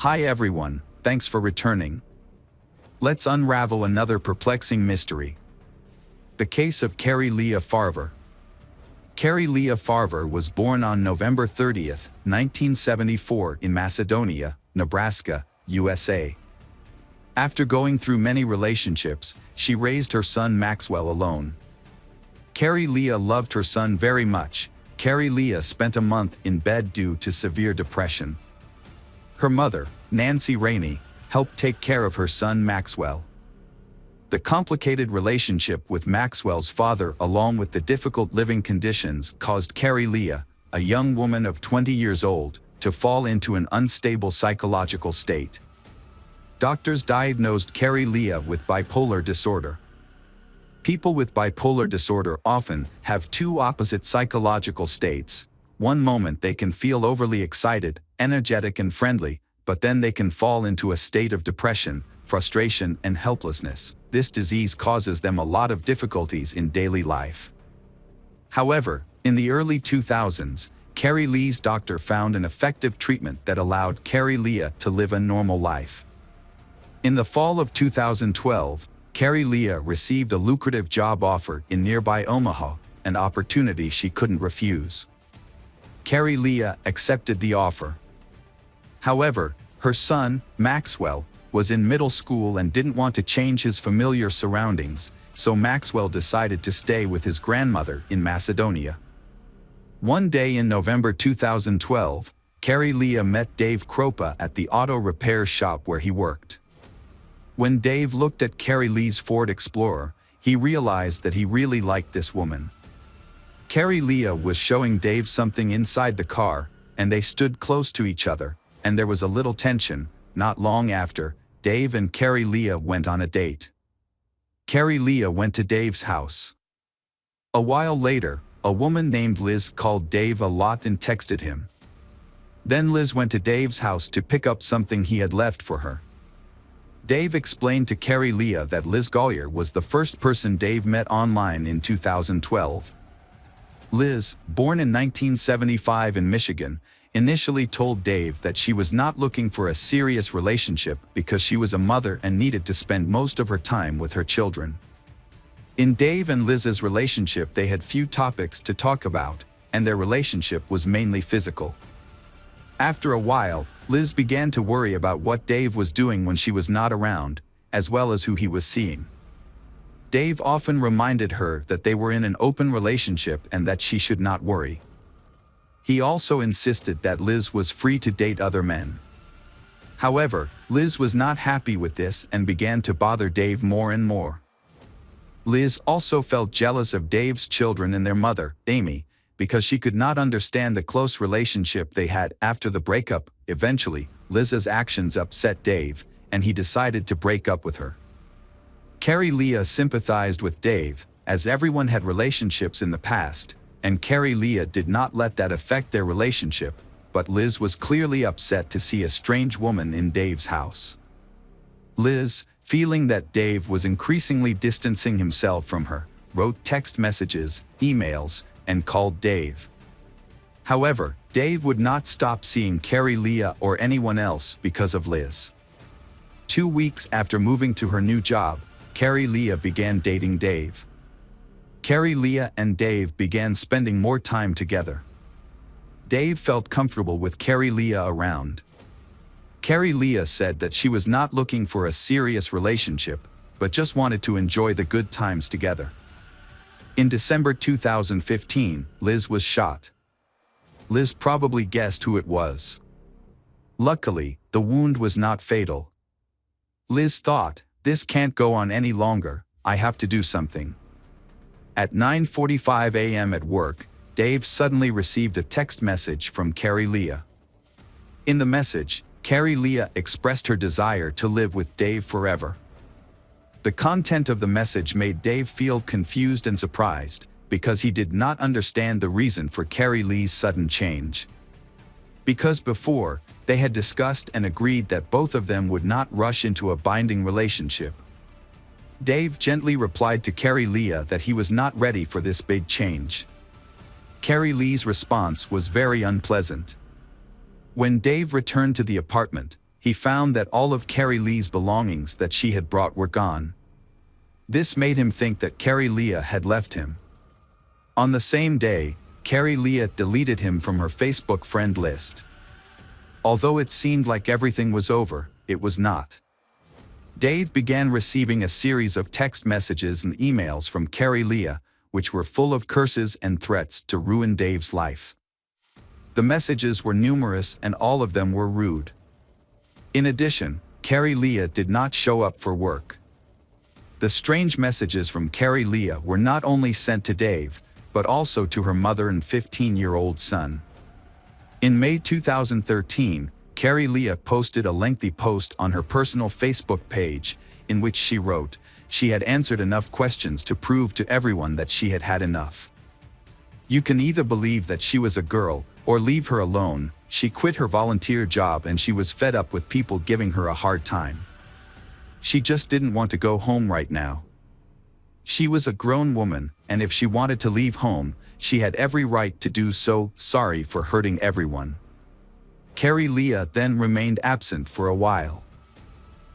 Hi everyone, thanks for returning. Let's unravel another perplexing mystery. The case of Carrie Leah Farver. Carrie Leah Farver was born on November 30th, 1974 in Macedonia, Nebraska, USA. After going through many relationships, she raised her son Maxwell alone. Carrie Leah loved her son very much. Carrie Leah spent a month in bed due to severe depression. Her mother, Nancy Rainey, helped take care of her son Maxwell. The complicated relationship with Maxwell's father along with the difficult living conditions caused Carrie Leah, a young woman of 20 years old, to fall into an unstable psychological state. Doctors diagnosed Carrie Leah with bipolar disorder. People with bipolar disorder often have two opposite psychological states. One moment they can feel overly excited, energetic and friendly, but then they can fall into a state of depression, frustration and helplessness. This disease causes them a lot of difficulties in daily life. However, in the early 2000s, Carrie Leah's doctor found an effective treatment that allowed Carrie Leah to live a normal life. In the fall of 2012, Carrie Leah received a lucrative job offer in nearby Omaha, an opportunity she couldn't refuse. Carrie Leah accepted the offer. However, her son, Maxwell, was in middle school and didn't want to change his familiar surroundings, so Maxwell decided to stay with his grandmother in Macedonia. One day in November 2012, Carrie Leah met Dave Kropa at the auto repair shop where he worked. When Dave looked at Carrie Leah's Ford Explorer, he realized that he really liked this woman. Carrie Leah was showing Dave something inside the car, and they stood close to each other, and there was a little tension. Not long after, Dave and Carrie Leah went on a date. Carrie Leah went to Dave's house. A while later, a woman named Liz called Dave a lot and texted him. Then Liz went to Dave's house to pick up something he had left for her. Dave explained to Carrie Leah that Liz Gollier was the first person Dave met online in 2012. Liz, born in 1975 in Michigan, initially told Dave that she was not looking for a serious relationship because she was a mother and needed to spend most of her time with her children. In Dave and Liz's relationship, they had few topics to talk about, and their relationship was mainly physical. After a while, Liz began to worry about what Dave was doing when she was not around, as well as who he was seeing. Dave often reminded her that they were in an open relationship and that she should not worry. He also insisted that Liz was free to date other men. However, Liz was not happy with this and began to bother Dave more and more. Liz also felt jealous of Dave's children and their mother, Amy, because she could not understand the close relationship they had after the breakup. Eventually, Liz's actions upset Dave, and he decided to break up with her. Carrie Leah sympathized with Dave, as everyone had relationships in the past, and Carrie Leah did not let that affect their relationship, but Liz was clearly upset to see a strange woman in Dave's house. Liz, feeling that Dave was increasingly distancing himself from her, wrote text messages, emails, and called Dave. However, Dave would not stop seeing Carrie Leah or anyone else because of Liz. 2 weeks after moving to her new job, Carrie Leah began dating Dave. Carrie Leah and Dave began spending more time together. Dave felt comfortable with Carrie Leah around. Carrie Leah said that she was not looking for a serious relationship, but just wanted to enjoy the good times together. In December 2015, Liz was shot. Liz probably guessed who it was. Luckily, the wound was not fatal. Liz thought, "This can't go on any longer, I have to do something." At 9:45 a.m. at work, Dave suddenly received a text message from Carrie Leah. In the message, Carrie Leah expressed her desire to live with Dave forever. The content of the message made Dave feel confused and surprised, because he did not understand the reason for Carrie Leah's sudden change. Because before, they had discussed and agreed that both of them would not rush into a binding relationship. Dave gently replied to Carrie Leah that he was not ready for this big change. Carrie Leah's response was very unpleasant. When Dave returned to the apartment, he found that all of Carrie Lee's belongings that she had brought were gone. This made him think that Carrie Leah had left him. On the same day, Carrie Leah deleted him from her Facebook friend list. Although it seemed like everything was over, it was not. Dave began receiving a series of text messages and emails from Carrie Leah, which were full of curses and threats to ruin Dave's life. The messages were numerous and all of them were rude. In addition, Carrie Leah did not show up for work. The strange messages from Carrie Leah were not only sent to Dave, but also to her mother and 15-year-old son. In May 2013, Carrie Leah posted a lengthy post on her personal Facebook page, in which she wrote, she had answered enough questions to prove to everyone that she had had enough. You can either believe that she was a girl, or leave her alone. She quit her volunteer job and she was fed up with people giving her a hard time. She just didn't want to go home right now. She was a grown woman, and if she wanted to leave home, she had every right to do so. Sorry for hurting everyone. Carrie Leah then remained absent for a while.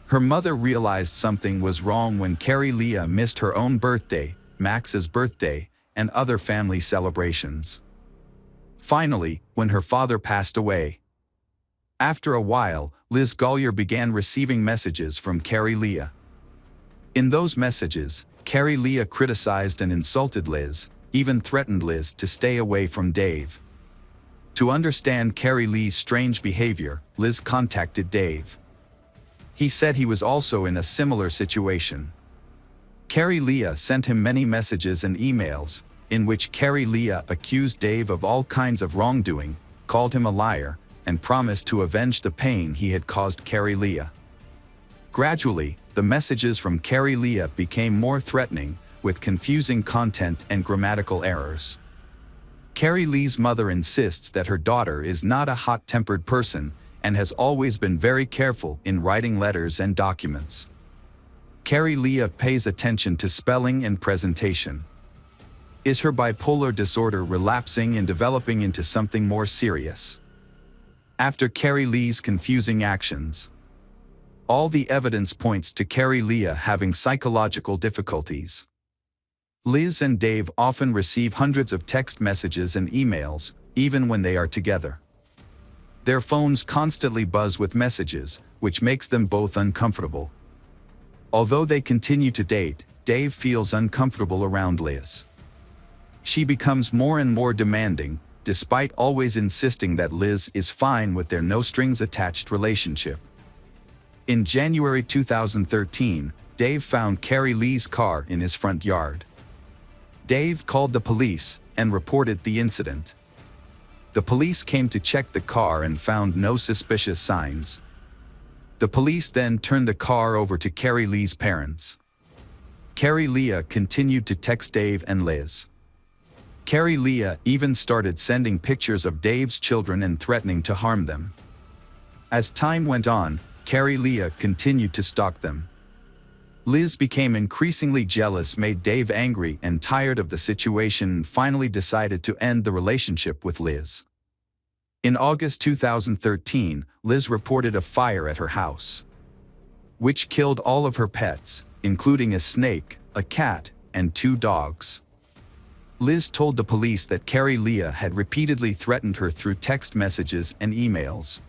Her mother realized something was wrong when Carrie Leah missed her own birthday, Max's birthday, and other family celebrations. Finally, when her father passed away. After a while, Liz Gollier began receiving messages from Carrie Leah. In those messages, Carrie Leah criticized and insulted Liz, even threatened Liz to stay away from Dave. To understand Carrie Lee's strange behavior, Liz contacted Dave. He said he was also in a similar situation. Carrie Leah sent him many messages and emails, in which Carrie Leah accused Dave of all kinds of wrongdoing, called him a liar, and promised to avenge the pain he had caused Carrie Leah. Gradually, the messages from Carrie Leah became more threatening, with confusing content and grammatical errors. Carrie Lee's mother insists that her daughter is not a hot-tempered person and has always been very careful in writing letters and documents. Carrie Leah pays attention to spelling and presentation. Is her bipolar disorder relapsing and developing into something more serious? After Carrie Lee's confusing actions, all the evidence points to Carrie Leah having psychological difficulties. Liz and Dave often receive hundreds of text messages and emails, even when they are together. Their phones constantly buzz with messages, which makes them both uncomfortable. Although they continue to date, Dave feels uncomfortable around Liz. She becomes more and more demanding, despite always insisting that Liz is fine with their no-strings-attached relationship. In January 2013, Dave found Carrie Lee's car in his front yard. Dave called the police and reported the incident. The police came to check the car and found no suspicious signs. The police then turned the car over to Carrie Lee's parents. Carrie Leah continued to text Dave and Liz. Carrie Leah even started sending pictures of Dave's children and threatening to harm them. As time went on, Carrie Leah continued to stalk them. Liz became increasingly jealous, made Dave angry and tired of the situation, and finally decided to end the relationship with Liz. In August 2013, Liz reported a fire at her house, which killed all of her pets, including a snake, a cat, and 2 dogs. Liz told the police that Carrie Leah had repeatedly threatened her through text messages and emails.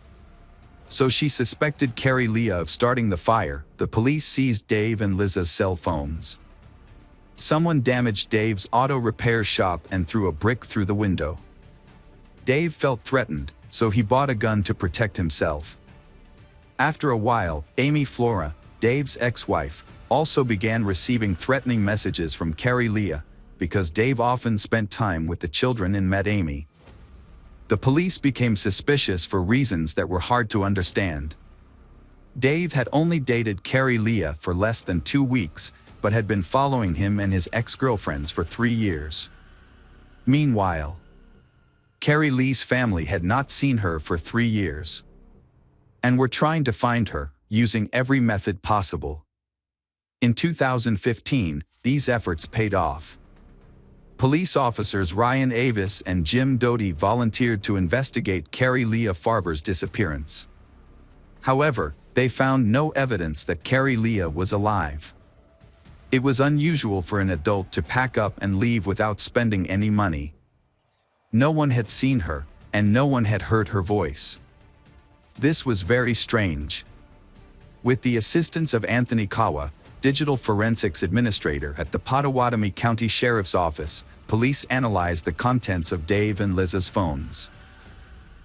So she suspected Carrie Leah of starting the fire. The police seized Dave and Liz's cell phones. Someone damaged Dave's auto repair shop and threw a brick through the window. Dave felt threatened, so he bought a gun to protect himself. After a while, Amy Flora, Dave's ex-wife, also began receiving threatening messages from Carrie Leah, because Dave often spent time with the children and met Amy. The police became suspicious for reasons that were hard to understand. Dave had only dated Carrie Leah for less than 2 weeks, but had been following him and his ex-girlfriends for 3 years. Meanwhile, Carrie Lee's family had not seen her for 3 years, and were trying to find her, using every method possible. In 2015, these efforts paid off. Police officers Ryan Avis and Jim Doty volunteered to investigate Carrie Leah Farver's disappearance. However, they found no evidence that Carrie Leah was alive. It was unusual for an adult to pack up and leave without spending any money. No one had seen her, and no one had heard her voice. This was very strange. With the assistance of Anthony Kawa, digital forensics administrator at the Pottawatomie County Sheriff's Office, police analyzed the contents of Dave and Liz's phones.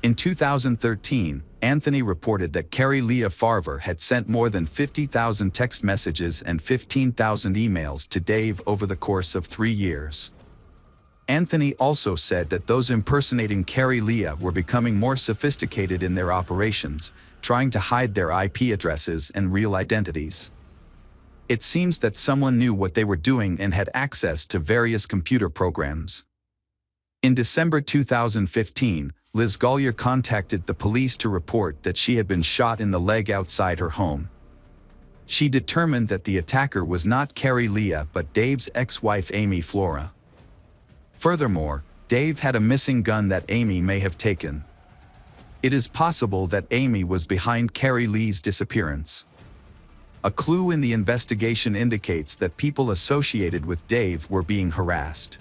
In 2013, Anthony reported that Carrie Leah Farver had sent more than 50,000 text messages and 15,000 emails to Dave over the course of 3 years. Anthony also said that those impersonating Carrie Leah were becoming more sophisticated in their operations, trying to hide their IP addresses and real identities. It seems that someone knew what they were doing and had access to various computer programs. In December 2015, Liz Gollier contacted the police to report that she had been shot in the leg outside her home. She determined that the attacker was not Carrie Leah but Dave's ex-wife Amy Flora. Furthermore, Dave had a missing gun that Amy may have taken. It is possible that Amy was behind Carrie Leah's disappearance. A clue in the investigation indicates that people associated with Dave were being harassed.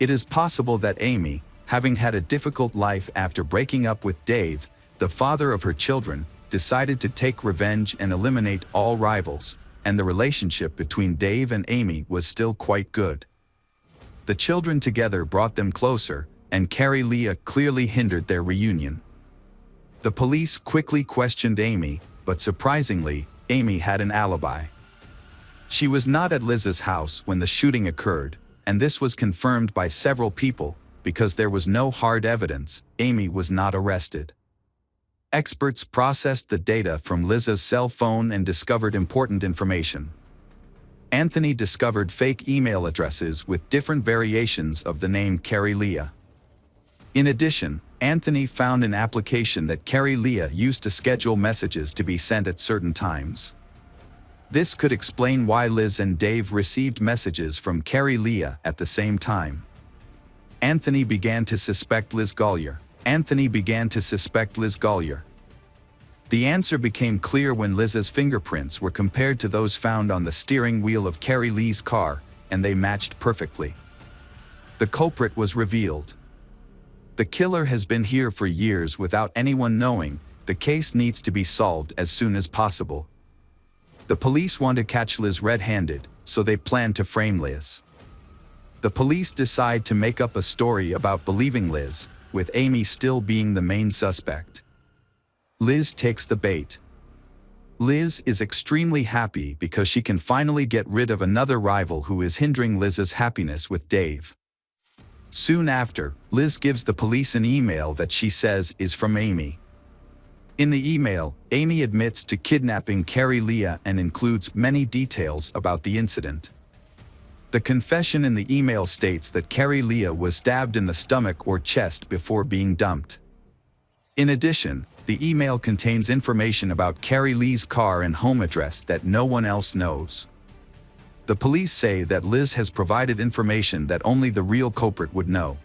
It is possible that Amy, having had a difficult life after breaking up with Dave, the father of her children, decided to take revenge and eliminate all rivals, and the relationship between Dave and Amy was still quite good. The children together brought them closer, and Carrie Leah clearly hindered their reunion. The police quickly questioned Amy, but surprisingly, Amy had an alibi. She was not at Liz's house when the shooting occurred, and this was confirmed by several people. Because there was no hard evidence, Amy was not arrested. Experts processed the data from Liz's cell phone and discovered important information. Anthony discovered fake email addresses with different variations of the name Carrie Leah. In addition, Anthony found an application that Carrie Leah used to schedule messages to be sent at certain times. This could explain why Liz and Dave received messages from Carrie Leah at the same time. Anthony began to suspect Liz Gollier. The answer became clear when Liz's fingerprints were compared to those found on the steering wheel of Carrie Leah's car, and they matched perfectly. The culprit was revealed. The killer has been here for years without anyone knowing. The case needs to be solved as soon as possible. The police want to catch Liz red-handed, so they plan to frame Liz. The police decide to make up a story about believing Liz, with Amy still being the main suspect. Liz takes the bait. Liz is extremely happy because she can finally get rid of another rival who is hindering Liz's happiness with Dave. Soon after, Liz gives the police an email that she says is from Amy. In the email, Amy admits to kidnapping Carrie Leah and includes many details about the incident. The confession in the email states that Carrie Leah was stabbed in the stomach or chest before being dumped. In addition, the email contains information about Carrie Leah's car and home address that no one else knows. The police say that Liz has provided information that only the real culprit would know.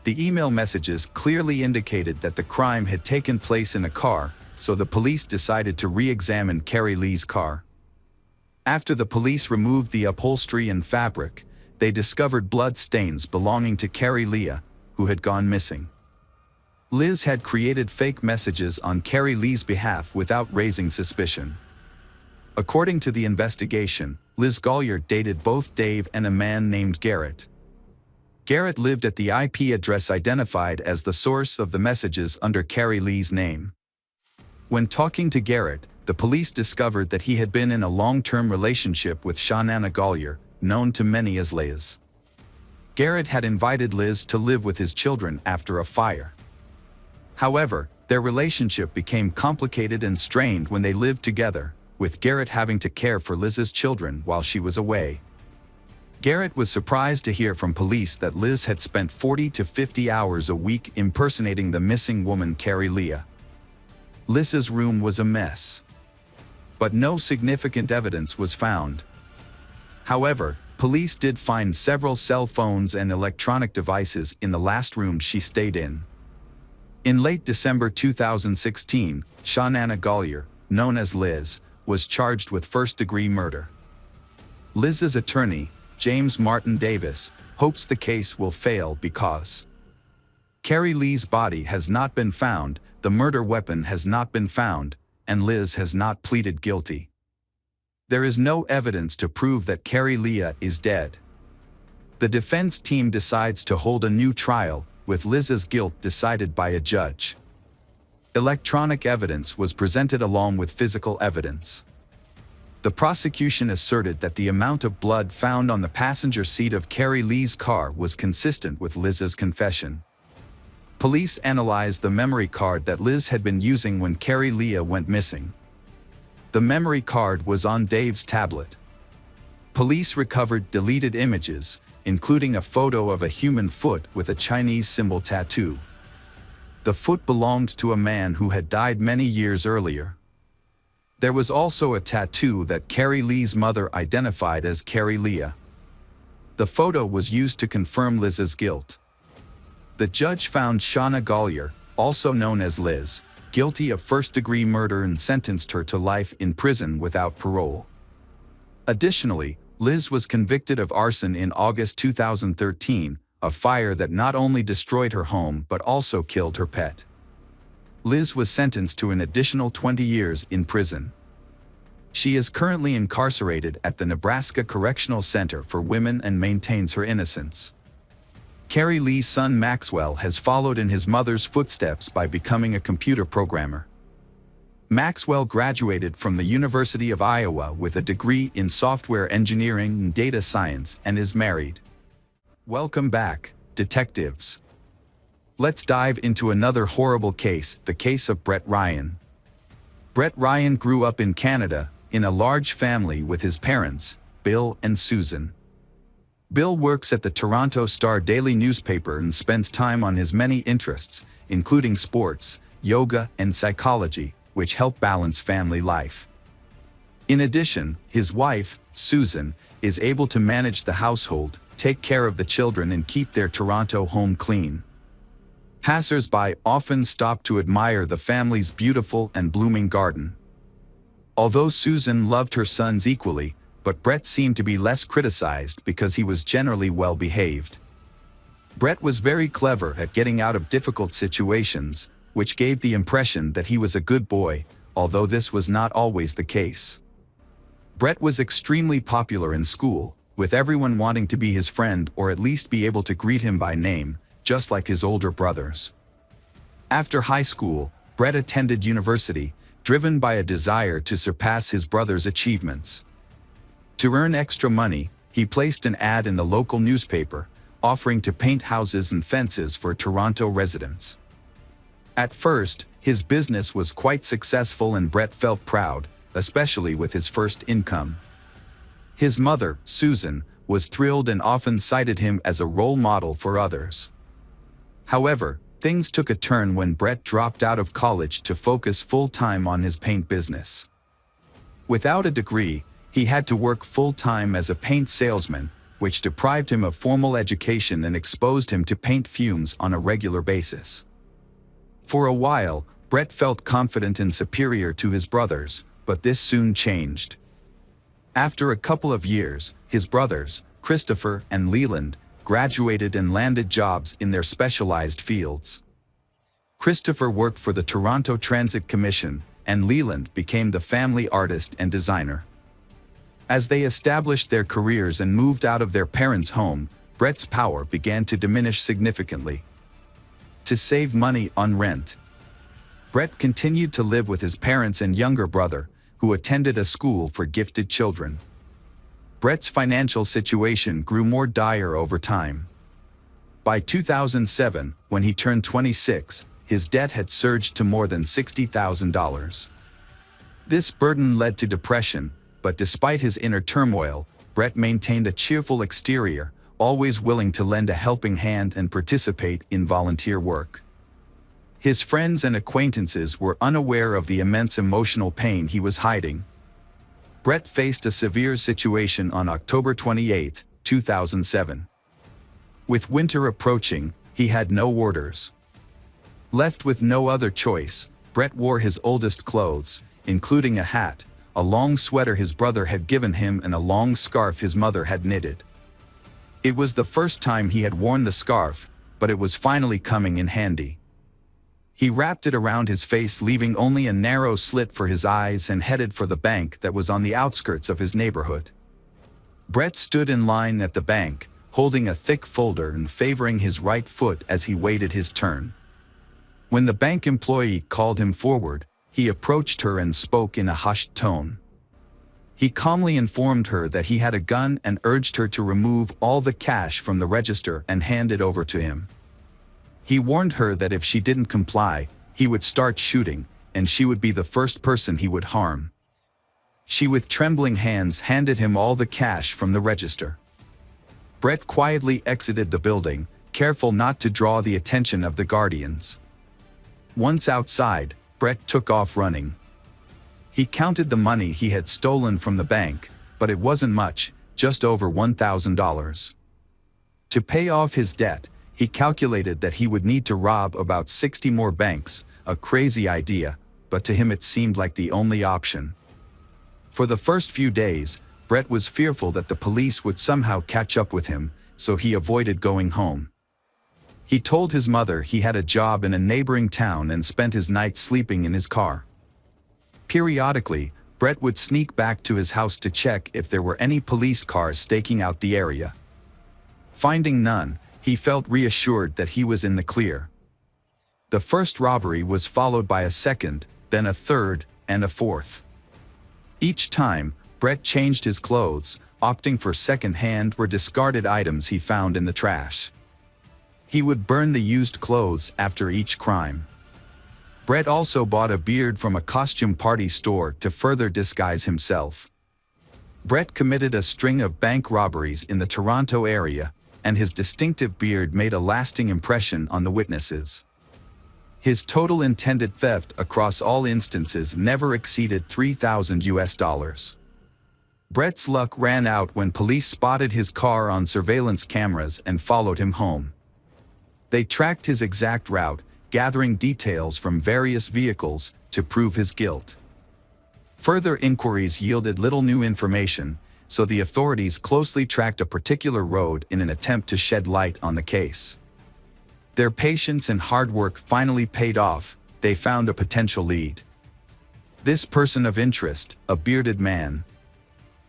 The email messages clearly indicated that the crime had taken place in a car, so the police decided to re-examine Carrie Leah's car. After the police removed the upholstery and fabric, they discovered blood stains belonging to Carrie Leah, who had gone missing. Liz had created fake messages on Carrie Leah's behalf without raising suspicion. According to the investigation, Liz Gollier dated both Dave and a man named Garrett. Garrett lived at the IP address identified as the source of the messages under Carrie Leah's name. When talking to Garrett, the police discovered that he had been in a long-term relationship with Shaunana Gollier, known to many as Liz. Garrett had invited Liz to live with his children after a fire. However, their relationship became complicated and strained when they lived together, with Garrett having to care for Liz's children while she was away. Garrett was surprised to hear from police that Liz had spent 40 to 50 hours a week impersonating the missing woman Carrie Leah. Liz's room was a mess, but no significant evidence was found. However, police did find several cell phones and electronic devices in the last room she stayed in. In late December 2016, Shawnana Gollier, known as Liz, was charged with first-degree murder. Liz's attorney, James Martin Davis, hopes the case will fail because Carrie Lee's body has not been found, the murder weapon has not been found, and Liz has not pleaded guilty. There is no evidence to prove that Carrie Lee is dead. The defense team decides to hold a new trial, with Liz's guilt decided by a judge. Electronic evidence was presented along with physical evidence. The prosecution asserted that the amount of blood found on the passenger seat of Carrie Lee's car was consistent with Liz's confession. Police analyzed the memory card that Liz had been using when Carrie Lee went missing. The memory card was on Dave's tablet. Police recovered deleted images, including a photo of a human foot with a Chinese symbol tattoo. The foot belonged to a man who had died many years earlier. There was also a tattoo that Carrie Lee's mother identified as Carrie Lee. The photo was used to confirm Liz's guilt. The judge found Shawnana Gollier, also known as Liz, guilty of first-degree murder and sentenced her to life in prison without parole. Additionally, Liz was convicted of arson in August 2013, a fire that not only destroyed her home but also killed her pet. Liz was sentenced to an additional 20 years in prison. She is currently incarcerated at the Nebraska Correctional Center for Women and maintains her innocence. Carrie Lee's son Maxwell has followed in his mother's footsteps by becoming a computer programmer. Maxwell graduated from the University of Iowa with a degree in software engineering and data science and is married. Welcome back, detectives. Let's dive into another horrible case, the case of Brett Ryan. Brett Ryan grew up in Canada, in a large family with his parents, Bill and Susan. Bill works at the Toronto Star daily newspaper and spends time on his many interests, including sports, yoga, and psychology, which help balance family life. In addition, his wife, Susan, is able to manage the household, take care of the children, and keep their Toronto home clean. Passers-by often stop to admire the family's beautiful and blooming garden. Although Susan loved her sons equally, but Brett seemed to be less criticized because he was generally well-behaved. Brett was very clever at getting out of difficult situations, which gave the impression that he was a good boy, although this was not always the case. Brett was extremely popular in school, with everyone wanting to be his friend or at least be able to greet him by name, just like his older brothers. After high school, Brett attended university, driven by a desire to surpass his brother's achievements. To earn extra money, he placed an ad in the local newspaper, offering to paint houses and fences for Toronto residents. At first, his business was quite successful and Brett felt proud, especially with his first income. His mother, Susan, was thrilled and often cited him as a role model for others. However, things took a turn when Brett dropped out of college to focus full-time on his paint business. Without a degree, he had to work full-time as a paint salesman, which deprived him of formal education and exposed him to paint fumes on a regular basis. For a while, Brett felt confident and superior to his brothers, but this soon changed. After a couple of years, his brothers, Christopher and Leland, graduated and landed jobs in their specialized fields. Christopher worked for the Toronto Transit Commission, and Leland became the family artist and designer. As they established their careers and moved out of their parents' home, Brett's power began to diminish significantly. To save money on rent, Brett continued to live with his parents and younger brother, who attended a school for gifted children. Brett's financial situation grew more dire over time. By 2007, when he turned 26, his debt had surged to more than $60,000. This burden led to depression, but despite his inner turmoil, Brett maintained a cheerful exterior, always willing to lend a helping hand and participate in volunteer work. His friends and acquaintances were unaware of the immense emotional pain he was hiding. Brett faced a severe situation on October 28, 2007. With winter approaching, he had no orders. Left with no other choice, Brett wore his oldest clothes, including a hat, a long sweater his brother had given him and a long scarf his mother had knitted. It was the first time he had worn the scarf, but it was finally coming in handy. He wrapped it around his face, leaving only a narrow slit for his eyes, and headed for the bank that was on the outskirts of his neighborhood. Brett stood in line at the bank, holding a thick folder and favoring his right foot as he waited his turn. When the bank employee called him forward, he approached her and spoke in a hushed tone. He calmly informed her that he had a gun and urged her to remove all the cash from the register and hand it over to him. He warned her that if she didn't comply, he would start shooting, and she would be the first person he would harm. She with trembling hands handed him all the cash from the register. Brett quietly exited the building, careful not to draw the attention of the guardians. Once outside, Brett took off running. He counted the money he had stolen from the bank, but it wasn't much, just over $1,000. To pay off his debt, he calculated that he would need to rob about 60 more banks, a crazy idea, but to him it seemed like the only option. For the first few days, Brett was fearful that the police would somehow catch up with him, so he avoided going home. He told his mother he had a job in a neighboring town and spent his nights sleeping in his car. Periodically, Brett would sneak back to his house to check if there were any police cars staking out the area. Finding none, he felt reassured that he was in the clear. The first robbery was followed by a second, then a third, and a fourth. Each time, Brett changed his clothes, opting for second-hand or discarded items he found in the trash. He would burn the used clothes after each crime. Brett also bought a beard from a costume party store to further disguise himself. Brett committed a string of bank robberies in the Toronto area, and his distinctive beard made a lasting impression on the witnesses. His total intended theft across all instances never exceeded $3,000. Brett's luck ran out when police spotted his car on surveillance cameras and followed him home. They tracked his exact route, gathering details from various vehicles to prove his guilt. Further inquiries yielded little new information, so the authorities closely tracked a particular road in an attempt to shed light on the case. Their patience and hard work finally paid off. They found a potential lead. This person of interest, a bearded man,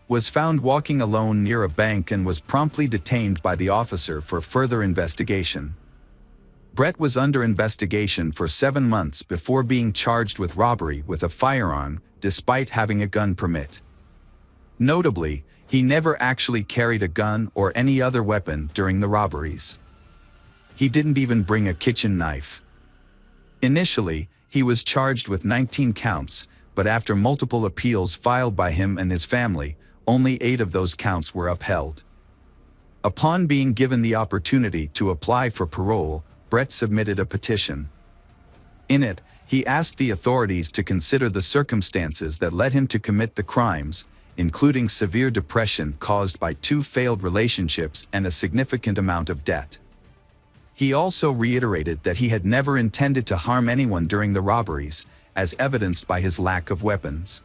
was found walking alone near a bank and was promptly detained by the officer for further investigation. Brett was under investigation for 7 months before being charged with robbery with a firearm, despite having a gun permit. Notably, he never actually carried a gun or any other weapon during the robberies. He didn't even bring a kitchen knife. Initially, he was charged with 19 counts, but after multiple appeals filed by him and his family, only 8 of those counts were upheld. Upon being given the opportunity to apply for parole, Brett submitted a petition. In it, he asked the authorities to consider the circumstances that led him to commit the crimes, including severe depression caused by 2 failed relationships and a significant amount of debt. He also reiterated that he had never intended to harm anyone during the robberies, as evidenced by his lack of weapons.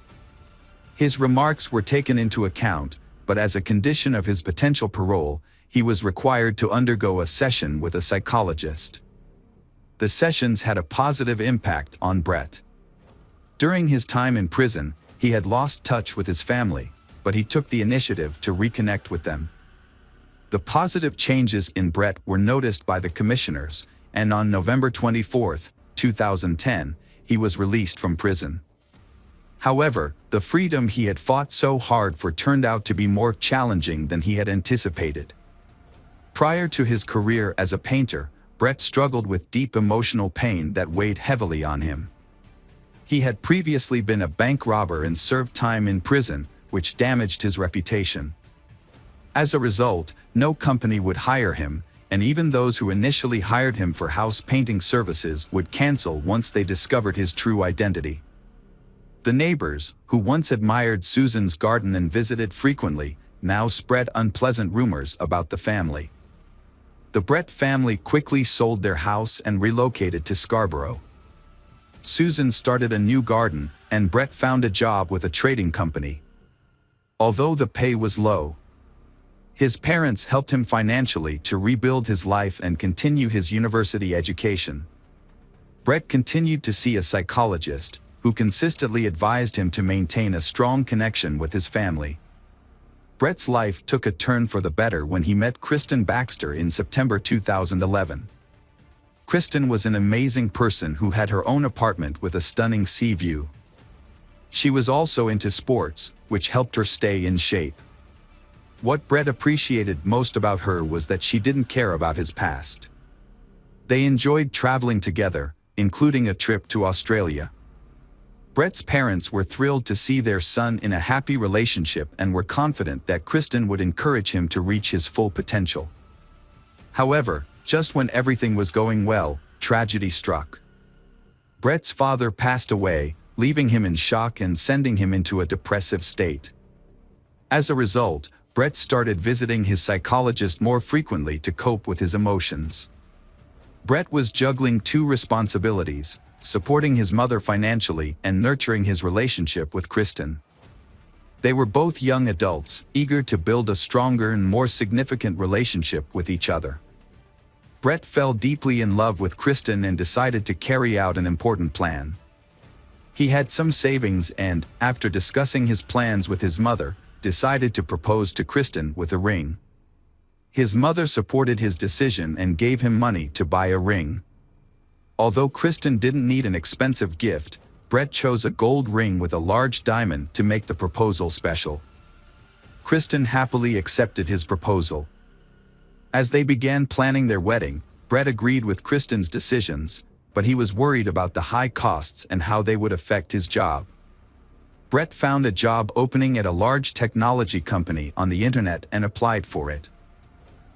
His remarks were taken into account, but as a condition of his potential parole, he was required to undergo a session with a psychologist. The sessions had a positive impact on Brett. During his time in prison, he had lost touch with his family, but he took the initiative to reconnect with them. The positive changes in Brett were noticed by the commissioners, and on November 24, 2010, he was released from prison. However, the freedom he had fought so hard for turned out to be more challenging than he had anticipated. Prior to his career as a painter, Brett struggled with deep emotional pain that weighed heavily on him. He had previously been a bank robber and served time in prison, which damaged his reputation. As a result, no company would hire him, and even those who initially hired him for house painting services would cancel once they discovered his true identity. The neighbors, who once admired Susan's garden and visited frequently, now spread unpleasant rumors about the family. The Brett family quickly sold their house and relocated to Scarborough. Susan started a new garden, and Brett found a job with a trading company. Although the pay was low, his parents helped him financially to rebuild his life and continue his university education. Brett continued to see a psychologist, who consistently advised him to maintain a strong connection with his family. Brett's life took a turn for the better when he met Kristen Baxter in September 2011. Kristen was an amazing person who had her own apartment with a stunning sea view. She was also into sports, which helped her stay in shape. What Brett appreciated most about her was that she didn't care about his past. They enjoyed traveling together, including a trip to Australia. Brett's parents were thrilled to see their son in a happy relationship and were confident that Kristen would encourage him to reach his full potential. However, just when everything was going well, tragedy struck. Brett's father passed away, leaving him in shock and sending him into a depressive state. As a result, Brett started visiting his psychologist more frequently to cope with his emotions. Brett was juggling two responsibilities: supporting his mother financially and nurturing his relationship with Kristen. They were both young adults, eager to build a stronger and more significant relationship with each other. Brett fell deeply in love with Kristen and decided to carry out an important plan. He had some savings and, after discussing his plans with his mother, decided to propose to Kristen with a ring. His mother supported his decision and gave him money to buy a ring. Although Kristen didn't need an expensive gift, Brett chose a gold ring with a large diamond to make the proposal special. Kristen happily accepted his proposal. As they began planning their wedding, Brett agreed with Kristen's decisions, but he was worried about the high costs and how they would affect his job. Brett found a job opening at a large technology company on the internet and applied for it.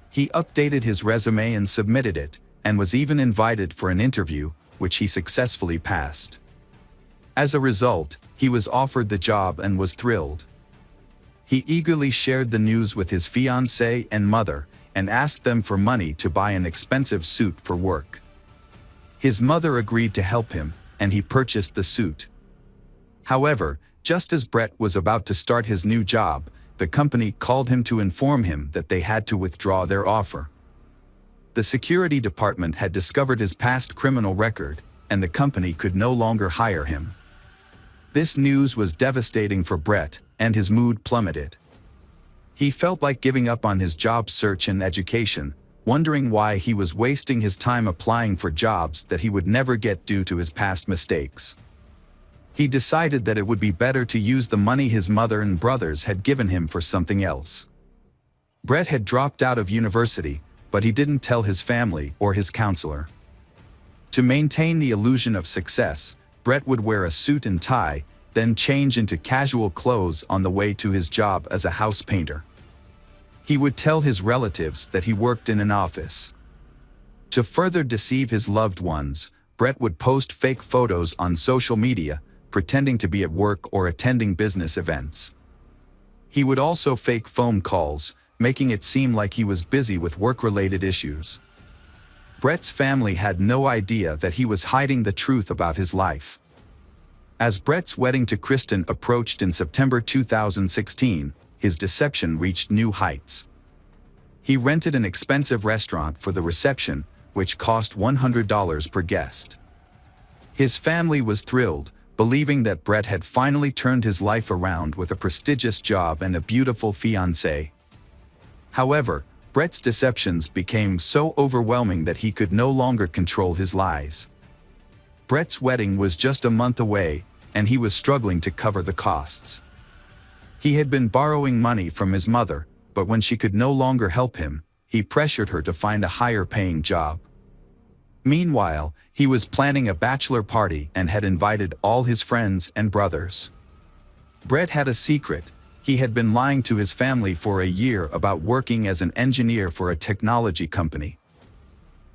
He updated his resume and submitted it, and was even invited for an interview, which he successfully passed. As a result, he was offered the job and was thrilled. He eagerly shared the news with his fiancée and mother, and asked them for money to buy an expensive suit for work. His mother agreed to help him, and he purchased the suit. However, just as Brett was about to start his new job, the company called him to inform him that they had to withdraw their offer. The security department had discovered his past criminal record, and the company could no longer hire him. This news was devastating for Brett, and his mood plummeted. He felt like giving up on his job search and education, wondering why he was wasting his time applying for jobs that he would never get due to his past mistakes. He decided that it would be better to use the money his mother and brothers had given him for something else. Brett had dropped out of university, but he didn't tell his family or his counselor. To maintain the illusion of success, Brett would wear a suit and tie, then change into casual clothes on the way to his job as a house painter. He would tell his relatives that he worked in an office. To further deceive his loved ones, Brett would post fake photos on social media, pretending to be at work or attending business events. He would also fake phone calls, making it seem like he was busy with work-related issues. Brett's family had no idea that he was hiding the truth about his life. As Brett's wedding to Kristen approached in September 2016, his deception reached new heights. He rented an expensive restaurant for the reception, which cost $100 per guest. His family was thrilled, believing that Brett had finally turned his life around with a prestigious job and a beautiful fiancée. However, Brett's deceptions became so overwhelming that he could no longer control his lies. Brett's wedding was just a month away, and he was struggling to cover the costs. He had been borrowing money from his mother, but when she could no longer help him, he pressured her to find a higher-paying job. Meanwhile, he was planning a bachelor party and had invited all his friends and brothers. Brett had a secret. He had been lying to his family for a year about working as an engineer for a technology company.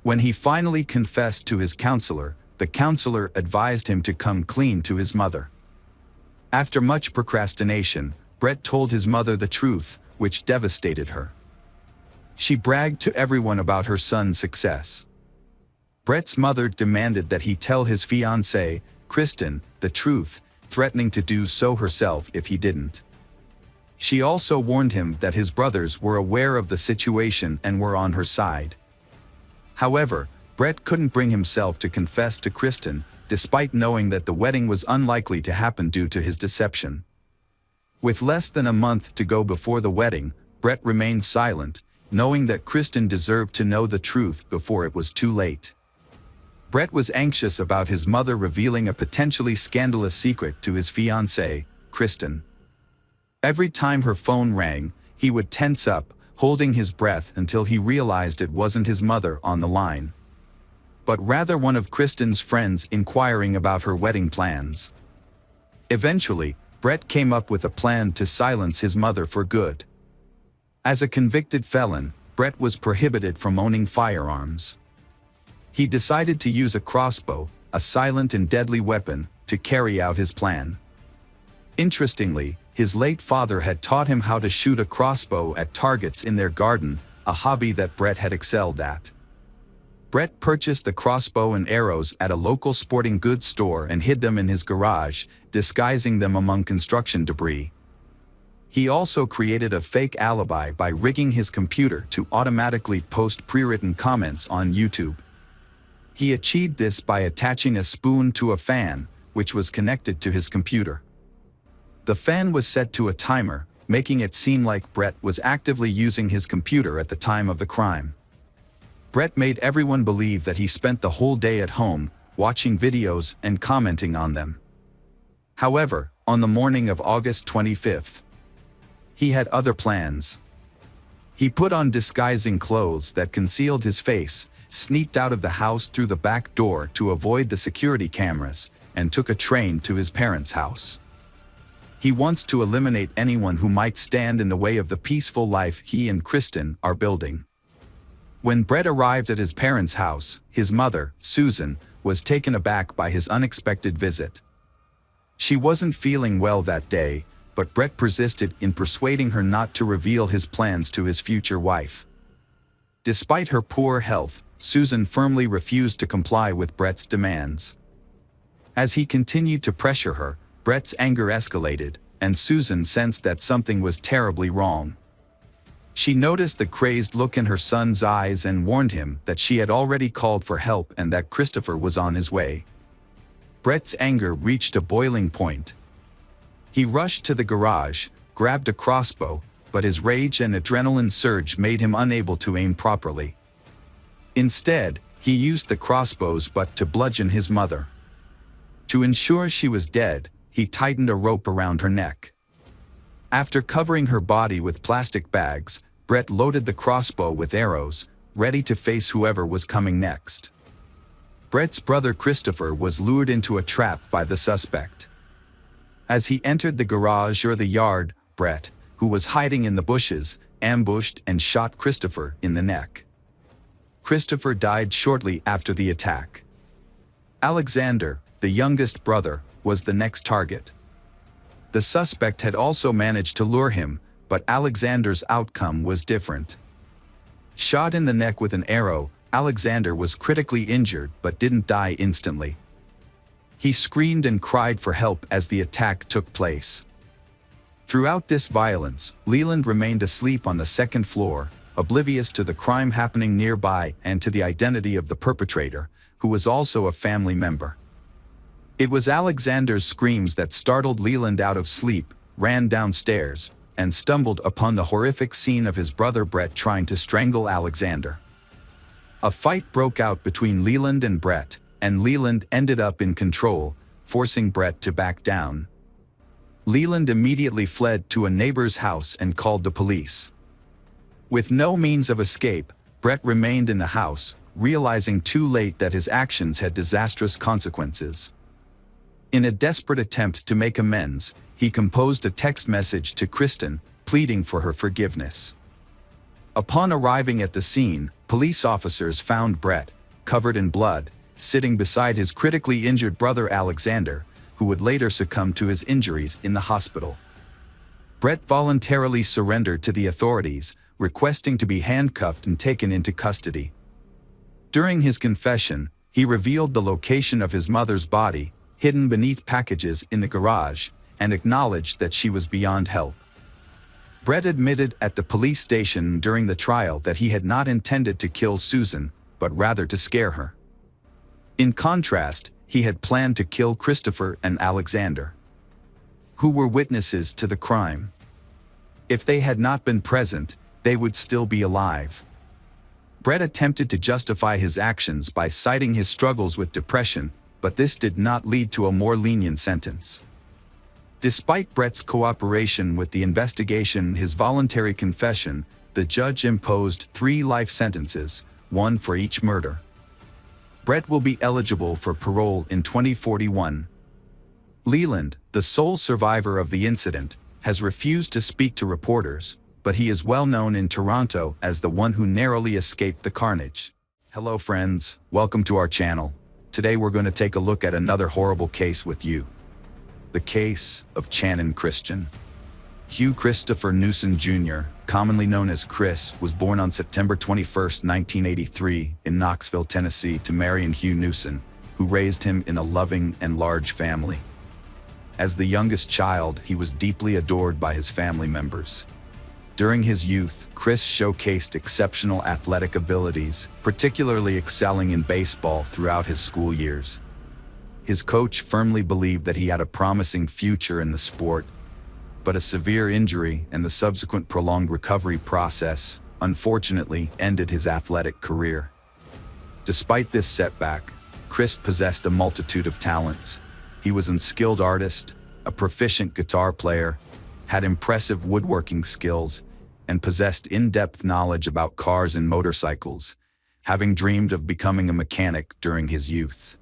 When he finally confessed to his counselor, the counselor advised him to come clean to his mother. After much procrastination, Brett told his mother the truth, which devastated her. She bragged to everyone about her son's success. Brett's mother demanded that he tell his fiancée, Kristen, the truth, threatening to do so herself if he didn't. She also warned him that his brothers were aware of the situation and were on her side. However, Brett couldn't bring himself to confess to Kristen, despite knowing that the wedding was unlikely to happen due to his deception. With less than a month to go before the wedding, Brett remained silent, knowing that Kristen deserved to know the truth before it was too late. Brett was anxious about his mother revealing a potentially scandalous secret to his fiancée, Kristen. Every time her phone rang, he would tense up, holding his breath until he realized it wasn't his mother on the line, but rather one of Kristen's friends inquiring about her wedding plans. Eventually, Brett came up with a plan to silence his mother for good. As a convicted felon, Brett was prohibited from owning firearms. He decided to use a crossbow, a silent and deadly weapon, to carry out his plan. Interestingly, his late father had taught him how to shoot a crossbow at targets in their garden, a hobby that Brett had excelled at. Brett purchased the crossbow and arrows at a local sporting goods store and hid them in his garage, disguising them among construction debris. He also created a fake alibi by rigging his computer to automatically post pre-written comments on YouTube. He achieved this by attaching a spoon to a fan, which was connected to his computer. The fan was set to a timer, making it seem like Brett was actively using his computer at the time of the crime. Brett made everyone believe that he spent the whole day at home, watching videos and commenting on them. However, on the morning of August 25th, he had other plans. He put on disguising clothes that concealed his face, sneaked out of the house through the back door to avoid the security cameras, and took a train to his parents' house. He wants to eliminate anyone who might stand in the way of the peaceful life he and Kristen are building. When Brett arrived at his parents' house, his mother, Susan, was taken aback by his unexpected visit. She wasn't feeling well that day, but Brett persisted in persuading her not to reveal his plans to his future wife. Despite her poor health, Susan firmly refused to comply with Brett's demands. As he continued to pressure her, Brett's anger escalated, and Susan sensed that something was terribly wrong. She noticed the crazed look in her son's eyes and warned him that she had already called for help and that Christopher was on his way. Brett's anger reached a boiling point. He rushed to the garage, grabbed a crossbow, but his rage and adrenaline surge made him unable to aim properly. Instead, he used the crossbow's butt to bludgeon his mother. To ensure she was dead, he tightened a rope around her neck. After covering her body with plastic bags, Brett loaded the crossbow with arrows, ready to face whoever was coming next. Brett's brother Christopher was lured into a trap by the suspect. As he entered the garage or the yard, Brett, who was hiding in the bushes, ambushed and shot Christopher in the neck. Christopher died shortly after the attack. Alexander, the youngest brother, was the next target. The suspect had also managed to lure him, but Alexander's outcome was different. Shot in the neck with an arrow, Alexander was critically injured but didn't die instantly. He screamed and cried for help as the attack took place. Throughout this violence, Leland remained asleep on the second floor, oblivious to the crime happening nearby and to the identity of the perpetrator, who was also a family member. It was Alexander's screams that startled Leland out of sleep, ran downstairs, and stumbled upon the horrific scene of his brother Brett trying to strangle Alexander. A fight broke out between Leland and Brett, and Leland ended up in control, forcing Brett to back down. Leland immediately fled to a neighbor's house and called the police. With no means of escape, Brett remained in the house, realizing too late that his actions had disastrous consequences. In a desperate attempt to make amends, he composed a text message to Kristen, pleading for her forgiveness. Upon arriving at the scene, police officers found Brett, covered in blood, sitting beside his critically injured brother Alexander, who would later succumb to his injuries in the hospital. Brett voluntarily surrendered to the authorities, requesting to be handcuffed and taken into custody. During his confession, he revealed the location of his mother's body, hidden beneath packages in the garage, and acknowledged that she was beyond help. Brett admitted at the police station during the trial that he had not intended to kill Susan, but rather to scare her. In contrast, he had planned to kill Christopher and Alexander, who were witnesses to the crime. If they had not been present, they would still be alive. Brett attempted to justify his actions by citing his struggles with depression, but this did not lead to a more lenient sentence. Despite Brett's cooperation with the investigation and his voluntary confession, the judge imposed 3 life sentences, 1 for each murder. Brett will be eligible for parole in 2041. Leland, the sole survivor of the incident, has refused to speak to reporters, but he is well known in Toronto as the one who narrowly escaped the carnage. Hello friends, welcome to our channel. Today we're going to take a look at another horrible case with you. The case of Channon Christian. Hugh Christopher Newson Jr., commonly known as Chris, was born on September 21, 1983, in Knoxville, Tennessee, to Mary and Hugh Newson, who raised him in a loving and large family. As the youngest child, he was deeply adored by his family members. During his youth, Chris showcased exceptional athletic abilities, particularly excelling in baseball throughout his school years. His coach firmly believed that he had a promising future in the sport, but a severe injury and the subsequent prolonged recovery process, unfortunately, ended his athletic career. Despite this setback, Chris possessed a multitude of talents. He was an unskilled artist, a proficient guitar player, had impressive woodworking skills, and possessed in-depth knowledge about cars and motorcycles, having dreamed of becoming a mechanic during his youth.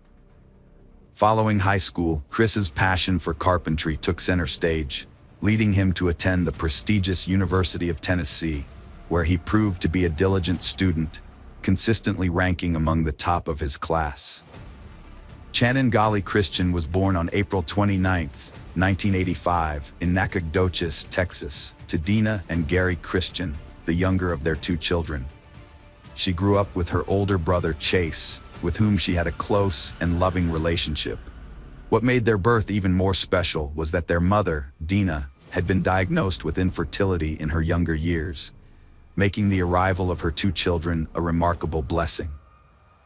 Following high school, Chris's passion for carpentry took center stage, leading him to attend the prestigious University of Tennessee, where he proved to be a diligent student, consistently ranking among the top of his class. Channon Christian was born on April 29, 1985, in Nacogdoches, Texas, to Dina and Gary Christian, the younger of their 2 children. She grew up with her older brother Chase, with whom she had a close and loving relationship. What made their birth even more special was that their mother, Dina, had been diagnosed with infertility in her younger years, making the arrival of her 2 children a remarkable blessing.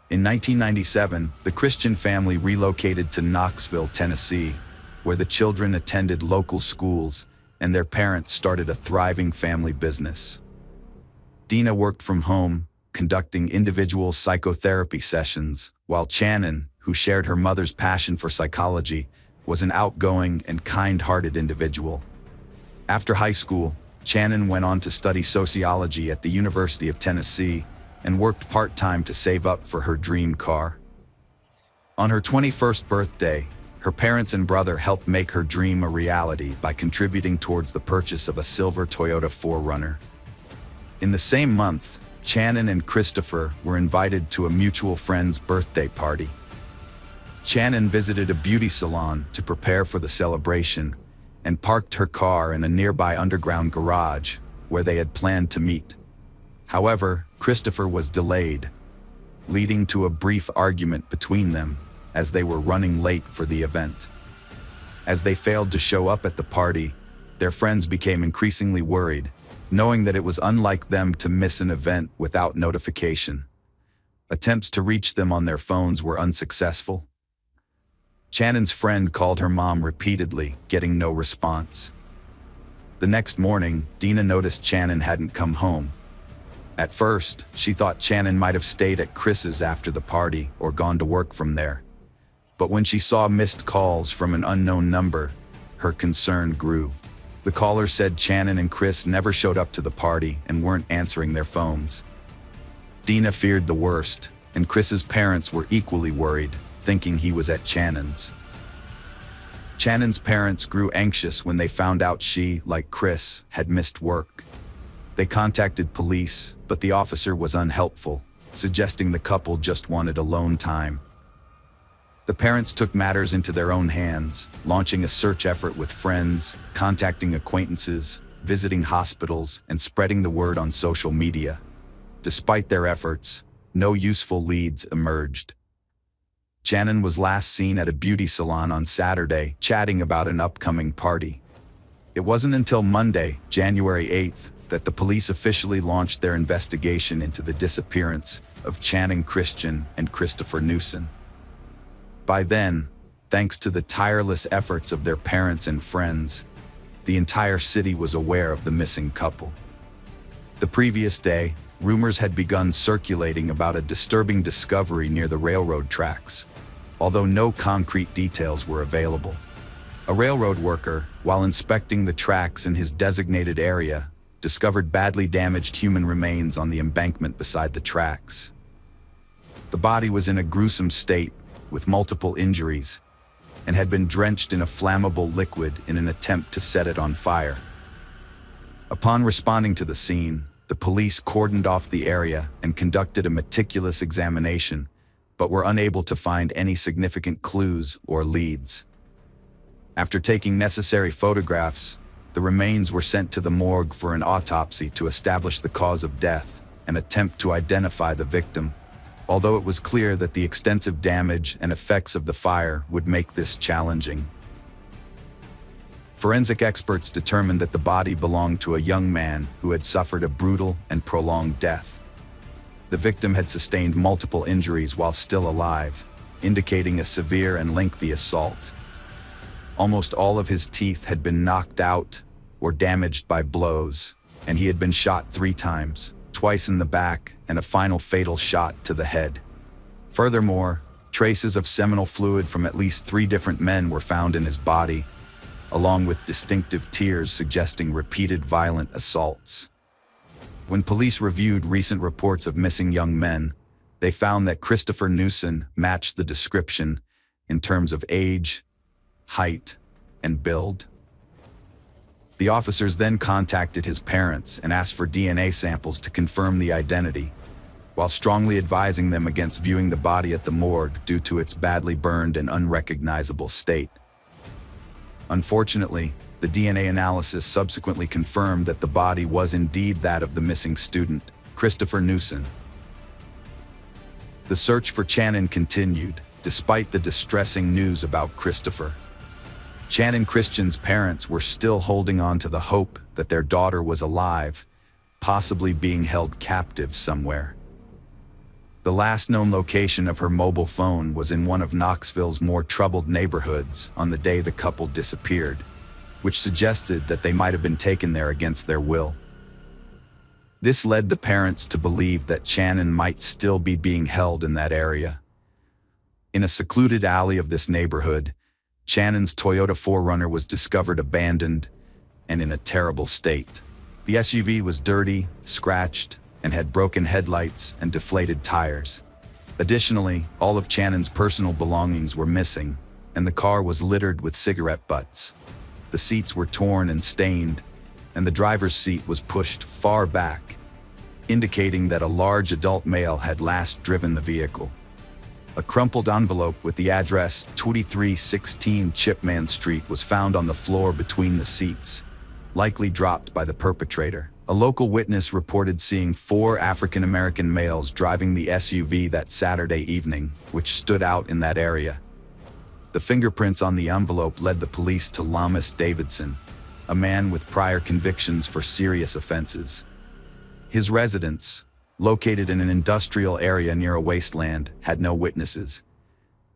In 1997, the Christian family relocated to Knoxville, Tennessee, where the children attended local schools and their parents started a thriving family business. Dina worked from home, conducting individual psychotherapy sessions, while Channon, who shared her mother's passion for psychology, was an outgoing and kind-hearted individual. After high school, Channon went on to study sociology at the University of Tennessee and worked part-time to save up for her dream car. On her 21st birthday, her parents and brother helped make her dream a reality by contributing towards the purchase of a silver Toyota 4Runner. In the same month, Channon and Christopher were invited to a mutual friend's birthday party. Channon visited a beauty salon to prepare for the celebration and parked her car in a nearby underground garage where they had planned to meet. However, Christopher was delayed, leading to a brief argument between them as they were running late for the event. As they failed to show up at the party, their friends became increasingly worried, knowing that it was unlike them to miss an event without notification. Attempts to reach them on their phones were unsuccessful. Channon's friend called her mom repeatedly, getting no response. The next morning, Dina noticed Channon hadn't come home. At first, she thought Channon might have stayed at Chris's after the party or gone to work from there. But when she saw missed calls from an unknown number, her concern grew. The caller said Channon and Chris never showed up to the party and weren't answering their phones. Dina feared the worst, and Chris's parents were equally worried, thinking he was at Channon's. Channon's parents grew anxious when they found out she, like Chris, had missed work. They contacted police, but the officer was unhelpful, suggesting the couple just wanted alone time. The parents took matters into their own hands, launching a search effort with friends, contacting acquaintances, visiting hospitals, and spreading the word on social media. Despite their efforts, no useful leads emerged. Channon was last seen at a beauty salon on Saturday, chatting about an upcoming party. It wasn't until Monday, January 8th, that the police officially launched their investigation into the disappearance of Channon Christian and Christopher Newson. By then, thanks to the tireless efforts of their parents and friends, the entire city was aware of the missing couple. The previous day, rumors had begun circulating about a disturbing discovery near the railroad tracks, although no concrete details were available. A railroad worker, while inspecting the tracks in his designated area, discovered badly damaged human remains on the embankment beside the tracks. The body was in a gruesome state, with multiple injuries, and had been drenched in a flammable liquid in an attempt to set it on fire. Upon responding to the scene, the police cordoned off the area and conducted a meticulous examination, but were unable to find any significant clues or leads. After taking necessary photographs, the remains were sent to the morgue for an autopsy to establish the cause of death and attempt to identify the victim, although it was clear that the extensive damage and effects of the fire would make this challenging. Forensic experts determined that the body belonged to a young man who had suffered a brutal and prolonged death. The victim had sustained multiple injuries while still alive, indicating a severe and lengthy assault. Almost all of his teeth had been knocked out or damaged by blows, and he had been shot 3 times, twice in the back and a final fatal shot to the head. Furthermore, traces of seminal fluid from at least 3 different men were found in his body, along with distinctive tears suggesting repeated violent assaults. When police reviewed recent reports of missing young men, they found that Christopher Newson matched the description in terms of age, height, and build. The officers then contacted his parents and asked for DNA samples to confirm the identity, while strongly advising them against viewing the body at the morgue due to its badly burned and unrecognizable state. Unfortunately, the DNA analysis subsequently confirmed that the body was indeed that of the missing student, Christopher Newson. The search for Channon continued, despite the distressing news about Christopher. Channon Christian's parents were still holding on to the hope that their daughter was alive, possibly being held captive somewhere. The last known location of her mobile phone was in one of Knoxville's more troubled neighborhoods on the day the couple disappeared, which suggested that they might have been taken there against their will. This led the parents to believe that Channon might still be being held in that area. In a secluded alley of this neighborhood, Channon's Toyota 4Runner was discovered abandoned and in a terrible state. The SUV was dirty, scratched, and had broken headlights and deflated tires. Additionally, all of Channon's personal belongings were missing, and the car was littered with cigarette butts. The seats were torn and stained, and the driver's seat was pushed far back, indicating that a large adult male had last driven the vehicle. A crumpled envelope with the address 2316 Chipman Street was found on the floor between the seats, likely dropped by the perpetrator. A local witness reported seeing 4 African-American males driving the SUV that Saturday evening, which stood out in that area. The fingerprints on the envelope led the police to Lamas Davidson, a man with prior convictions for serious offenses. His residence, located in an industrial area near a wasteland, had no witnesses.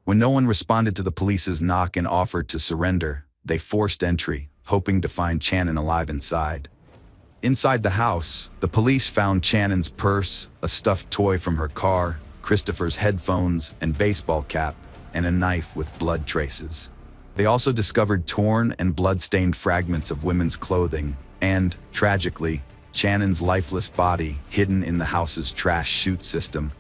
When no one responded to the police's knock and offered to surrender, they forced entry, hoping to find Channon alive inside. Inside the house, the police found Channon's purse, a stuffed toy from her car, Christopher's headphones and baseball cap, and a knife with blood traces. They also discovered torn and blood-stained fragments of women's clothing and, tragically, Channon's lifeless body hidden in the house's trash chute system,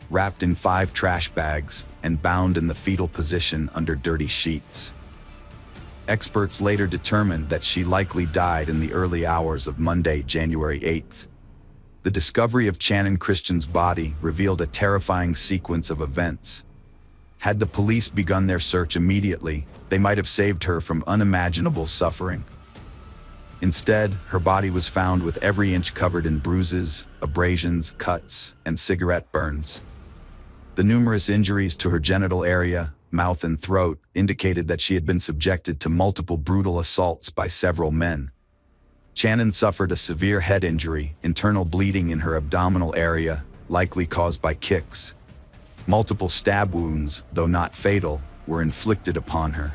wrapped in 5 trash bags and bound in the fetal position under dirty sheets. Experts later determined that she likely died in the early hours of Monday, January 8th. The discovery of Channon Christian's body revealed a terrifying sequence of events. Had the police begun their search immediately, they might have saved her from unimaginable suffering. Instead, her body was found with every inch covered in bruises, abrasions, cuts, and cigarette burns. The numerous injuries to her genital area, mouth and throat indicated that she had been subjected to multiple brutal assaults by several men. Channon suffered a severe head injury, internal bleeding in her abdominal area, likely caused by kicks. Multiple stab wounds, though not fatal, were inflicted upon her.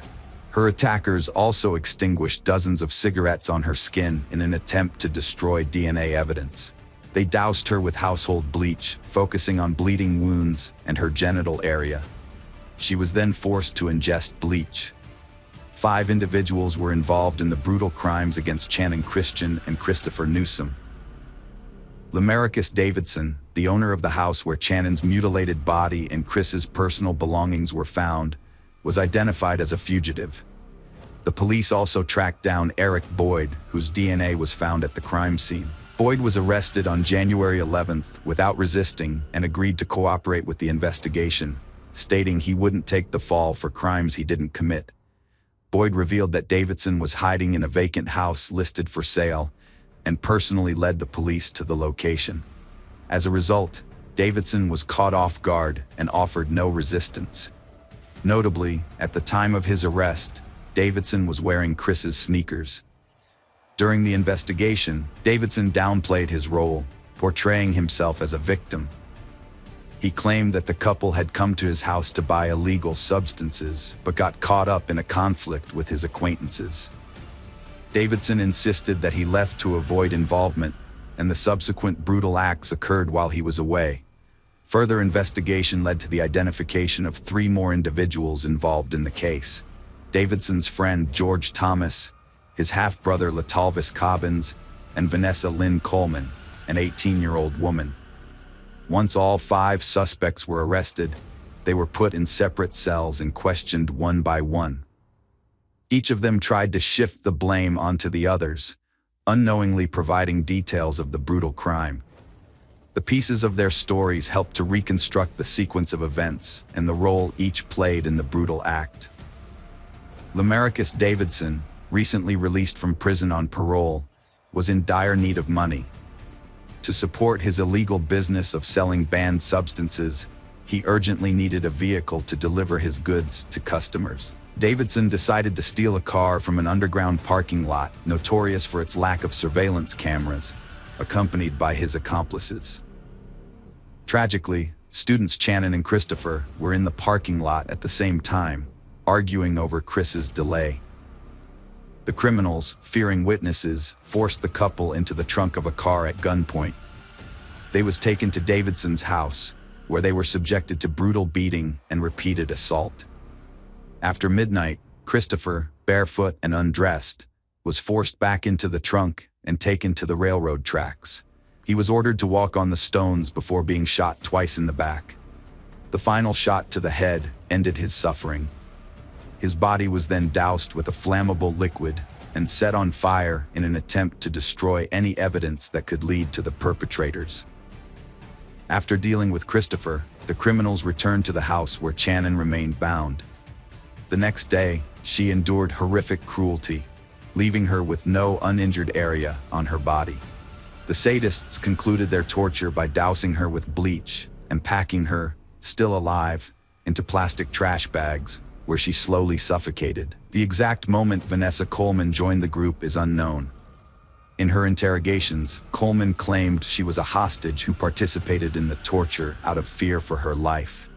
Her attackers also extinguished dozens of cigarettes on her skin in an attempt to destroy DNA evidence. They doused her with household bleach, focusing on bleeding wounds and her genital area. She was then forced to ingest bleach. 5 individuals were involved in the brutal crimes against Channon Christian and Christopher Newsom. Lamarcus Davidson, the owner of the house where Channon's mutilated body and Chris's personal belongings were found, was identified as a fugitive. The police also tracked down Eric Boyd, whose DNA was found at the crime scene. Boyd was arrested on January 11th without resisting and agreed to cooperate with the investigation, stating he wouldn't take the fall for crimes he didn't commit. Boyd revealed that Davidson was hiding in a vacant house listed for sale and personally led the police to the location. As a result, Davidson was caught off guard and offered no resistance. Notably, at the time of his arrest, Davidson was wearing Chris's sneakers. During the investigation, Davidson downplayed his role, portraying himself as a victim. He claimed that the couple had come to his house to buy illegal substances, but got caught up in a conflict with his acquaintances. Davidson insisted that he left to avoid involvement, and the subsequent brutal acts occurred while he was away. Further investigation led to the identification of 3 more individuals involved in the case: Davidson's friend George Thomas, his half-brother Latalvis Cobbins, and Vanessa Lynn Coleman, an 18-year-old woman. Once all 5 suspects were arrested, they were put in separate cells and questioned one by one. Each of them tried to shift the blame onto the others, unknowingly providing details of the brutal crime. The pieces of their stories helped to reconstruct the sequence of events and the role each played in the brutal act. Lamarcus Davidson, recently released from prison on parole, was in dire need of money. To support his illegal business of selling banned substances, he urgently needed a vehicle to deliver his goods to customers. Davidson decided to steal a car from an underground parking lot notorious for its lack of surveillance cameras, accompanied by his accomplices. Tragically, students Channon and Christopher were in the parking lot at the same time, arguing over Chris's delay. The criminals, fearing witnesses, forced the couple into the trunk of a car at gunpoint. They was taken to Davidson's house, where they were subjected to brutal beating and repeated assault. After midnight, Christopher, barefoot and undressed, was forced back into the trunk and taken to the railroad tracks. He was ordered to walk on the stones before being shot twice in the back. The final shot to the head ended his suffering. His body was then doused with a flammable liquid and set on fire in an attempt to destroy any evidence that could lead to the perpetrators. After dealing with Christopher, the criminals returned to the house where Channon remained bound. The next day, she endured horrific cruelty, leaving her with no uninjured area on her body. The sadists concluded their torture by dousing her with bleach and packing her, still alive, into plastic trash bags, where she slowly suffocated. The exact moment Vanessa Coleman joined the group is unknown. In her interrogations, Coleman claimed she was a hostage who participated in the torture out of fear for her life.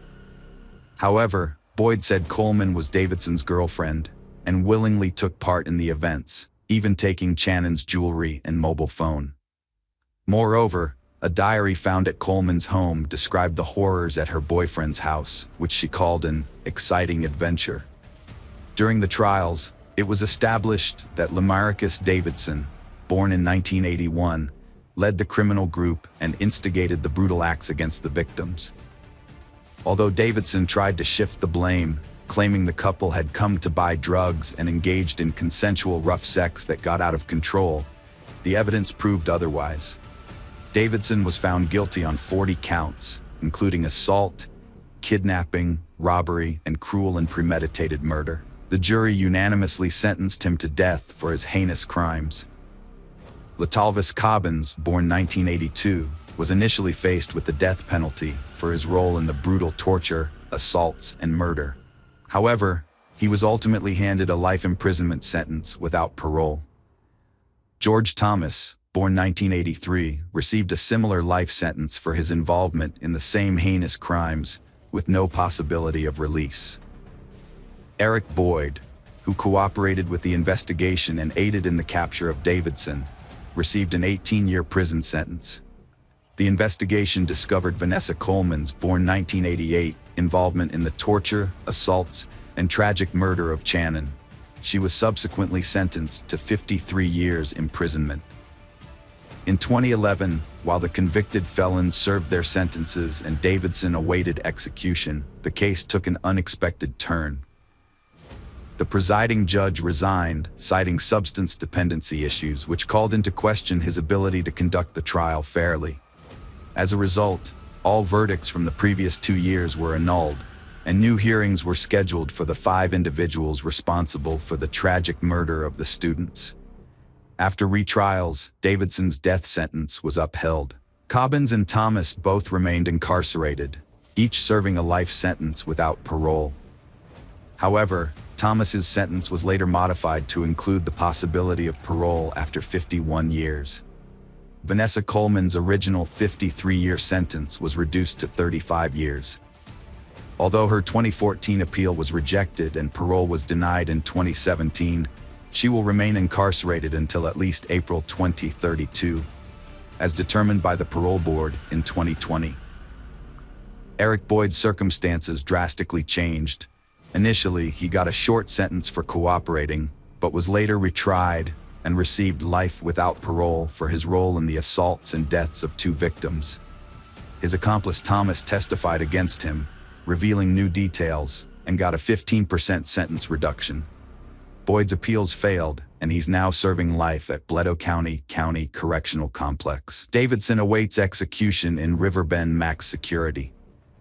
However, Boyd said Coleman was Davidson's girlfriend and willingly took part in the events, even taking Channon's jewelry and mobile phone. Moreover, a diary found at Coleman's home described the horrors at her boyfriend's house, which she called an exciting adventure. During the trials, it was established that Lamarcus Davidson, born in 1981, led the criminal group and instigated the brutal acts against the victims. Although Davidson tried to shift the blame, claiming the couple had come to buy drugs and engaged in consensual rough sex that got out of control, the evidence proved otherwise. Davidson was found guilty on 40 counts, including assault, kidnapping, robbery, and cruel and premeditated murder. The jury unanimously sentenced him to death for his heinous crimes. Latalvis Cobbins, born 1982, was initially faced with the death penalty for his role in the brutal torture, assaults, and murder. However, he was ultimately handed a life imprisonment sentence without parole. George Thomas, born 1983, received a similar life sentence for his involvement in the same heinous crimes, with no possibility of release. Eric Boyd, who cooperated with the investigation and aided in the capture of Davidson, received an 18-year prison sentence. The investigation discovered Vanessa Coleman's, born 1988, involvement in the torture, assaults, and tragic murder of Channon. She was subsequently sentenced to 53 years imprisonment. In 2011, while the convicted felons served their sentences and Davidson awaited execution, the case took an unexpected turn. The presiding judge resigned, citing substance dependency issues, which called into question his ability to conduct the trial fairly. As a result, all verdicts from the previous 2 years were annulled, and new hearings were scheduled for the 5 individuals responsible for the tragic murder of the students. After retrials, Davidson's death sentence was upheld. Cobbins and Thomas both remained incarcerated, each serving a life sentence without parole. However, Thomas's sentence was later modified to include the possibility of parole after 51 years. Vanessa Coleman's original 53-year sentence was reduced to 35 years. Although her 2014 appeal was rejected and parole was denied in 2017, she will remain incarcerated until at least April 2032, as determined by the parole board in 2020. Eric Boyd's circumstances drastically changed. Initially, he got a short sentence for cooperating, but was later retried and received life without parole for his role in the assaults and deaths of 2 victims. His accomplice Thomas testified against him, revealing new details, and got a 15% sentence reduction. Boyd's appeals failed, and he's now serving life at Bledsoe County Correctional Complex. Davidson awaits execution in Riverbend Max Security.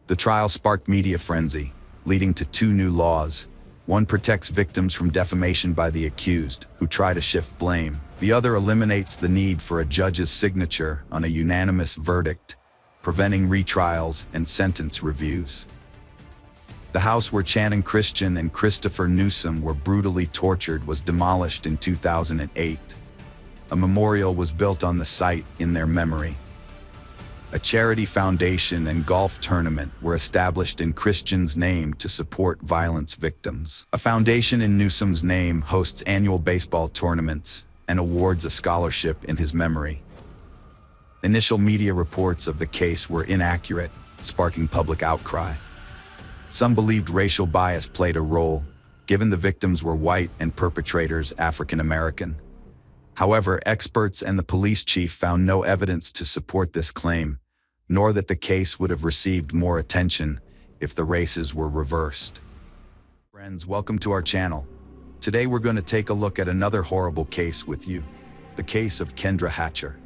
The trial sparked media frenzy, leading to 2 new laws. One protects victims from defamation by the accused, who try to shift blame. The other eliminates the need for a judge's signature on a unanimous verdict, preventing retrials and sentence reviews. The house where Channon Christian and Christopher Newsom were brutally tortured was demolished in 2008. A memorial was built on the site in their memory. A charity foundation and golf tournament were established in Christian's name to support violence victims. A foundation in Newsom's name hosts annual baseball tournaments and awards a scholarship in his memory. Initial media reports of the case were inaccurate, sparking public outcry. Some believed racial bias played a role, given the victims were white and perpetrators African American. However, experts and the police chief found no evidence to support this claim, nor that the case would have received more attention if the races were reversed. Friends, welcome to our channel. Today we're going to take a look at another horrible case with you, the case of Kendra Hatcher.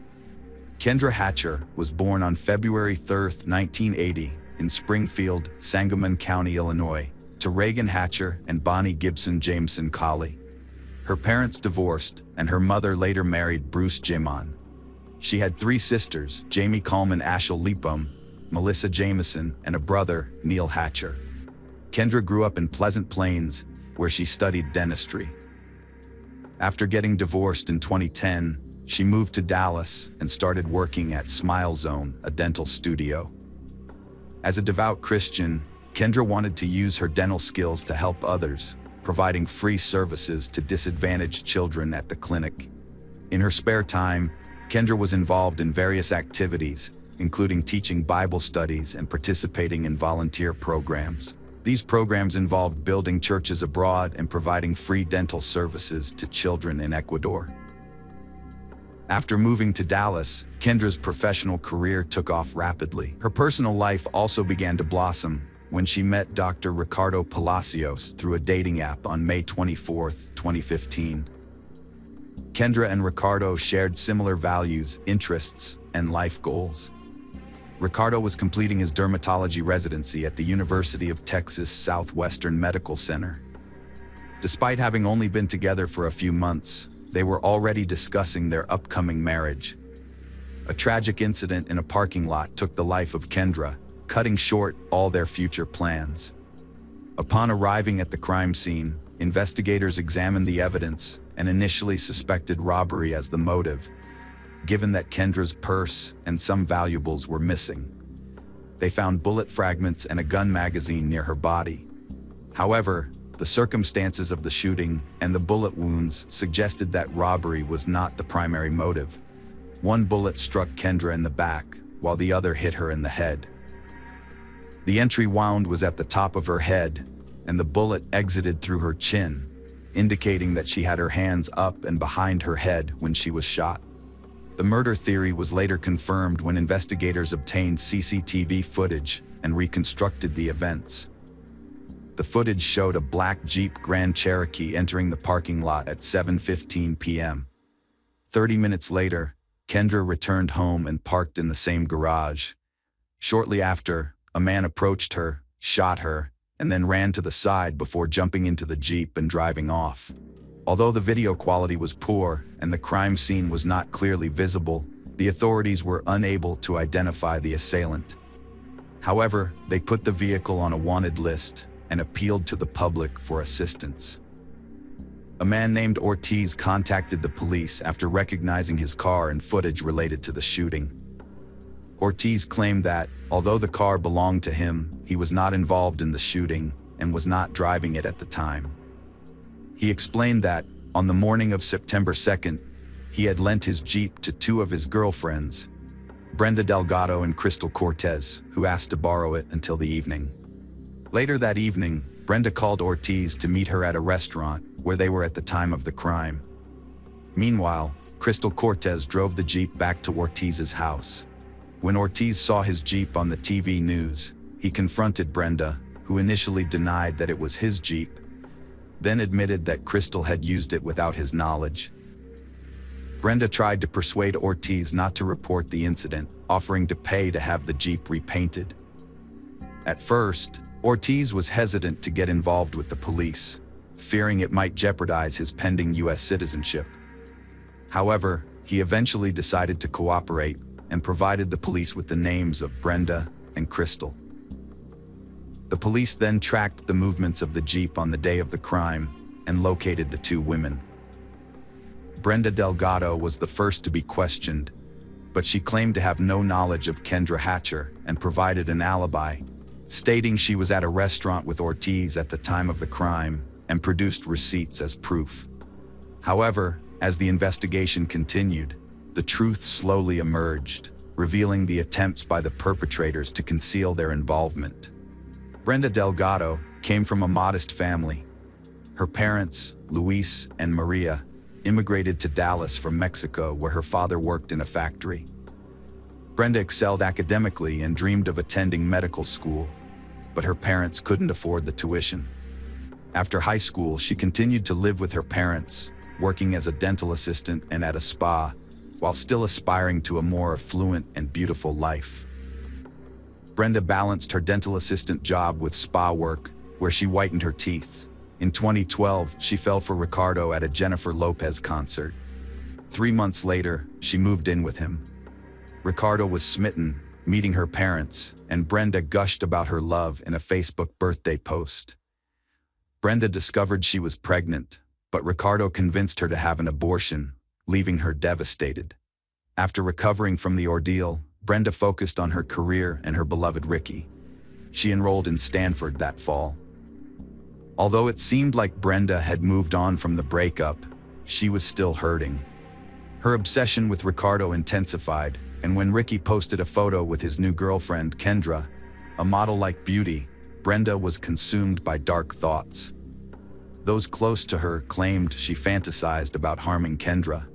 Kendra Hatcher was born on February 3, 1980, in Springfield, Sangamon County, Illinois, to Reagan Hatcher and Bonnie Gibson Jameson Colley. Her parents divorced, and her mother later married Bruce Jimon. She had 3 sisters, Jamie Coleman Ashel Lepum, Melissa Jameson, and a brother, Neil Hatcher. Kendra grew up in Pleasant Plains, where she studied dentistry. After getting divorced in 2010, she moved to Dallas and started working at Smile Zone, a dental studio. As a devout Christian, Kendra wanted to use her dental skills to help others, providing free services to disadvantaged children at the clinic. In her spare time, Kendra was involved in various activities, including teaching Bible studies and participating in volunteer programs. These programs involved building churches abroad and providing free dental services to children in Ecuador. After moving to Dallas, Kendra's professional career took off rapidly. Her personal life also began to blossom when she met Dr. Ricardo Palacios through a dating app on May 24, 2015. Kendra and Ricardo shared similar values, interests, and life goals. Ricardo was completing his dermatology residency at the University of Texas Southwestern Medical Center. Despite having only been together for a few months, they were already discussing their upcoming marriage. A tragic incident in a parking lot took the life of Kendra, cutting short all their future plans. Upon arriving at the crime scene, investigators examined the evidence and initially suspected robbery as the motive, given that Kendra's purse and some valuables were missing. They found bullet fragments and a gun magazine near her body. However, the circumstances of the shooting and the bullet wounds suggested that robbery was not the primary motive. One bullet struck Kendra in the back, while the other hit her in the head. The entry wound was at the top of her head, and the bullet exited through her chin, indicating that she had her hands up and behind her head when she was shot. The murder theory was later confirmed when investigators obtained CCTV footage and reconstructed the events. The footage showed a black Jeep Grand Cherokee entering the parking lot at 7:15 p.m. 30 minutes later, Kendra returned home and parked in the same garage. Shortly after, a man approached her, shot her, and then ran to the side before jumping into the Jeep and driving off. Although the video quality was poor and the crime scene was not clearly visible, the authorities were unable to identify the assailant. However, they put the vehicle on a wanted list and appealed to the public for assistance. A man named Ortiz contacted the police after recognizing his car and footage related to the shooting. Ortiz claimed that, although the car belonged to him, he was not involved in the shooting and was not driving it at the time. He explained that, on the morning of September 2nd, he had lent his Jeep to two of his girlfriends, Brenda Delgado and Crystal Cortez, who asked to borrow it until the evening. Later that evening, Brenda called Ortiz to meet her at a restaurant where they were at the time of the crime. Meanwhile, Crystal Cortez drove the Jeep back to Ortiz's house. When Ortiz saw his Jeep on the TV news, he confronted Brenda, who initially denied that it was his Jeep, then admitted that Crystal had used it without his knowledge. Brenda tried to persuade Ortiz not to report the incident, offering to pay to have the Jeep repainted. At first, Ortiz was hesitant to get involved with the police, fearing it might jeopardize his pending U.S. citizenship. However, he eventually decided to cooperate and provided the police with the names of Brenda and Crystal. The police then tracked the movements of the Jeep on the day of the crime and located the two women. Brenda Delgado was the first to be questioned, but she claimed to have no knowledge of Kendra Hatcher and provided an alibi, stating she was at a restaurant with Ortiz at the time of the crime and produced receipts as proof. However, as the investigation continued, the truth slowly emerged, revealing the attempts by the perpetrators to conceal their involvement. Brenda Delgado came from a modest family. Her parents, Luis and Maria, immigrated to Dallas from Mexico, where her father worked in a factory. Brenda excelled academically and dreamed of attending medical school, but her parents couldn't afford the tuition. After high school, she continued to live with her parents, working as a dental assistant and at a spa, while still aspiring to a more affluent and beautiful life. Brenda balanced her dental assistant job with spa work, where she whitened her teeth. In 2012, she fell for Ricardo at a Jennifer Lopez concert. 3 months later, she moved in with him. Ricardo was smitten, meeting her parents, and Brenda gushed about her love in a Facebook birthday post. Brenda discovered she was pregnant, but Ricardo convinced her to have an abortion, leaving her devastated. After recovering from the ordeal, Brenda focused on her career and her beloved Ricky. She enrolled in Stanford that fall. Although it seemed like Brenda had moved on from the breakup, she was still hurting. Her obsession with Ricardo intensified, and when Ricky posted a photo with his new girlfriend, Kendra, a model-like beauty, Brenda was consumed by dark thoughts. Those close to her claimed she fantasized about harming Kendra.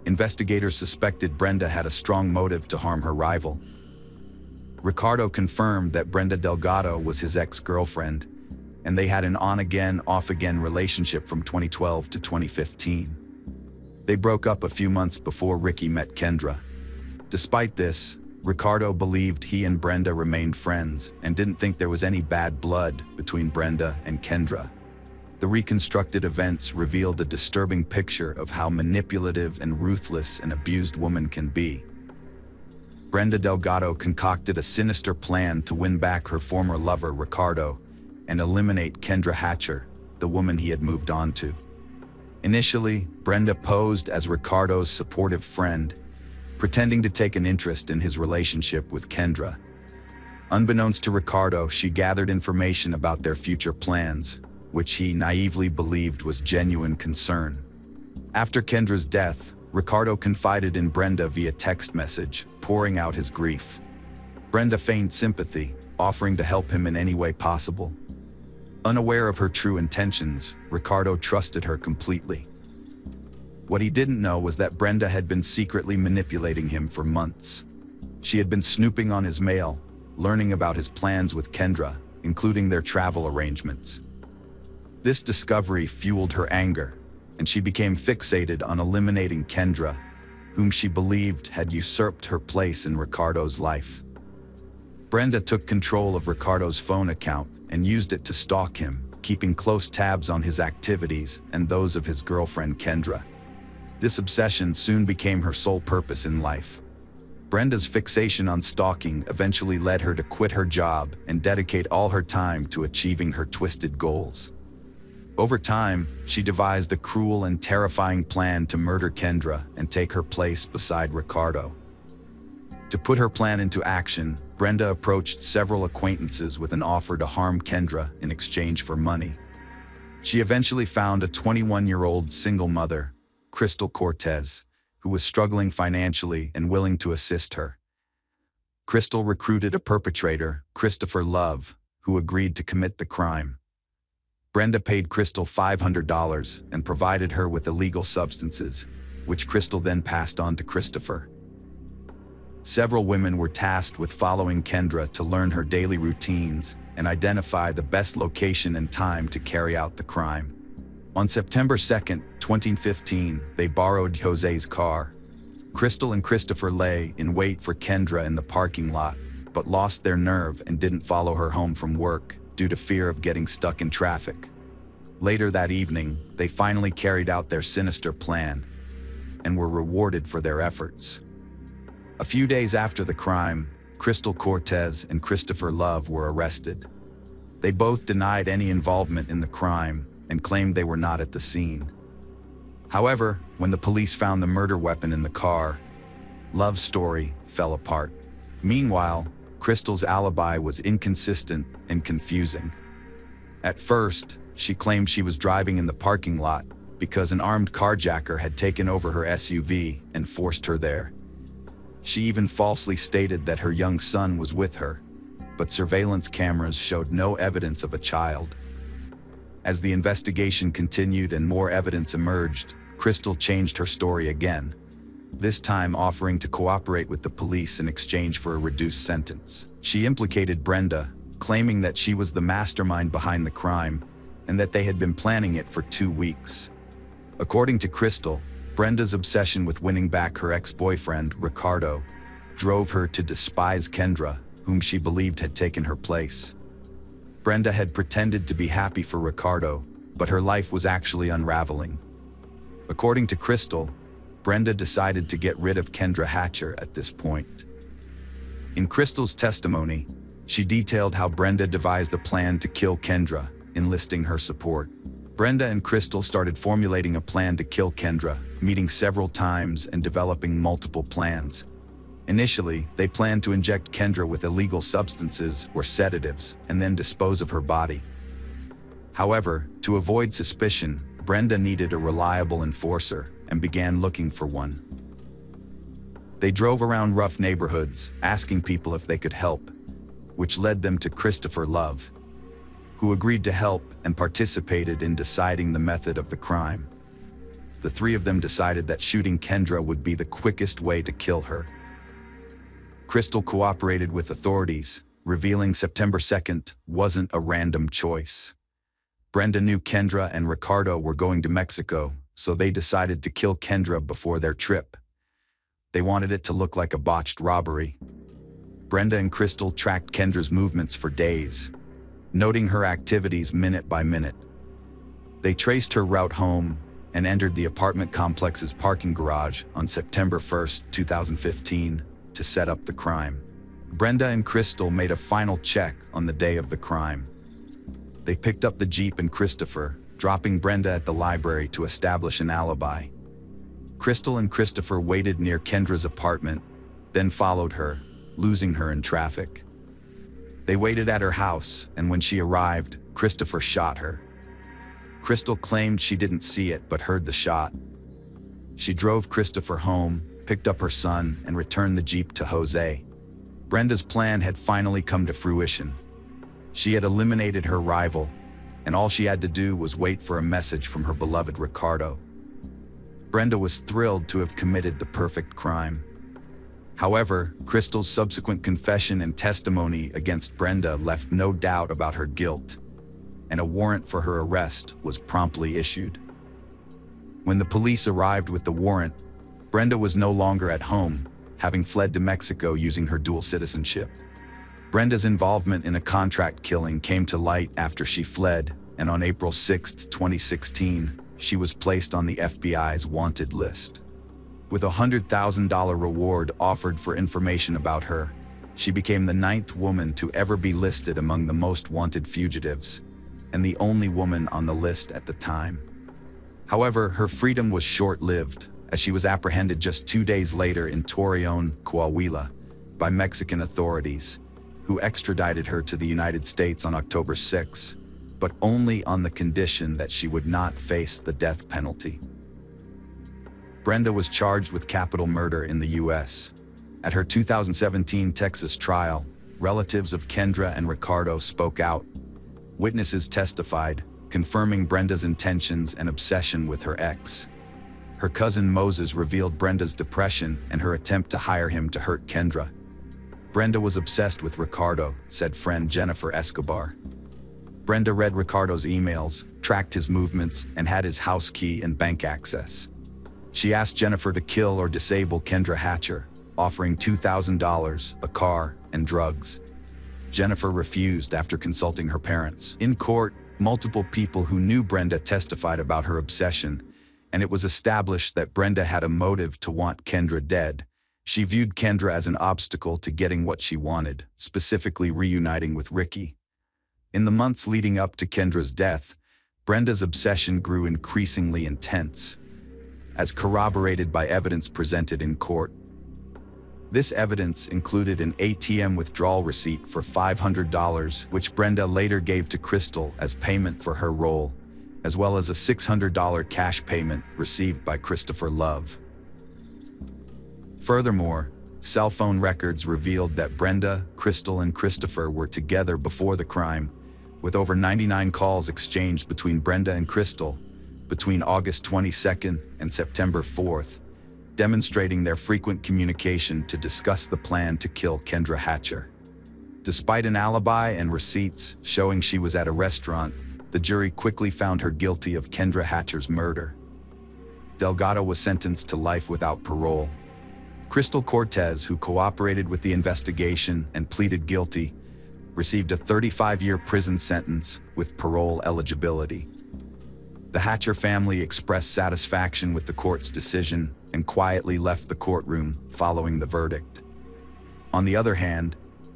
Investigators suspected Brenda had a strong motive to harm her rival. Ricardo confirmed that Brenda Delgado was his ex-girlfriend, and they had an on-again, off-again relationship from 2012 to 2015. They broke up a few months before Ricky met Kendra. Despite this, Ricardo believed he and Brenda remained friends and didn't think there was any bad blood between Brenda and Kendra. The reconstructed events revealed a disturbing picture of how manipulative and ruthless an abused woman can be. Brenda Delgado concocted a sinister plan to win back her former lover, Ricardo, and eliminate Kendra Hatcher, the woman he had moved on to. Initially, Brenda posed as Ricardo's supportive friend, pretending to take an interest in his relationship with Kendra. Unbeknownst to Ricardo, she gathered information about their future plans, which he naively believed was genuine concern. After Kendra's death, Ricardo confided in Brenda via text message, pouring out his grief. Brenda feigned sympathy, offering to help him in any way possible. Unaware of her true intentions, Ricardo trusted her completely. What he didn't know was that Brenda had been secretly manipulating him for months. She had been snooping on his mail, learning about his plans with Kendra, including their travel arrangements. This discovery fueled her anger, and she became fixated on eliminating Kendra, whom she believed had usurped her place in Ricardo's life. Brenda took control of Ricardo's phone account and used it to stalk him, keeping close tabs on his activities and those of his girlfriend Kendra. This obsession soon became her sole purpose in life. Brenda's fixation on stalking eventually led her to quit her job and dedicate all her time to achieving her twisted goals. Over time, she devised a cruel and terrifying plan to murder Kendra and take her place beside Ricardo. To put her plan into action, Brenda approached several acquaintances with an offer to harm Kendra in exchange for money. She eventually found a 21-year-old single mother, Crystal Cortez, who was struggling financially and willing to assist her. Crystal recruited a perpetrator, Christopher Love, who agreed to commit the crime. Brenda paid Crystal $500 and provided her with illegal substances, which Crystal then passed on to Christopher. Several women were tasked with following Kendra to learn her daily routines and identify the best location and time to carry out the crime. On September 2, 2015, they borrowed Jose's car. Crystal and Christopher lay in wait for Kendra in the parking lot, but lost their nerve and didn't follow her home from work due to fear of getting stuck in traffic. Later that evening, they finally carried out their sinister plan and were rewarded for their efforts. A few days after the crime, Crystal Cortez and Christopher Love were arrested. They both denied any involvement in the crime and claimed they were not at the scene. However, when the police found the murder weapon in the car, Love's story fell apart. Meanwhile, Crystal's alibi was inconsistent and confusing. At first, she claimed she was driving in the parking lot because an armed carjacker had taken over her SUV and forced her there. She even falsely stated that her young son was with her, but surveillance cameras showed no evidence of a child. As the investigation continued and more evidence emerged, Crystal changed her story again, this time offering to cooperate with the police in exchange for a reduced sentence. She implicated Brenda, claiming that she was the mastermind behind the crime and that they had been planning it for 2 weeks. According to Crystal, Brenda's obsession with winning back her ex-boyfriend, Ricardo, drove her to despise Kendra, whom she believed had taken her place. Brenda had pretended to be happy for Ricardo, but her life was actually unraveling. According to Crystal, Brenda decided to get rid of Kendra Hatcher at this point. In Crystal's testimony, she detailed how Brenda devised a plan to kill Kendra, enlisting her support. Brenda and Crystal started formulating a plan to kill Kendra, meeting several times and developing multiple plans. Initially, they planned to inject Kendra with illegal substances or sedatives and then dispose of her body. However, to avoid suspicion, Brenda needed a reliable enforcer and began looking for one. They drove around rough neighborhoods, asking people if they could help, which led them to Christopher Love, who agreed to help and participated in deciding the method of the crime. The three of them decided that shooting Kendra would be the quickest way to kill her. Crystal cooperated with authorities, revealing September 2nd wasn't a random choice. Brenda knew Kendra and Ricardo were going to Mexico, so they decided to kill Kendra before their trip. They wanted it to look like a botched robbery. Brenda and Crystal tracked Kendra's movements for days, noting her activities minute by minute. They traced her route home and entered the apartment complex's parking garage on September 1st, 2015, to set up the crime. Brenda and Crystal made a final check on the day of the crime. They picked up the Jeep and Christopher, dropping Brenda at the library to establish an alibi. Crystal and Christopher waited near Kendra's apartment, then followed her, losing her in traffic. They waited at her house, and when she arrived, Christopher shot her. Crystal claimed she didn't see it but heard the shot. She drove Christopher home, picked up her son, and returned the Jeep to Jose. Brenda's plan had finally come to fruition. She had eliminated her rival, and all she had to do was wait for a message from her beloved Ricardo. Brenda was thrilled to have committed the perfect crime. However, Crystal's subsequent confession and testimony against Brenda left no doubt about her guilt, and a warrant for her arrest was promptly issued. When the police arrived with the warrant, Brenda was no longer at home, having fled to Mexico using her dual citizenship. Brenda's involvement in a contract killing came to light after she fled, and on April 6, 2016, she was placed on the FBI's wanted list. With a $100,000 reward offered for information about her, she became the 9th woman to ever be listed among the most wanted fugitives, and the only woman on the list at the time. However, her freedom was short-lived, as she was apprehended just 2 days later in Torreon, Coahuila, by Mexican authorities, who extradited her to the United States on October 6, but only on the condition that she would not face the death penalty. Brenda was charged with capital murder in the U.S. At her 2017 Texas trial, relatives of Kendra and Ricardo spoke out. Witnesses testified, confirming Brenda's intentions and obsession with her ex. Her cousin Moses revealed Brenda's depression and her attempt to hire him to hurt Kendra. Brenda was obsessed with Ricardo, said friend Jennifer Escobar. Brenda read Ricardo's emails, tracked his movements, and had his house key and bank access. She asked Jennifer to kill or disable Kendra Hatcher, offering $2,000, a car, and drugs. Jennifer refused after consulting her parents. In court, multiple people who knew Brenda testified about her obsession, and it was established that Brenda had a motive to want Kendra dead. She viewed Kendra as an obstacle to getting what she wanted, specifically reuniting with Ricky. In the months leading up to Kendra's death, Brenda's obsession grew increasingly intense, as corroborated by evidence presented in court. This evidence included an ATM withdrawal receipt for $500, which Brenda later gave to Crystal as payment for her role, as well as a $600 cash payment received by Christopher Love. Furthermore, cell phone records revealed that Brenda, Crystal, and Christopher were together before the crime, with over 99 calls exchanged between Brenda and Crystal between August 22nd and September 4th, demonstrating their frequent communication to discuss the plan to kill Kendra Hatcher. Despite an alibi and receipts showing she was at a restaurant, the jury quickly found her guilty of Kendra Hatcher's murder. Delgado was sentenced to life without parole. Crystal Cortez, who cooperated with the investigation and pleaded guilty, received a 35-year prison sentence with parole eligibility. The Hatcher family expressed satisfaction with the court's decision and quietly left the courtroom following the verdict. On the other hand,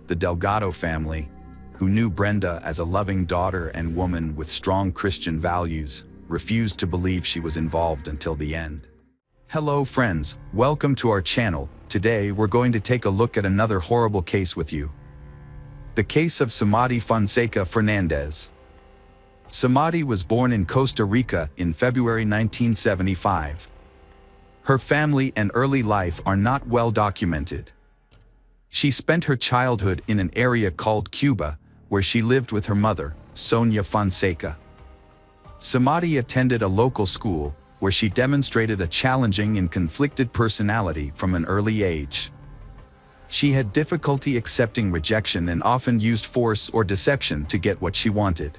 the Delgado family, who knew Brenda as a loving daughter and woman with strong Christian values, refused to believe she was involved until the end. Hello friends, welcome to our channel. Today we're going to take a look at another horrible case with you. The case of Samadi Fonseca Fernandez. Samadi was born in Costa Rica in February 1975. Her family and early life are not well documented. She spent her childhood in an area called Cuba, where she lived with her mother, Sonia Fonseca. Samadi attended a local school, where she demonstrated a challenging and conflicted personality from an early age. She had difficulty accepting rejection and often used force or deception to get what she wanted.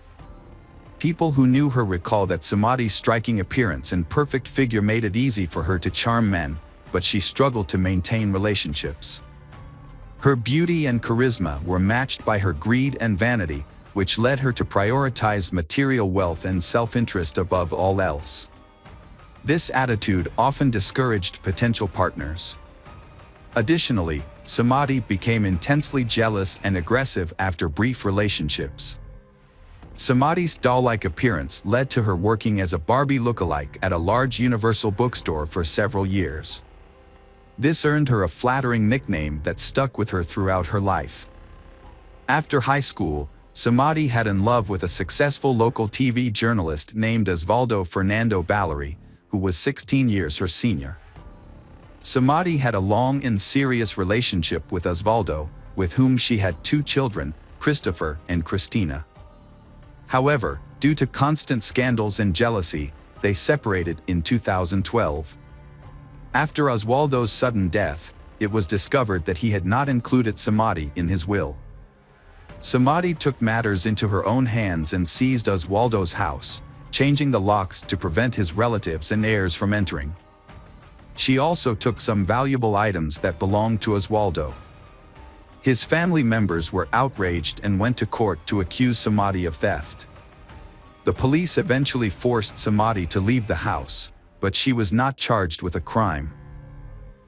People who knew her recall that Samadi's striking appearance and perfect figure made it easy for her to charm men, but she struggled to maintain relationships. Her beauty and charisma were matched by her greed and vanity, which led her to prioritize material wealth and self-interest above all else. This attitude often discouraged potential partners. Additionally, Samadhi became intensely jealous and aggressive after brief relationships. Samadhi's doll-like appearance led to her working as a Barbie lookalike at a large Universal bookstore for several years. This earned her a flattering nickname that stuck with her throughout her life. After high school, Samadhi had in love with a successful local TV journalist named Osvaldo Fernando Ballery, who was 16 years her senior. Samadhi had a long and serious relationship with Osvaldo, with whom she had 2 children, Christopher and Christina. However, due to constant scandals and jealousy, they separated in 2012. After Osvaldo's sudden death, it was discovered that he had not included Samadhi in his will. Samadhi took matters into her own hands and seized Osvaldo's house, changing the locks to prevent his relatives and heirs from entering. She also took some valuable items that belonged to Osvaldo. His family members were outraged and went to court to accuse Samadhi of theft. The police eventually forced Samadhi to leave the house, but she was not charged with a crime.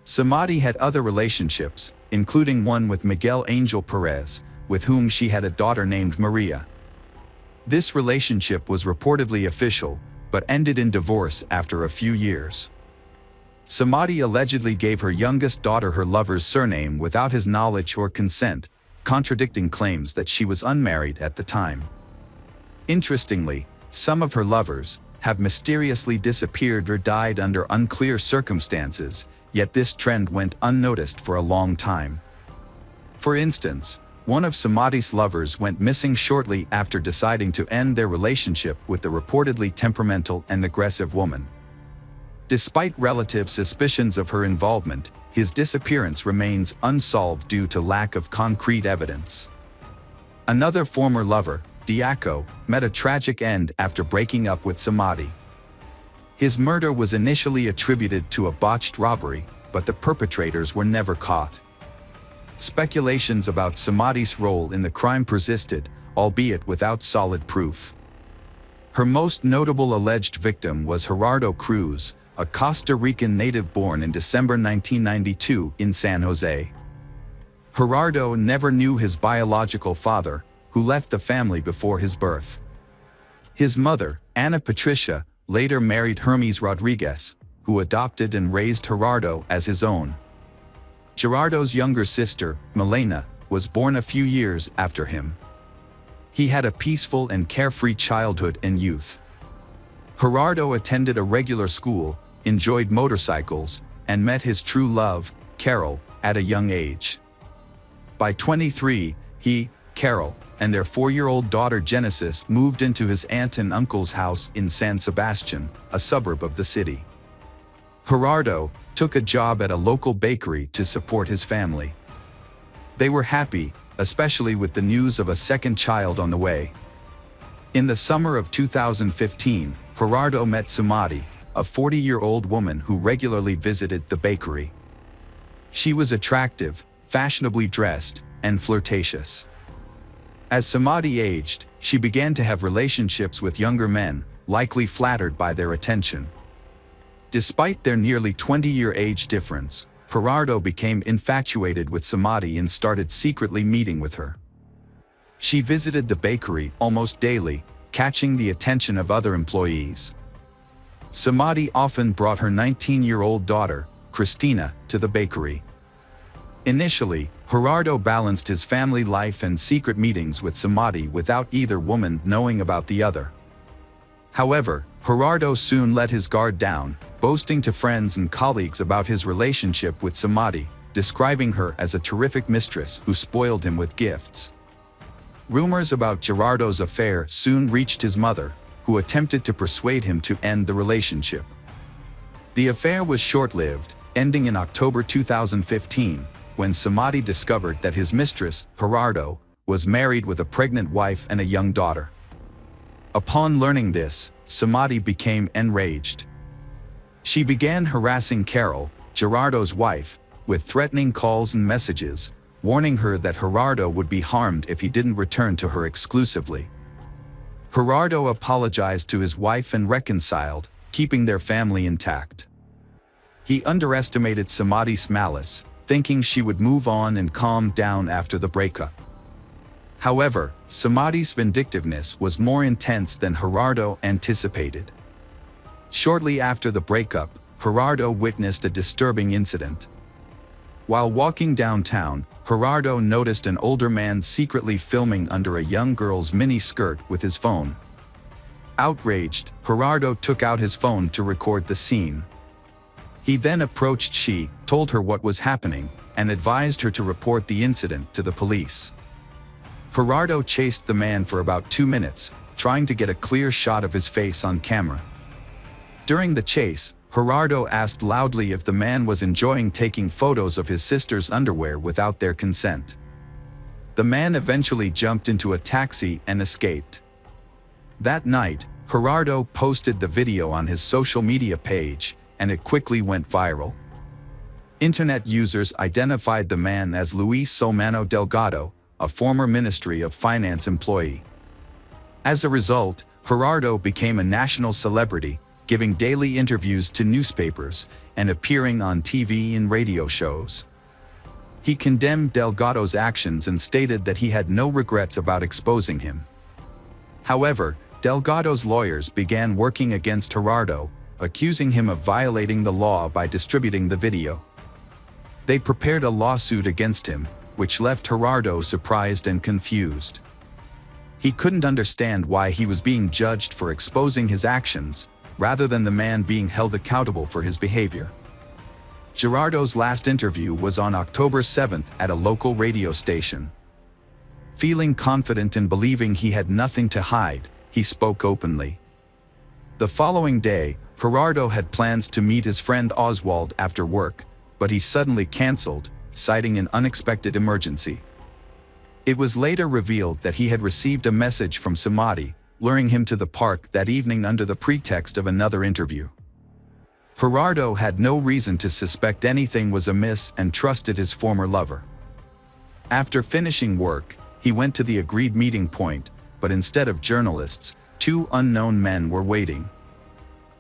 Samadhi had other relationships, including one with Miguel Angel Perez, with whom she had a daughter named Maria. This relationship was reportedly official, but ended in divorce after a few years. Samadhi allegedly gave her youngest daughter her lover's surname without his knowledge or consent, contradicting claims that she was unmarried at the time. Interestingly, some of her lovers have mysteriously disappeared or died under unclear circumstances, yet this trend went unnoticed for a long time. For instance, one of Samadhi's lovers went missing shortly after deciding to end their relationship with the reportedly temperamental and aggressive woman. Despite relative suspicions of her involvement, his disappearance remains unsolved due to lack of concrete evidence. Another former lover, Diaco, met a tragic end after breaking up with Samadhi. His murder was initially attributed to a botched robbery, but the perpetrators were never caught. Speculations about Samadhi's role in the crime persisted, albeit without solid proof. Her most notable alleged victim was Gerardo Cruz, a Costa Rican native born in December 1992 in San Jose. Gerardo never knew his biological father, who left the family before his birth. His mother, Ana Patricia, later married Hermes Rodriguez, who adopted and raised Gerardo as his own. Gerardo's younger sister, Milena, was born a few years after him. He had a peaceful and carefree childhood and youth. Gerardo attended a regular school, enjoyed motorcycles, and met his true love, Carol, at a young age. By 23, he, Carol, and their 4-year-old daughter Genesis moved into his aunt and uncle's house in San Sebastian, a suburb of the city. Gerardo took a job at a local bakery to support his family. They were happy, especially with the news of a second child on the way. In the summer of 2015, Gerardo met Samadhi, a 40-year-old woman who regularly visited the bakery. She was attractive, fashionably dressed, and flirtatious. As Samadhi aged, she began to have relationships with younger men, likely flattered by their attention. Despite their nearly 20-year age difference, Gerardo became infatuated with Samadhi and started secretly meeting with her. She visited the bakery almost daily, catching the attention of other employees. Samadhi often brought her 19-year-old daughter, Christina, to the bakery. Initially, Gerardo balanced his family life and secret meetings with Samadhi without either woman knowing about the other. However, Gerardo soon let his guard down, boasting to friends and colleagues about his relationship with Samadhi, describing her as a terrific mistress who spoiled him with gifts. Rumors about Gerardo's affair soon reached his mother, who attempted to persuade him to end the relationship. The affair was short-lived, ending in October 2015, when Samadhi discovered that his mistress, Gerardo, was married with a pregnant wife and a young daughter. Upon learning this, Samadhi became enraged. She began harassing Carol, Gerardo's wife, with threatening calls and messages, warning her that Gerardo would be harmed if he didn't return to her exclusively. Gerardo apologized to his wife and reconciled, keeping their family intact. He underestimated Samadi's malice, thinking she would move on and calm down after the breakup. However, Samadi's vindictiveness was more intense than Gerardo anticipated. Shortly after the breakup, Gerardo witnessed a disturbing incident. While walking downtown, Gerardo noticed an older man secretly filming under a young girl's mini-skirt with his phone. Outraged, Gerardo took out his phone to record the scene. He then approached she, told her what was happening, and advised her to report the incident to the police. Gerardo chased the man for about 2 minutes, trying to get a clear shot of his face on camera. During the chase, Gerardo asked loudly if the man was enjoying taking photos of his sister's underwear without their consent. The man eventually jumped into a taxi and escaped. That night, Gerardo posted the video on his social media page, and it quickly went viral. Internet users identified the man as Luis Solmano Delgado, a former Ministry of Finance employee. As a result, Gerardo became a national celebrity, giving daily interviews to newspapers and appearing on TV and radio shows. He condemned Delgado's actions and stated that he had no regrets about exposing him. However, Delgado's lawyers began working against Gerardo, accusing him of violating the law by distributing the video. They prepared a lawsuit against him, which left Gerardo surprised and confused. He couldn't understand why he was being judged for exposing his actions, rather than the man being held accountable for his behavior. Gerardo's last interview was on October 7th at a local radio station. Feeling confident and believing he had nothing to hide, he spoke openly. The following day, Gerardo had plans to meet his friend Oswald after work, but he suddenly canceled, citing an unexpected emergency. It was later revealed that he had received a message from Samadi, luring him to the park that evening under the pretext of another interview. Gerardo had no reason to suspect anything was amiss and trusted his former lover. After finishing work, he went to the agreed meeting point, but instead of journalists, 2 unknown men were waiting.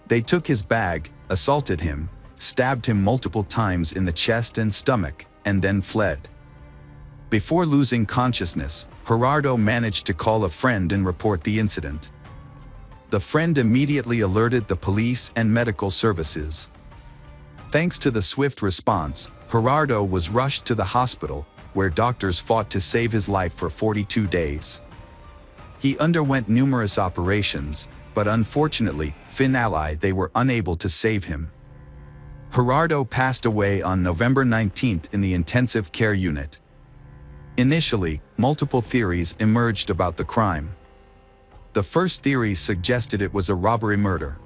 They took his bag, assaulted him, stabbed him multiple times in the chest and stomach, and then fled. Before losing consciousness, Gerardo managed to call a friend and report the incident. The friend immediately alerted the police and medical services. Thanks to the swift response, Gerardo was rushed to the hospital, where doctors fought to save his life for 42 days. He underwent numerous operations, but unfortunately, they were unable to save him. Gerardo passed away on November 19th in the intensive care unit. Initially, multiple theories emerged about the crime. The first theory suggested it was a robbery murder.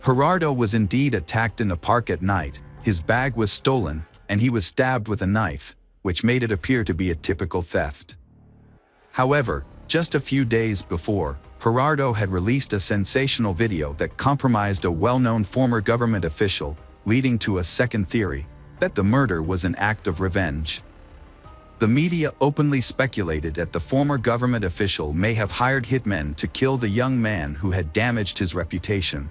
Gerardo was indeed attacked in a park at night, his bag was stolen, and he was stabbed with a knife, which made it appear to be a typical theft. However, just a few days before, Gerardo had released a sensational video that compromised a well-known former government official, leading to a second theory, that the murder was an act of revenge. The media openly speculated that the former government official may have hired hitmen to kill the young man who had damaged his reputation.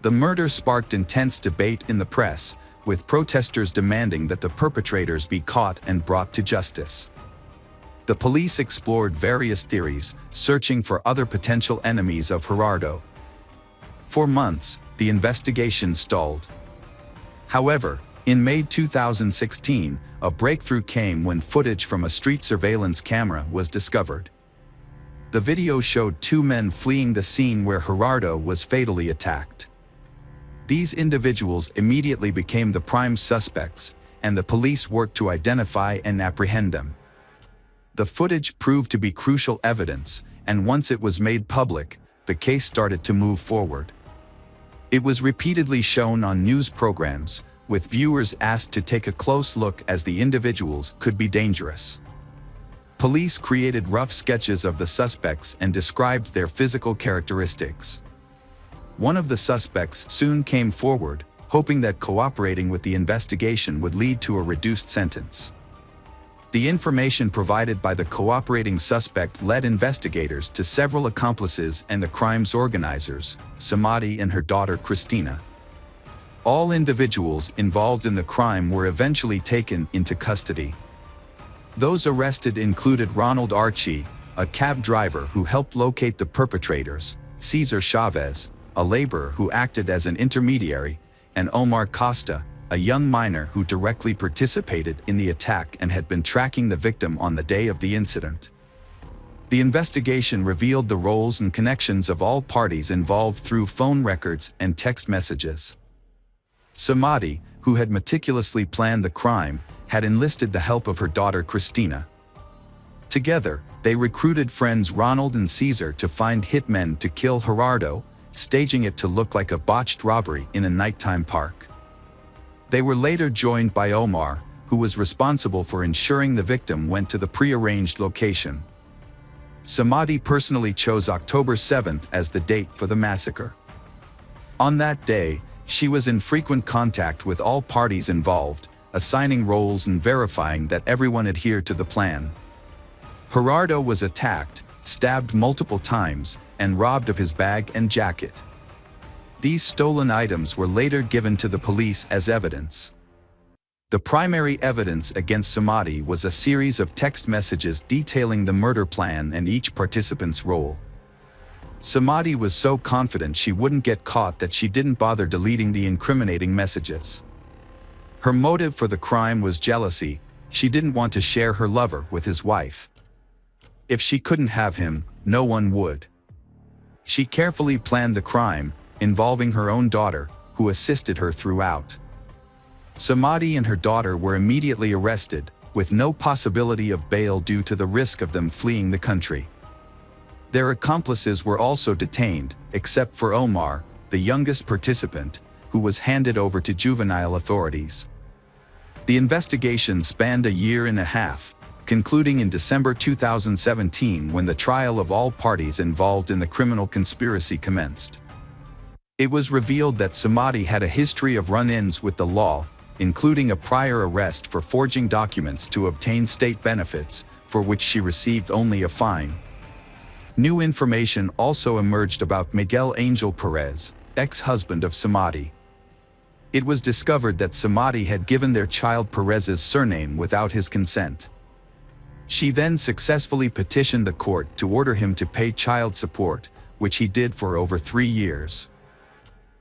The murder sparked intense debate in the press, with protesters demanding that the perpetrators be caught and brought to justice. The police explored various theories, searching for other potential enemies of Gerardo. For months, the investigation stalled. However, in May 2016, a breakthrough came when footage from a street surveillance camera was discovered. The video showed 2 men fleeing the scene where Gerardo was fatally attacked. These individuals immediately became the prime suspects, and the police worked to identify and apprehend them. The footage proved to be crucial evidence, and once it was made public, the case started to move forward. It was repeatedly shown on news programs, with viewers asked to take a close look as the individuals could be dangerous. Police created rough sketches of the suspects and described their physical characteristics. One of the suspects soon came forward, hoping that cooperating with the investigation would lead to a reduced sentence. The information provided by the cooperating suspect led investigators to several accomplices and the crime's organizers, Samadi and her daughter Christina. All individuals involved in the crime were eventually taken into custody. Those arrested included Ronald Archie, a cab driver who helped locate the perpetrators, Cesar Chavez, a laborer who acted as an intermediary, and Omar Costa, a young miner who directly participated in the attack and had been tracking the victim on the day of the incident. The investigation revealed the roles and connections of all parties involved through phone records and text messages. Samadi, who had meticulously planned the crime, had enlisted the help of her daughter Christina. Together, they recruited friends Ronald and Cesar to find hitmen to kill Gerardo, staging it to look like a botched robbery in a nighttime park. They were later joined by Omar, who was responsible for ensuring the victim went to the pre-arranged location. Samadi personally chose October 7th as the date for the massacre. On that day, she was in frequent contact with all parties involved, assigning roles and verifying that everyone adhered to the plan. Gerardo was attacked, stabbed multiple times, and robbed of his bag and jacket. These stolen items were later given to the police as evidence. The primary evidence against Samadi was a series of text messages detailing the murder plan and each participant's role. Samadi was so confident she wouldn't get caught that she didn't bother deleting the incriminating messages. Her motive for the crime was jealousy. She didn't want to share her lover with his wife. If she couldn't have him, no one would. She carefully planned the crime, involving her own daughter, who assisted her throughout. Samadi and her daughter were immediately arrested, with no possibility of bail due to the risk of them fleeing the country. Their accomplices were also detained, except for Omar, the youngest participant, who was handed over to juvenile authorities. The investigation spanned a year and a half, concluding in December 2017 when the trial of all parties involved in the criminal conspiracy commenced. It was revealed that Samadi had a history of run-ins with the law, including a prior arrest for forging documents to obtain state benefits, for which she received only a fine. New information also emerged about Miguel Angel Perez, ex-husband of Samadi. It was discovered that Samadi had given their child Perez's surname without his consent. She then successfully petitioned the court to order him to pay child support, which he did for over 3 years.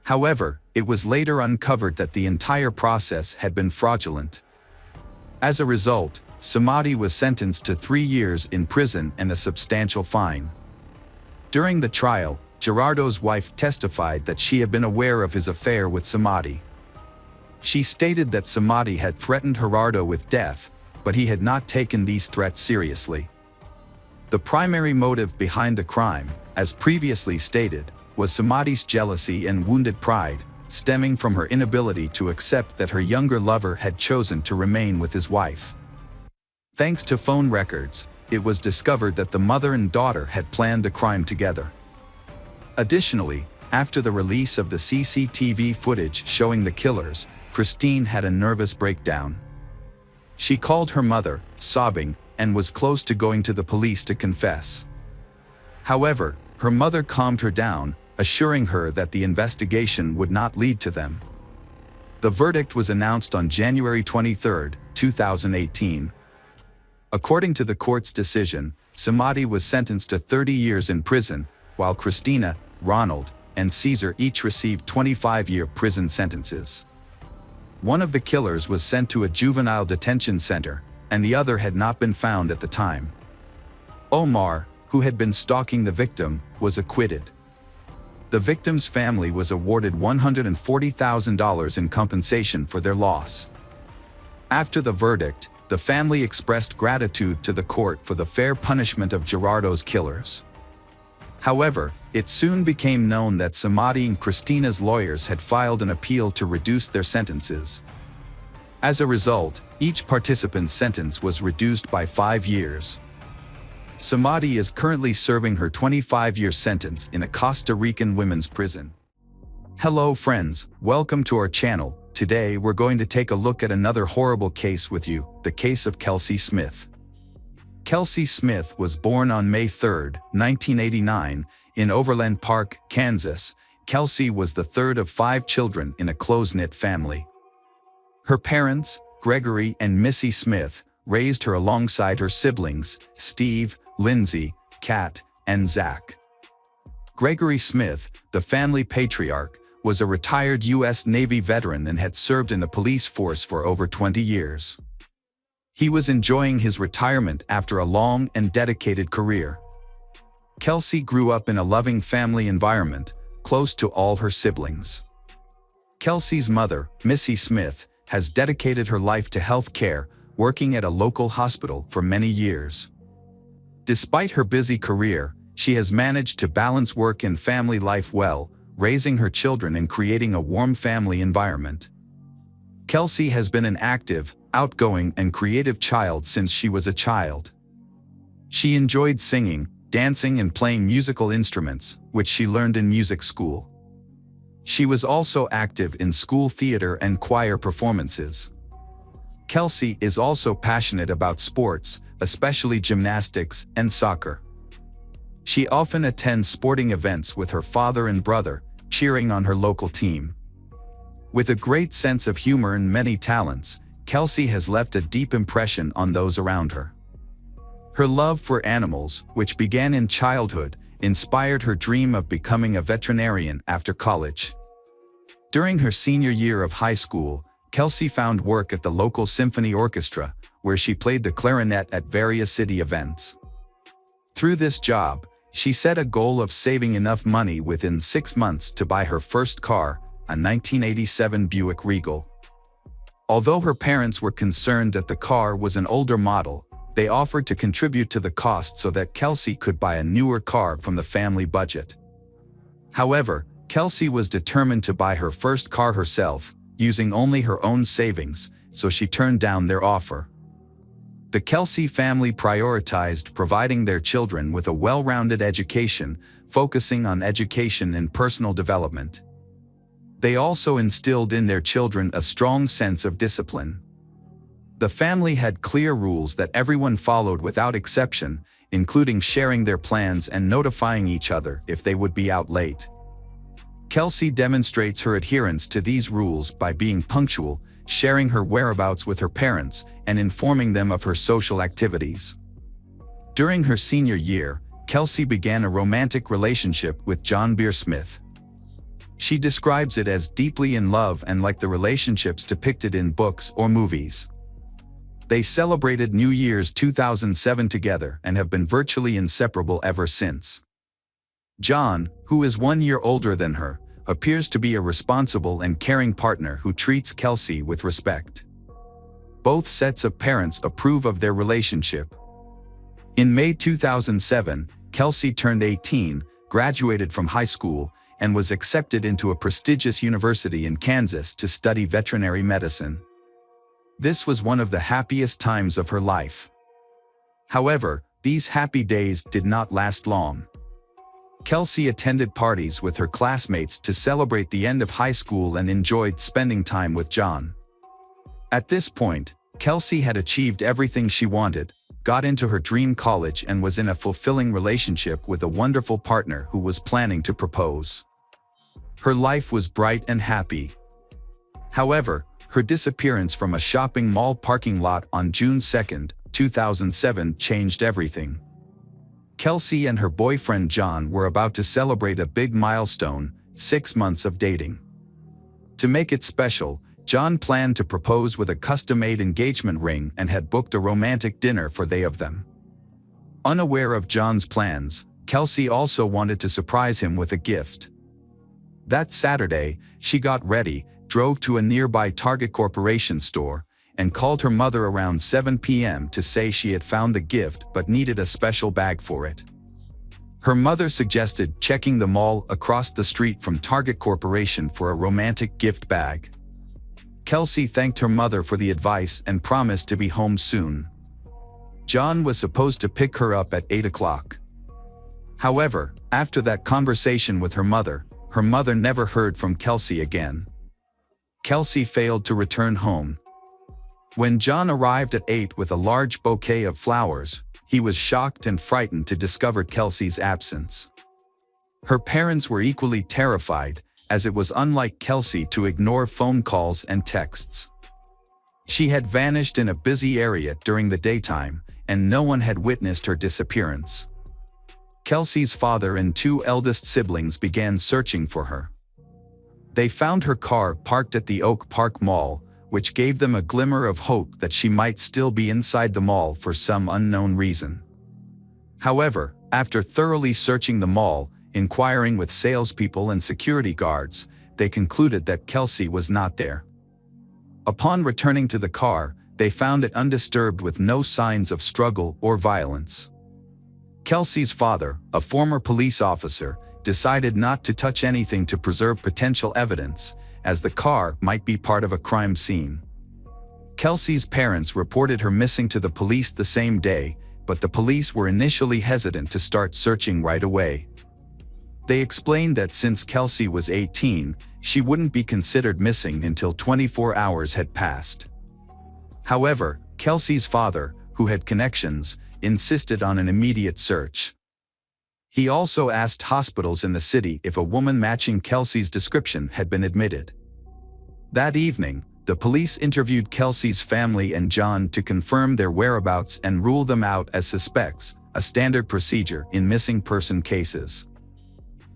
However, it was later uncovered that the entire process had been fraudulent. As a result, Samadi was sentenced to 3 years in prison and a substantial fine. During the trial, Gerardo's wife testified that she had been aware of his affair with Samadi. She stated that Samadi had threatened Gerardo with death, but he had not taken these threats seriously. The primary motive behind the crime, as previously stated, was Samadi's jealousy and wounded pride, stemming from her inability to accept that her younger lover had chosen to remain with his wife. Thanks to phone records, it was discovered that the mother and daughter had planned the crime together. Additionally, after the release of the CCTV footage showing the killers, Christine had a nervous breakdown. She called her mother, sobbing, and was close to going to the police to confess. However, her mother calmed her down, assuring her that the investigation would not lead to them. The verdict was announced on January 23, 2018. According to the court's decision, Samadi was sentenced to 30 years in prison, while Christina, Ronald, and Cesar each received 25-year prison sentences. One of the killers was sent to a juvenile detention center, and the other had not been found at the time. Omar, who had been stalking the victim, was acquitted. The victim's family was awarded $140,000 in compensation for their loss. After the verdict, the family expressed gratitude to the court for the fair punishment of Gerardo's killers. However, it soon became known that Samadi and Christina's lawyers had filed an appeal to reduce their sentences. As a result, each participant's sentence was reduced by 5 years. Samadi is currently serving her 25-year sentence in a Costa Rican women's prison. Hello friends, welcome to our channel. Today we're going to take a look at another horrible case with you, the case of Kelsey Smith. Kelsey Smith was born on May 3, 1989, in Overland Park, Kansas. Kelsey was the third of 5 children in a close-knit family. Her parents, Gregory and Missy Smith, raised her alongside her siblings, Steve, Lindsay, Kat, and Zach. Gregory Smith, the family patriarch, was a retired U.S. Navy veteran and had served in the police force for over 20 years. He was enjoying his retirement after a long and dedicated career. Kelsey grew up in a loving family environment, close to all her siblings. Kelsey's mother, Missy Smith, has dedicated her life to health care, working at a local hospital for many years. Despite her busy career, she has managed to balance work and family life well, raising her children and creating a warm family environment. Kelsey has been an active, outgoing, and creative child since she was a child. She enjoyed singing, dancing, and playing musical instruments, which she learned in music school. She was also active in school theater and choir performances. Kelsey is also passionate about sports, especially gymnastics and soccer. She often attends sporting events with her father and brother, cheering on her local team. With a great sense of humor and many talents, Kelsey has left a deep impression on those around her. Her love for animals, which began in childhood, inspired her dream of becoming a veterinarian after college. During her senior year of high school, Kelsey found work at the local symphony orchestra, where she played the clarinet at various city events. Through this job, she set a goal of saving enough money within 6 months to buy her first car, a 1987 Buick Regal. Although her parents were concerned that the car was an older model, they offered to contribute to the cost so that Kelsey could buy a newer car from the family budget. However, Kelsey was determined to buy her first car herself, using only her own savings, so she turned down their offer. The Kelsey family prioritized providing their children with a well-rounded education, focusing on education and personal development. They also instilled in their children a strong sense of discipline. The family had clear rules that everyone followed without exception, including sharing their plans and notifying each other if they would be out late. Kelsey demonstrates her adherence to these rules by being punctual, sharing her whereabouts with her parents, and informing them of her social activities. During her senior year, Kelsey began a romantic relationship with John Beer Smith. She describes it as deeply in love and like the relationships depicted in books or movies. They celebrated New Year's 2007 together and have been virtually inseparable ever since. John, who is 1 year older than her, appears to be a responsible and caring partner who treats Kelsey with respect. Both sets of parents approve of their relationship. In May 2007, Kelsey turned 18, graduated from high school, and was accepted into a prestigious university in Kansas to study veterinary medicine. This was one of the happiest times of her life. However, these happy days did not last long. Kelsey attended parties with her classmates to celebrate the end of high school and enjoyed spending time with John. At this point, Kelsey had achieved everything she wanted, got into her dream college, and was in a fulfilling relationship with a wonderful partner who was planning to propose. Her life was bright and happy. However, her disappearance from a shopping mall parking lot on June 2, 2007 changed everything. Kelsey and her boyfriend John were about to celebrate a big milestone, 6 months of dating. To make it special, John planned to propose with a custom-made engagement ring and had booked a romantic dinner for they of them. Unaware of John's plans, Kelsey also wanted to surprise him with a gift. That Saturday, she got ready, drove to a nearby Target Corporation store, and called her mother around 7 p.m. to say she had found the gift but needed a special bag for it. Her mother suggested checking the mall across the street from Target Corporation for a romantic gift bag. Kelsey thanked her mother for the advice and promised to be home soon. John was supposed to pick her up at 8 o'clock. However, after that conversation with her mother never heard from Kelsey again. Kelsey failed to return home. When John arrived at 8 with a large bouquet of flowers, he was shocked and frightened to discover Kelsey's absence. Her parents were equally terrified, as it was unlike Kelsey to ignore phone calls and texts. She had vanished in a busy area during the daytime, and no one had witnessed her disappearance. Kelsey's father and 2 eldest siblings began searching for her. They found her car parked at the Oak Park Mall, which gave them a glimmer of hope that she might still be inside the mall for some unknown reason. However, after thoroughly searching the mall, inquiring with salespeople and security guards, they concluded that Kelsey was not there. Upon returning to the car, they found it undisturbed with no signs of struggle or violence. Kelsey's father, a former police officer, decided not to touch anything to preserve potential evidence, as the car might be part of a crime scene. Kelsey's parents reported her missing to the police the same day, but the police were initially hesitant to start searching right away. They explained that since Kelsey was 18, she wouldn't be considered missing until 24 hours had passed. However, Kelsey's father, who had connections, insisted on an immediate search. He also asked hospitals in the city if a woman matching Kelsey's description had been admitted. That evening, the police interviewed Kelsey's family and John to confirm their whereabouts and rule them out as suspects, a standard procedure in missing person cases.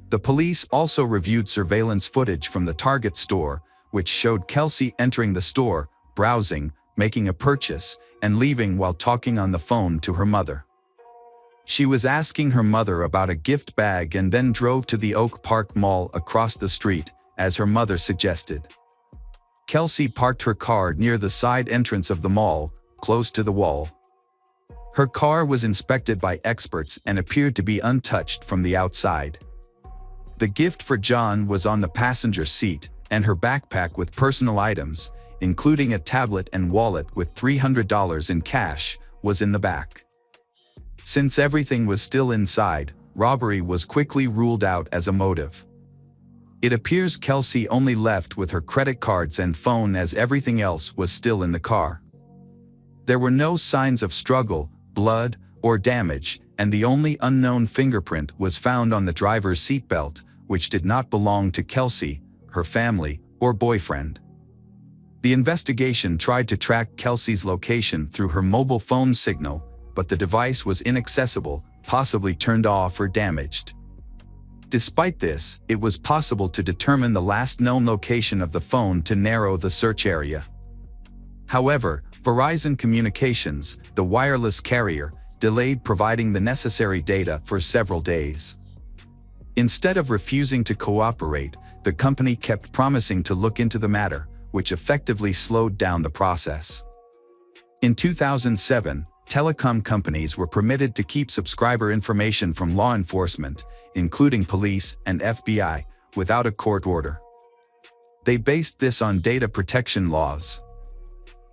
The police also reviewed surveillance footage from the Target store, which showed Kelsey entering the store, browsing, making a purchase, and leaving while talking on the phone to her mother. She was asking her mother about a gift bag and then drove to the Oak Park Mall across the street, as her mother suggested. Kelsey parked her car near the side entrance of the mall, close to the wall. Her car was inspected by experts and appeared to be untouched from the outside. The gift for John was on the passenger seat, and her backpack with personal items, including a tablet and wallet with $300 in cash, was in the back. Since everything was still inside, robbery was quickly ruled out as a motive. It appears Kelsey only left with her credit cards and phone, as everything else was still in the car. There were no signs of struggle, blood, or damage, and the only unknown fingerprint was found on the driver's seatbelt, which did not belong to Kelsey, her family, or boyfriend. The investigation tried to track Kelsey's location through her mobile phone signal, but the device was inaccessible, possibly turned off or damaged. Despite this, it was possible to determine the last known location of the phone to narrow the search area. However, Verizon Communications, the wireless carrier, delayed providing the necessary data for several days. Instead of refusing to cooperate, the company kept promising to look into the matter, which effectively slowed down the process. In 2007, telecom companies were permitted to keep subscriber information from law enforcement, including police and FBI, without a court order. They based this on data protection laws.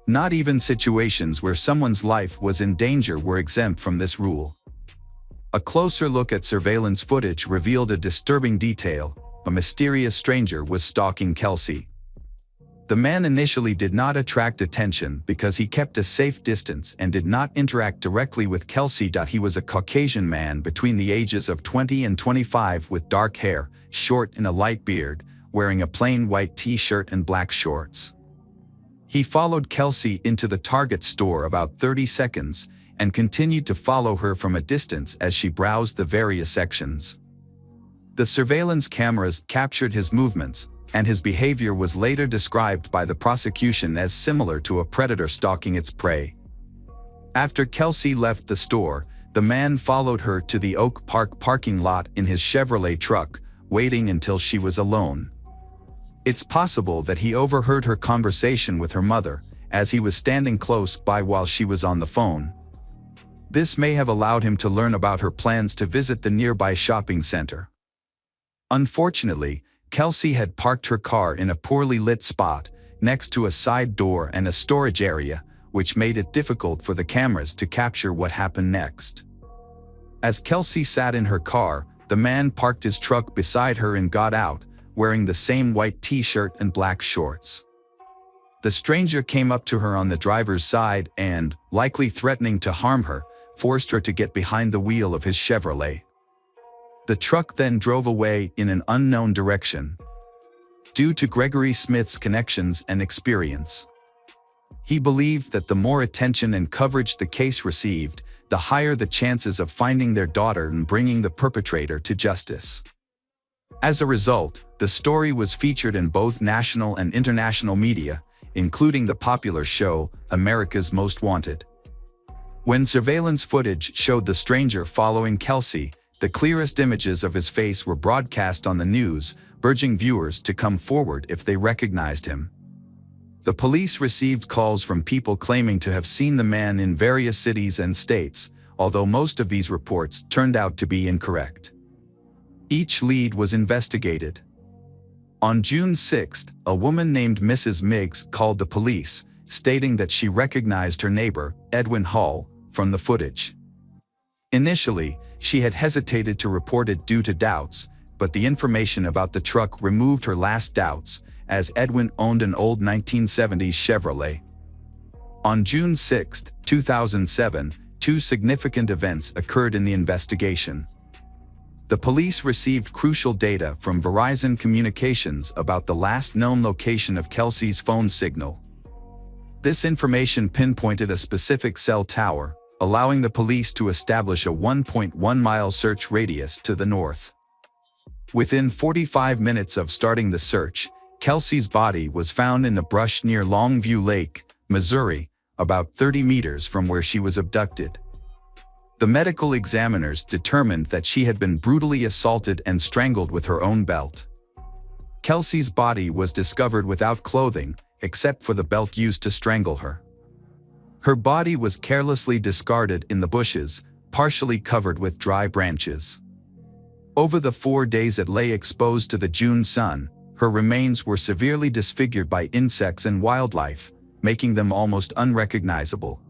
Not even situations where someone's life was in danger were exempt from this rule. A closer look at surveillance footage revealed a disturbing detail: a mysterious stranger was stalking Kelsey. The man initially did not attract attention because he kept a safe distance and did not interact directly with Kelsey. He was a Caucasian man between the ages of 20 and 25 with dark hair, short and a light beard, wearing a plain white t-shirt and black shorts. He followed Kelsey into the Target store about 30 seconds and continued to follow her from a distance as she browsed the various sections. The surveillance cameras captured his movements, and his behavior was later described by the prosecution as similar to a predator stalking its prey. After Kelsey left the store, the man followed her to the Oak Park parking lot in his Chevrolet truck, waiting until she was alone. It's possible that he overheard her conversation with her mother, as he was standing close by while she was on the phone. This may have allowed him to learn about her plans to visit the nearby shopping center. Unfortunately, Kelsey had parked her car in a poorly lit spot, next to a side door and a storage area, which made it difficult for the cameras to capture what happened next. As Kelsey sat in her car, the man parked his truck beside her and got out, wearing the same white t-shirt and black shorts. The stranger came up to her on the driver's side and, likely threatening to harm her, forced her to get behind the wheel of his Chevrolet. The truck then drove away in an unknown direction. Due to Gregory Smith's connections and experience, he believed that the more attention and coverage the case received, the higher the chances of finding their daughter and bringing the perpetrator to justice. As a result, the story was featured in both national and international media, including the popular show America's Most Wanted. When surveillance footage showed the stranger following Kelsey, the clearest images of his face were broadcast on the news, urging viewers to come forward if they recognized him. The police received calls from people claiming to have seen the man in various cities and states, although most of these reports turned out to be incorrect. Each lead was investigated. On June 6, a woman named Mrs. Miggs called the police, stating that she recognized her neighbor, Edwin Hall, from the footage. Initially, she had hesitated to report it due to doubts, but the information about the truck removed her last doubts, as Edwin owned an old 1970s Chevrolet. On June 6, 2007, two significant events occurred in the investigation. The police received crucial data from Verizon Communications about the last known location of Kelsey's phone signal. This information pinpointed a specific cell tower, allowing the police to establish a 1.1-mile search radius to the north. Within 45 minutes of starting the search, Kelsey's body was found in the brush near Longview Lake, Missouri, about 30 meters from where she was abducted. The medical examiners determined that she had been brutally assaulted and strangled with her own belt. Kelsey's body was discovered without clothing, except for the belt used to strangle her. Her body was carelessly discarded in the bushes, partially covered with dry branches. Over the 4 days it lay exposed to the June sun, her remains were severely disfigured by insects and wildlife, making them almost unrecognizable.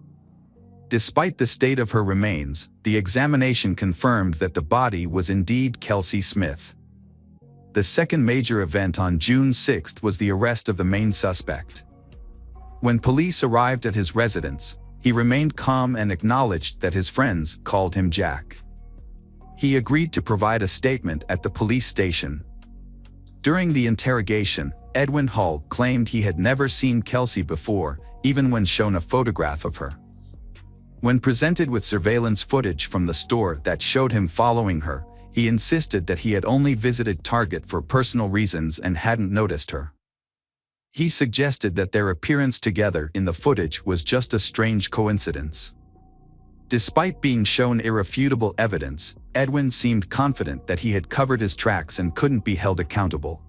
Despite the state of her remains, the examination confirmed that the body was indeed Kelsey Smith. The second major event on June 6 was the arrest of the main suspect. When police arrived at his residence, he remained calm and acknowledged that his friends called him Jack. He agreed to provide a statement at the police station. During the interrogation, Edwin Hall claimed he had never seen Kelsey before, even when shown a photograph of her. When presented with surveillance footage from the store that showed him following her, he insisted that he had only visited Target for personal reasons and hadn't noticed her. He suggested that their appearance together in the footage was just a strange coincidence. Despite being shown irrefutable evidence, Edwin seemed confident that he had covered his tracks and couldn't be held accountable.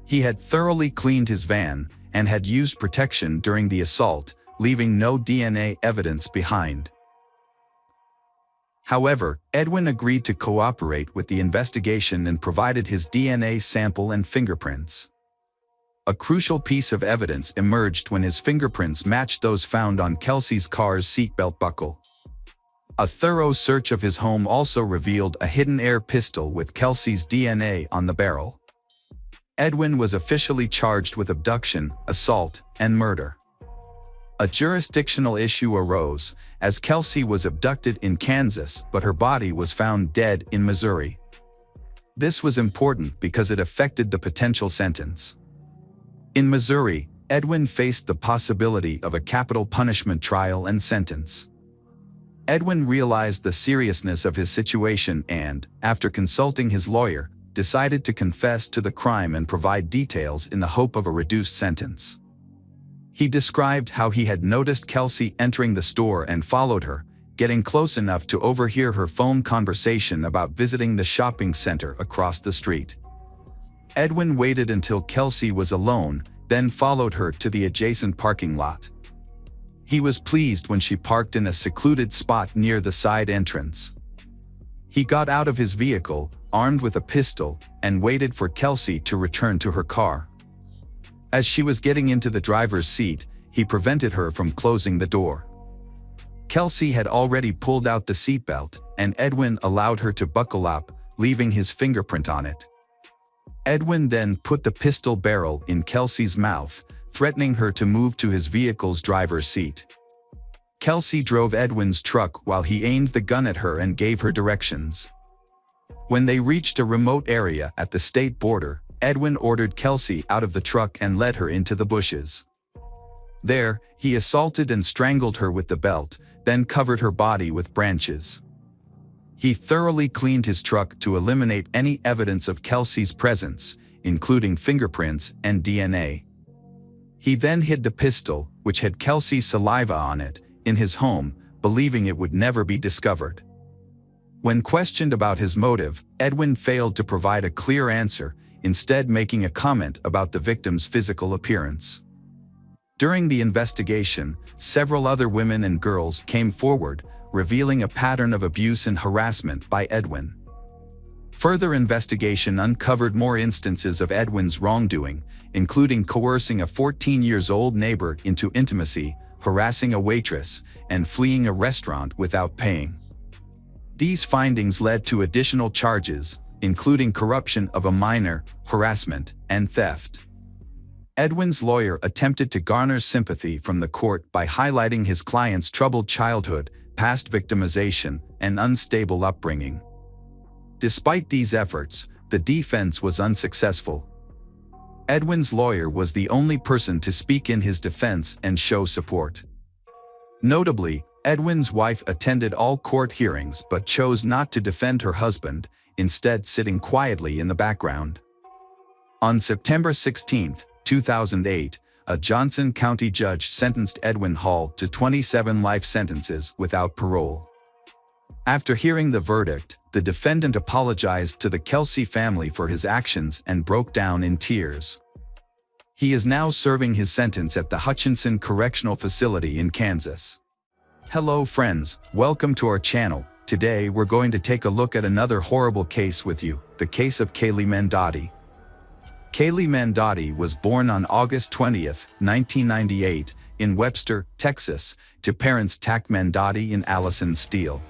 He had thoroughly cleaned his van and had used protection during the assault, leaving no DNA evidence behind. However, Edwin agreed to cooperate with the investigation and provided his DNA sample and fingerprints. A crucial piece of evidence emerged when his fingerprints matched those found on Kelsey's car's seatbelt buckle. A thorough search of his home also revealed a hidden air pistol with Kelsey's DNA on the barrel. Edwin was officially charged with abduction, assault, and murder. A jurisdictional issue arose, as Kelsey was abducted in Kansas but her body was found dead in Missouri. This was important because it affected the potential sentence. In Missouri, Edwin faced the possibility of a capital punishment trial and sentence. Edwin realized the seriousness of his situation and, after consulting his lawyer, decided to confess to the crime and provide details in the hope of a reduced sentence. He described how he had noticed Kelsey entering the store and followed her, getting close enough to overhear her phone conversation about visiting the shopping center across the street. Edwin waited until Kelsey was alone, then followed her to the adjacent parking lot. He was pleased when she parked in a secluded spot near the side entrance. He got out of his vehicle, armed with a pistol, and waited for Kelsey to return to her car. As she was getting into the driver's seat, he prevented her from closing the door. Kelsey had already pulled out the seatbelt, and Edwin allowed her to buckle up, leaving his fingerprint on it. Edwin then put the pistol barrel in Kelsey's mouth, threatening her to move to his vehicle's driver's seat. Kelsey drove Edwin's truck while he aimed the gun at her and gave her directions. When they reached a remote area at the state border, Edwin ordered Kelsey out of the truck and led her into the bushes. There, he assaulted and strangled her with the belt, then covered her body with branches. He thoroughly cleaned his truck to eliminate any evidence of Kelsey's presence, including fingerprints and DNA. He then hid the pistol, which had Kelsey's saliva on it, in his home, believing it would never be discovered. When questioned about his motive, Edwin failed to provide a clear answer, instead making a comment about the victim's physical appearance. During the investigation, several other women and girls came forward, revealing a pattern of abuse and harassment by Edwin. Further investigation uncovered more instances of Edwin's wrongdoing, including coercing a 14-year-old neighbor into intimacy, harassing a waitress, and fleeing a restaurant without paying. These findings led to additional charges, including corruption of a minor, harassment, and theft. Edwin's lawyer attempted to garner sympathy from the court by highlighting his client's troubled childhood, past victimization, and unstable upbringing. Despite these efforts, the defense was unsuccessful. Edwin's lawyer was the only person to speak in his defense and show support. Notably, Edwin's wife attended all court hearings but chose not to defend her husband, instead sitting quietly in the background. On September 16, 2008, a Johnson County judge sentenced Edwin Hall to 27 life sentences without parole. After hearing the verdict, the defendant apologized to the Kelsey family for his actions and broke down in tears. He is now serving his sentence at the Hutchinson Correctional Facility in Kansas. Hello friends, welcome to our channel. Today we're going to take a look at another horrible case with you, the case of Kaylee Mandotti. Kaylee Mandotti was born on August 20, 1998, in Webster, Texas, to parents Tack Mandotti and Allison Steele.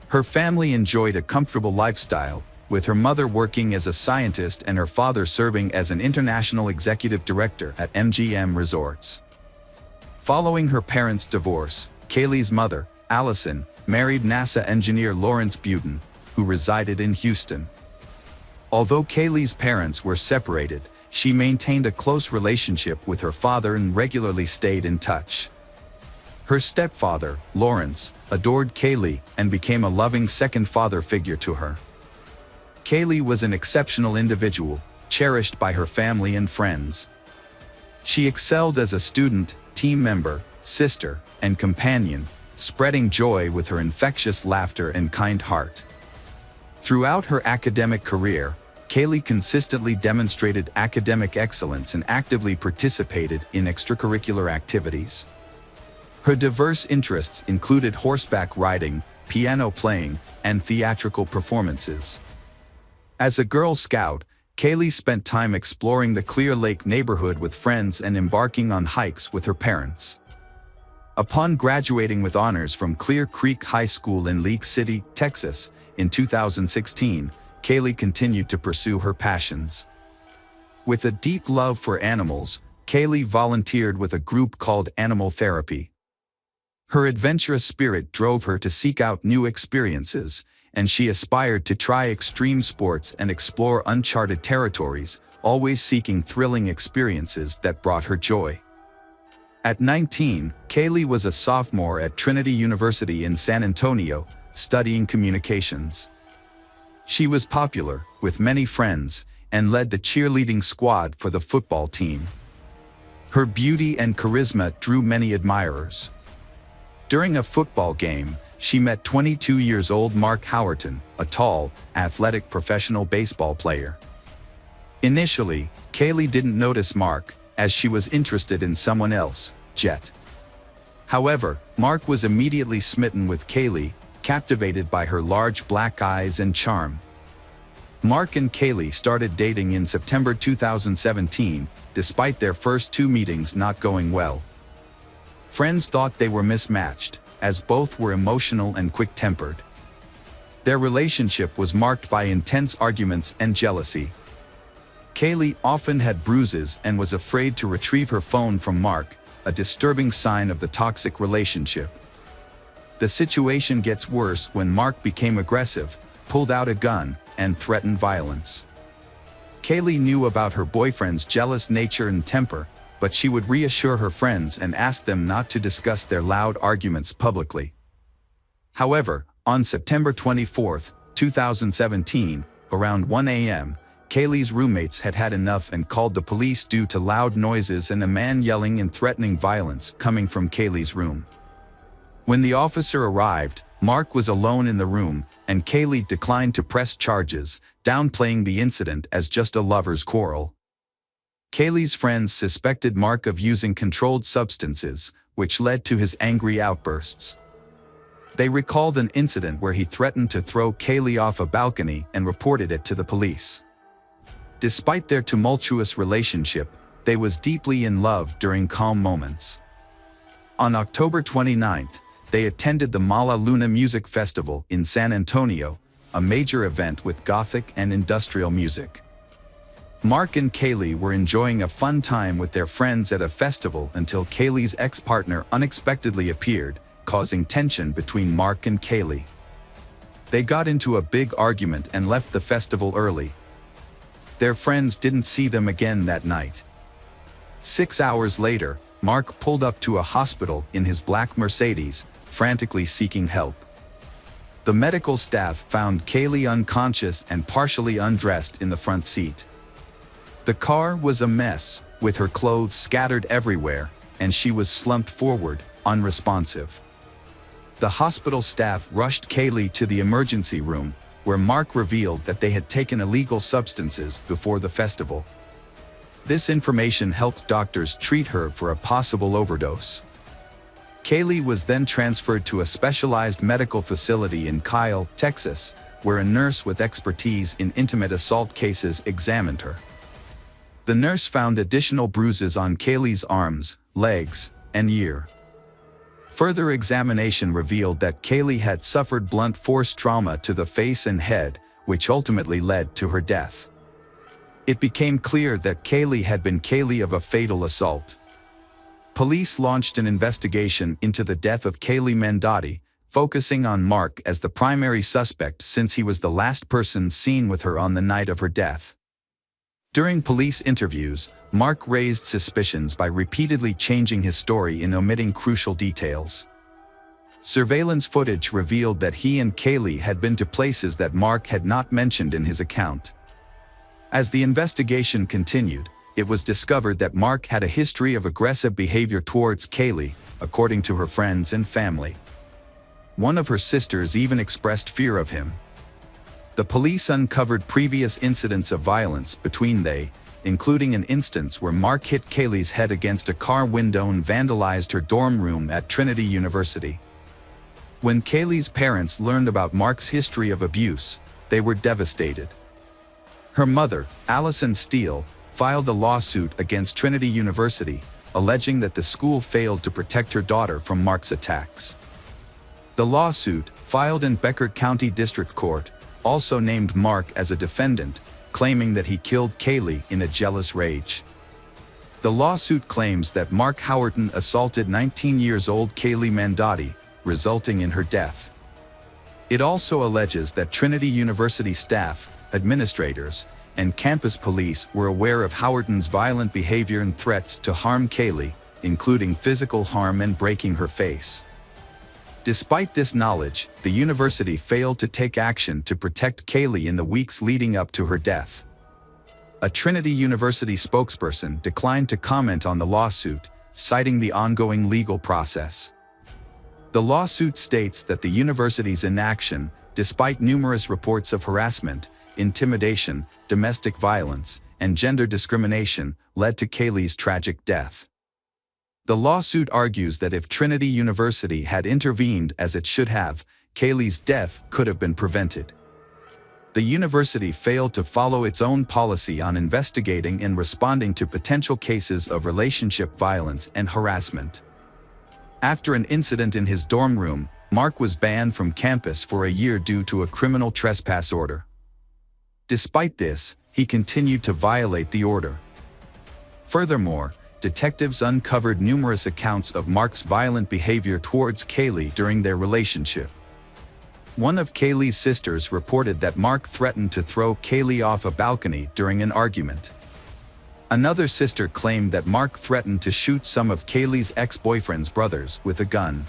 Her family enjoyed a comfortable lifestyle, with her mother working as a scientist and her father serving as an international executive director at MGM Resorts. Following her parents' divorce, Kaylee's mother, Allison, married NASA engineer Lawrence Buten, who resided in Houston. Although Kaylee's parents were separated, she maintained a close relationship with her father and regularly stayed in touch. Her stepfather, Lawrence, adored Kaylee and became a loving second father figure to her. Kaylee was an exceptional individual, cherished by her family and friends. She excelled as a student, team member, sister, and companion, spreading joy with her infectious laughter and kind heart. Throughout her academic career, Kaylee consistently demonstrated academic excellence and actively participated in extracurricular activities. Her diverse interests included horseback riding, piano playing, and theatrical performances. As a Girl Scout, Kaylee spent time exploring the Clear Lake neighborhood with friends and embarking on hikes with her parents. Upon graduating with honors from Clear Creek High School in League City, Texas, in 2016, Kaylee continued to pursue her passions. With a deep love for animals, Kaylee volunteered with a group called Animal Therapy. Her adventurous spirit drove her to seek out new experiences, and she aspired to try extreme sports and explore uncharted territories, always seeking thrilling experiences that brought her joy. At 19, Kaylee was a sophomore at Trinity University in San Antonio, studying communications. She was popular, with many friends, and led the cheerleading squad for the football team. Her beauty and charisma drew many admirers. During a football game, she met 22-year-old Mark Howerton, a tall, athletic professional baseball player. Initially, Kaylee didn't notice Mark, as she was interested in someone else, Jet. However, Mark was immediately smitten with Kaylee, captivated by her large black eyes and charm. Mark and Kaylee started dating in September 2017, despite their first 2 meetings not going well. Friends thought they were mismatched, as both were emotional and quick-tempered. Their relationship was marked by intense arguments and jealousy. Kaylee often had bruises and was afraid to retrieve her phone from Mark, a disturbing sign of the toxic relationship. The situation gets worse when Mark became aggressive, pulled out a gun, and threatened violence. Kaylee knew about her boyfriend's jealous nature and temper, but she would reassure her friends and ask them not to discuss their loud arguments publicly. However, on September 24, 2017, around 1 a.m., Kaylee's roommates had had enough and called the police due to loud noises and a man yelling and threatening violence coming from Kaylee's room. When the officer arrived, Mark was alone in the room, and Kaylee declined to press charges, downplaying the incident as just a lover's quarrel. Kaylee's friends suspected Mark of using controlled substances, which led to his angry outbursts. They recalled an incident where he threatened to throw Kaylee off a balcony and reported it to the police. Despite their tumultuous relationship, they was deeply in love during calm moments. On October 29th, they attended the Mala Luna Music Festival in San Antonio, a major event with gothic and industrial music. Mark and Kaylee were enjoying a fun time with their friends at a festival until Kaylee's ex-partner unexpectedly appeared, causing tension between Mark and Kaylee. They got into a big argument and left the festival early. Their friends didn't see them again that night. 6 hours later, Mark pulled up to a hospital in his black Mercedes, frantically seeking help. The medical staff found Kaylee unconscious and partially undressed in the front seat. The car was a mess, with her clothes scattered everywhere, and she was slumped forward, unresponsive. The hospital staff rushed Kaylee to the emergency room, where Mark revealed that they had taken illegal substances before the festival. This information helped doctors treat her for a possible overdose. Kaylee was then transferred to a specialized medical facility in Kyle, Texas, where a nurse with expertise in intimate assault cases examined her. The nurse found additional bruises on Kaylee's arms, legs, and ear. Further examination revealed that Kaylee had suffered blunt force trauma to the face and head, which ultimately led to her death. It became clear that Kaylee had been Kaylee of a fatal assault. Police launched an investigation into the death of Kaylee Mendotti, focusing on Mark as the primary suspect since he was the last person seen with her on the night of her death. During police interviews, Mark raised suspicions by repeatedly changing his story and omitting crucial details. Surveillance footage revealed that he and Kaylee had been to places that Mark had not mentioned in his account. As the investigation continued, it was discovered that Mark had a history of aggressive behavior towards Kaylee, according to her friends and family. One of her sisters even expressed fear of him. The police uncovered previous incidents of violence between they, including an instance where Mark hit Kaylee's head against a car window and vandalized her dorm room at Trinity University. When Kaylee's parents learned about Mark's history of abuse, they were devastated. Her mother, Allison Steele, filed a lawsuit against Trinity University, alleging that the school failed to protect her daughter from Mark's attacks. The lawsuit, filed in Becker County District Court, also named Mark as a defendant, claiming that he killed Kaylee in a jealous rage. The lawsuit claims that Mark Howerton assaulted 19-year-old Kaylee Mendotti, resulting in her death. It also alleges that Trinity University staff, administrators, and campus police were aware of Howerton's violent behavior and threats to harm Kaylee, including physical harm and breaking her face. Despite this knowledge, the university failed to take action to protect Kaylee in the weeks leading up to her death. A Trinity University spokesperson declined to comment on the lawsuit, citing the ongoing legal process. The lawsuit states that the university's inaction, despite numerous reports of harassment, intimidation, domestic violence, and gender discrimination, led to Kaylee's tragic death. The lawsuit argues that if Trinity University had intervened as it should have, Kaylee's death could have been prevented. The university failed to follow its own policy on investigating and responding to potential cases of relationship violence and harassment. After an incident in his dorm room, Mark was banned from campus for a year due to a criminal trespass order. Despite this, he continued to violate the order. Furthermore, detectives uncovered numerous accounts of Mark's violent behavior towards Kaylee during their relationship. One of Kaylee's sisters reported that Mark threatened to throw Kaylee off a balcony during an argument. Another sister claimed that Mark threatened to shoot some of Kaylee's ex-boyfriend's brothers with a gun.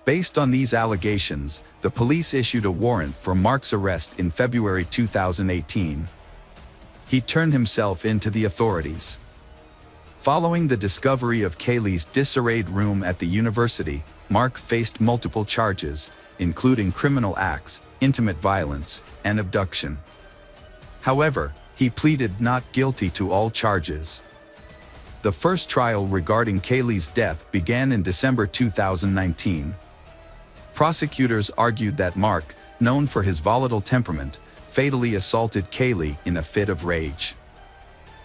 Based on these allegations, the police issued a warrant for Mark's arrest in February 2018. He turned himself in to the authorities. Following the discovery of Kaylee's disarrayed room at the university, Mark faced multiple charges, including criminal acts, intimate violence, and abduction. However, he pleaded not guilty to all charges. The first trial regarding Kaylee's death began in December 2019. Prosecutors argued that Mark, known for his volatile temperament, fatally assaulted Kaylee in a fit of rage.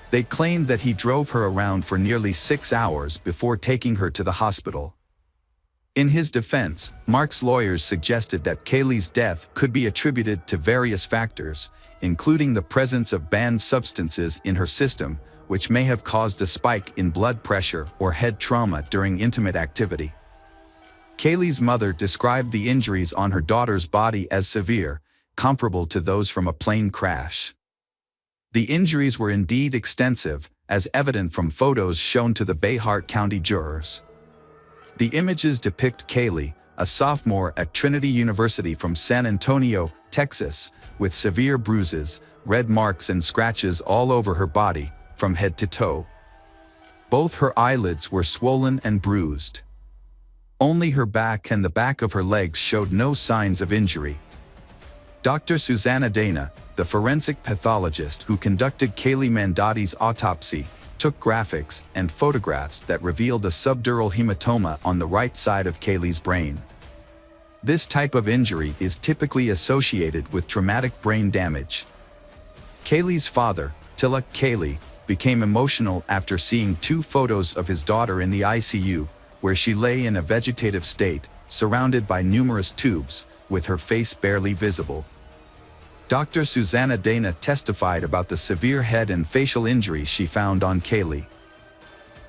They claimed that he drove her around for nearly 6 hours before taking her to the hospital. In his defense, Mark's lawyers suggested that Kaylee's death could be attributed to various factors, including the presence of banned substances in her system, which may have caused a spike in blood pressure or head trauma during intimate activity. Kaylee's mother described the injuries on her daughter's body as severe, comparable to those from a plane crash. The injuries were indeed extensive, as evident from photos shown to the Bayhart County jurors. The images depict Kaylee, a sophomore at Trinity University from San Antonio, Texas, with severe bruises, red marks and scratches all over her body, from head to toe. Both her eyelids were swollen and bruised. Only her back and the back of her legs showed no signs of injury. Dr. Susanna Dana, the forensic pathologist who conducted Kaylee Mandotti's autopsy, took graphics and photographs that revealed a subdural hematoma on the right side of Kaylee's brain. This type of injury is typically associated with traumatic brain damage. Kaylee's father, Tilak Kaylee, became emotional after seeing 2 photos of his daughter in the ICU, where she lay in a vegetative state, surrounded by numerous tubes, with her face barely visible. Dr. Susanna Dana testified about the severe head and facial injuries she found on Kaylee.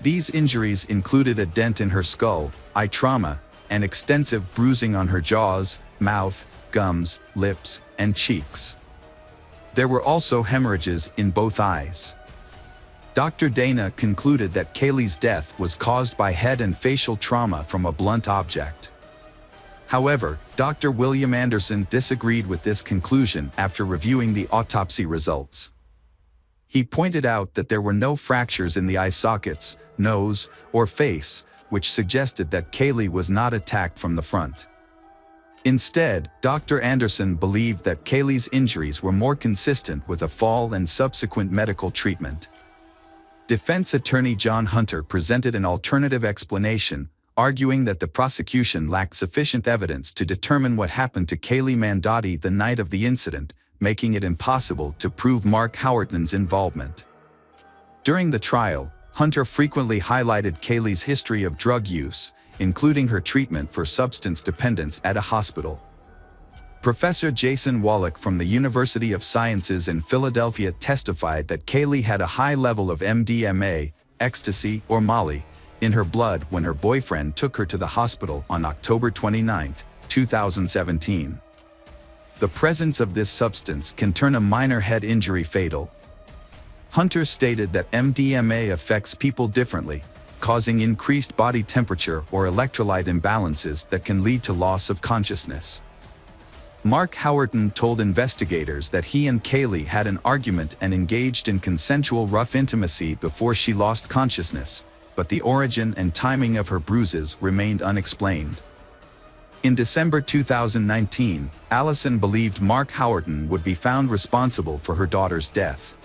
These injuries included a dent in her skull, eye trauma, and extensive bruising on her jaws, mouth, gums, lips, and cheeks. There were also hemorrhages in both eyes. Dr. Dana concluded that Kaylee's death was caused by head and facial trauma from a blunt object. However, Dr. William Anderson disagreed with this conclusion after reviewing the autopsy results. He pointed out that there were no fractures in the eye sockets, nose, or face, which suggested that Kaylee was not attacked from the front. Instead, Dr. Anderson believed that Kaylee's injuries were more consistent with a fall and subsequent medical treatment. Defense attorney John Hunter presented an alternative explanation, arguing that the prosecution lacked sufficient evidence to determine what happened to Kaylee Mandotti the night of the incident, making it impossible to prove Mark Howerton's involvement. During the trial, Hunter frequently highlighted Kaylee's history of drug use, including her treatment for substance dependence at a hospital. Professor Jason Wallach from the University of Sciences in Philadelphia testified that Kaylee had a high level of MDMA, ecstasy, or Molly, in her blood when her boyfriend took her to the hospital on October 29, 2017. The presence of this substance can turn a minor head injury fatal. Hunter stated that MDMA affects people differently, causing increased body temperature or electrolyte imbalances that can lead to loss of consciousness. Mark Howerton told investigators that he and Kaylee had an argument and engaged in consensual rough intimacy before she lost consciousness, but the origin and timing of her bruises remained unexplained. In December 2019, Allison believed Mark Howerton would be found responsible for her daughter's death.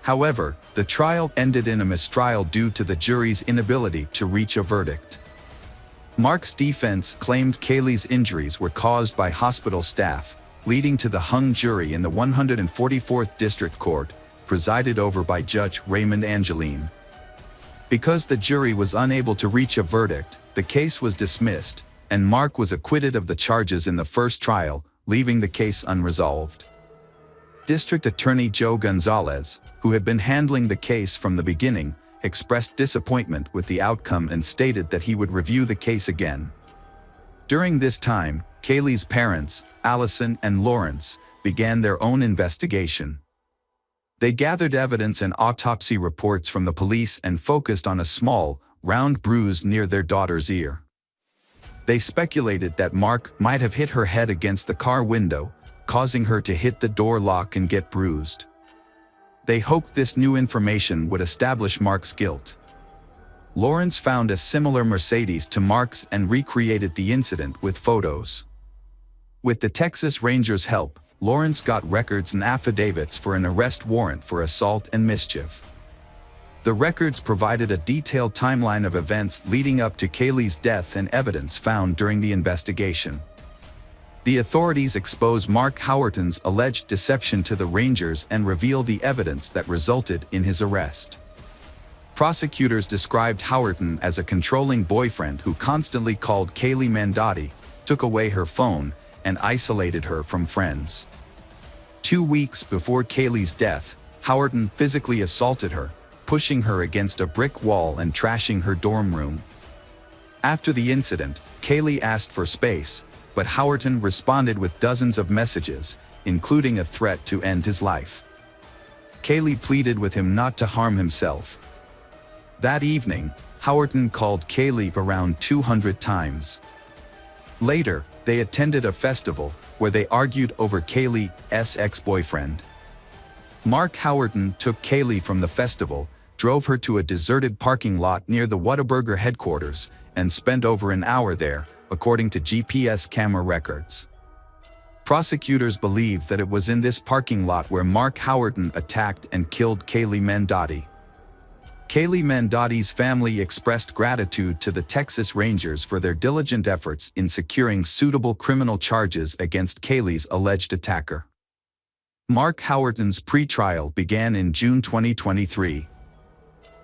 However, the trial ended in a mistrial due to the jury's inability to reach a verdict. Mark's defense claimed Kaylee's injuries were caused by hospital staff, leading to the hung jury in the 144th District Court, presided over by Judge Raymond Angeline. Because the jury was unable to reach a verdict, the case was dismissed, and Mark was acquitted of the charges in the first trial, leaving the case unresolved. District Attorney Joe Gonzalez, who had been handling the case from the beginning, expressed disappointment with the outcome and stated that he would review the case again. During this time, Kaylee's parents, Allison and Lawrence, began their own investigation. They gathered evidence and autopsy reports from the police and focused on a small, round bruise near their daughter's ear. They speculated that Mark might have hit her head against the car window, causing her to hit the door lock and get bruised. They hoped this new information would establish Mark's guilt. Lawrence found a similar Mercedes to Mark's and recreated the incident with photos. With the Texas Rangers' help, Lawrence got records and affidavits for an arrest warrant for assault and mischief. The records provided a detailed timeline of events leading up to Kaylee's death and evidence found during the investigation. The authorities expose Mark Howerton's alleged deception to the Rangers and reveal the evidence that resulted in his arrest. Prosecutors described Howerton as a controlling boyfriend who constantly called Kaylee Mandotti, took away her phone, and isolated her from friends. 2 weeks before Kaylee's death, Howerton physically assaulted her, pushing her against a brick wall and trashing her dorm room. After the incident, Kaylee asked for space, but Howerton responded with dozens of messages, including a threat to end his life. Kaylee pleaded with him not to harm himself. That evening, Howerton called Kaylee around 200 times. Later, they attended a festival where they argued over Kaylee's ex-boyfriend. Mark Howerton took Kaylee from the festival, drove her to a deserted parking lot near the Whataburger headquarters, and spent over an hour there, according to GPS camera records. Prosecutors believe that it was in this parking lot where Mark Howerton attacked and killed Kaylee Mandotti. Kaylee Mandotti's family expressed gratitude to the Texas Rangers for their diligent efforts in securing suitable criminal charges against Kaylee's alleged attacker. Mark Howerton's pre-trial began in June 2023.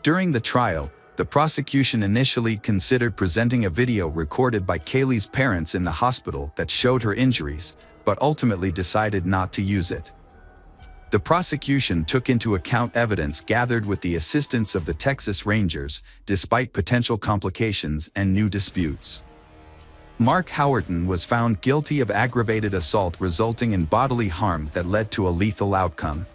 During the trial, the prosecution initially considered presenting a video recorded by Kaylee's parents in the hospital that showed her injuries, but ultimately decided not to use it. The prosecution took into account evidence gathered with the assistance of the Texas Rangers, despite potential complications and new disputes. Mark Howerton was found guilty of aggravated assault resulting in bodily harm that led to a lethal outcome.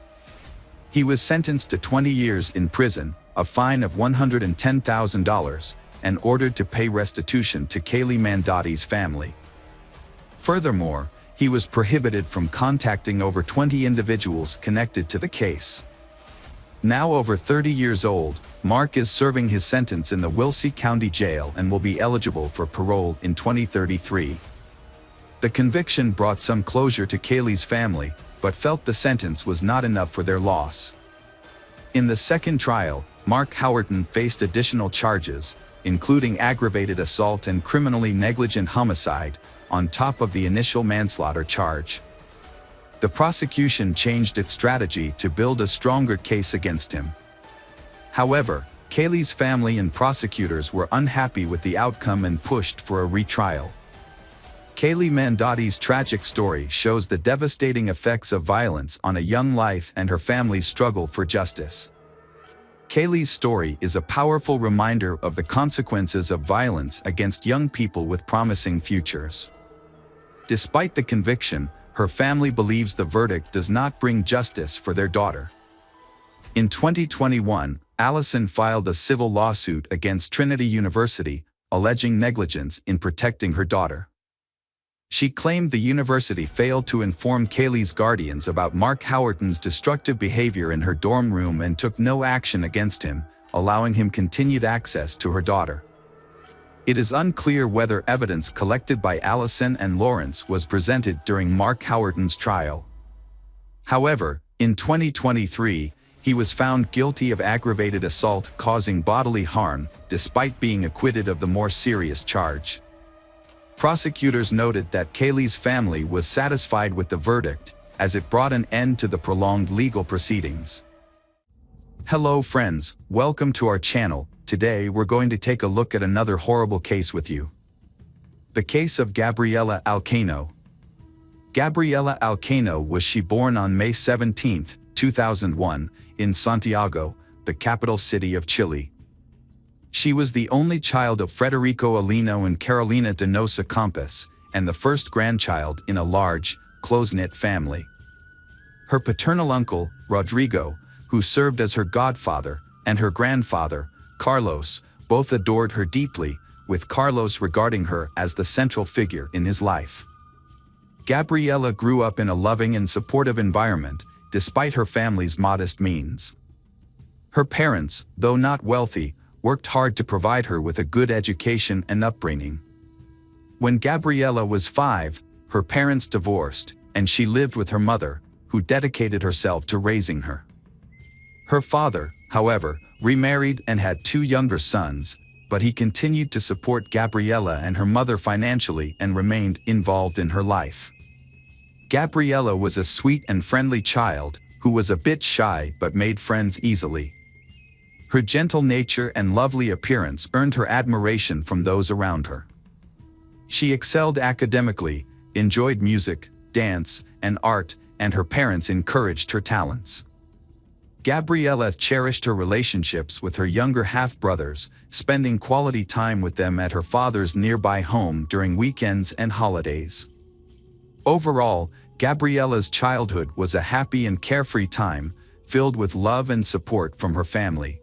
He was sentenced to 20 years in prison, a fine of $110,000, and ordered to pay restitution to Kaylee Mandotti's family. Furthermore, he was prohibited from contacting over 20 individuals connected to the case. Now over 30 years old, Mark is serving his sentence in the Wilkes County Jail and will be eligible for parole in 2033. The conviction brought some closure to Kaylee's family, but felt the sentence was not enough for their loss. In the second trial, Mark Howerton faced additional charges, including aggravated assault and criminally negligent homicide, on top of the initial manslaughter charge. The prosecution changed its strategy to build a stronger case against him. However, Kaylee's family and prosecutors were unhappy with the outcome and pushed for a retrial. Kaylee Mandotti's tragic story shows the devastating effects of violence on a young life and her family's struggle for justice. Kaylee's story is a powerful reminder of the consequences of violence against young people with promising futures. Despite the conviction, her family believes the verdict does not bring justice for their daughter. In 2021, Allison filed a civil lawsuit against Trinity University, alleging negligence in protecting her daughter. She claimed the university failed to inform Kaylee's guardians about Mark Howerton's destructive behavior in her dorm room and took no action against him, allowing him continued access to her daughter. It is unclear whether evidence collected by Allison and Lawrence was presented during Mark Howerton's trial. However, in 2023, he was found guilty of aggravated assault causing bodily harm, despite being acquitted of the more serious charge. Prosecutors noted that Kaylee's family was satisfied with the verdict, as it brought an end to the prolonged legal proceedings. Hello friends, welcome to our channel. Today we're going to take a look at another horrible case with you. The case of Gabriela Alcano. Gabriela Alcano was born on May 17, 2001, in Santiago, the capital city of Chile. She was the only child of Federico Alino and Carolina Donosa Campos, and the first grandchild in a large, close-knit family. Her paternal uncle, Rodrigo, who served as her godfather, and her grandfather, Carlos, both adored her deeply, with Carlos regarding her as the central figure in his life. Gabriela grew up in a loving and supportive environment, despite her family's modest means. Her parents, though not wealthy, worked hard to provide her with a good education and upbringing. When Gabriela was 5, her parents divorced, and she lived with her mother, who dedicated herself to raising her. Her father, however, remarried and had 2 younger sons, but he continued to support Gabriela and her mother financially and remained involved in her life. Gabriela was a sweet and friendly child who was a bit shy but made friends easily. Her gentle nature and lovely appearance earned her admiration from those around her. She excelled academically, enjoyed music, dance, and art, and her parents encouraged her talents. Gabriela cherished her relationships with her younger half-brothers, spending quality time with them at her father's nearby home during weekends and holidays. Overall, Gabriela's childhood was a happy and carefree time, filled with love and support from her family.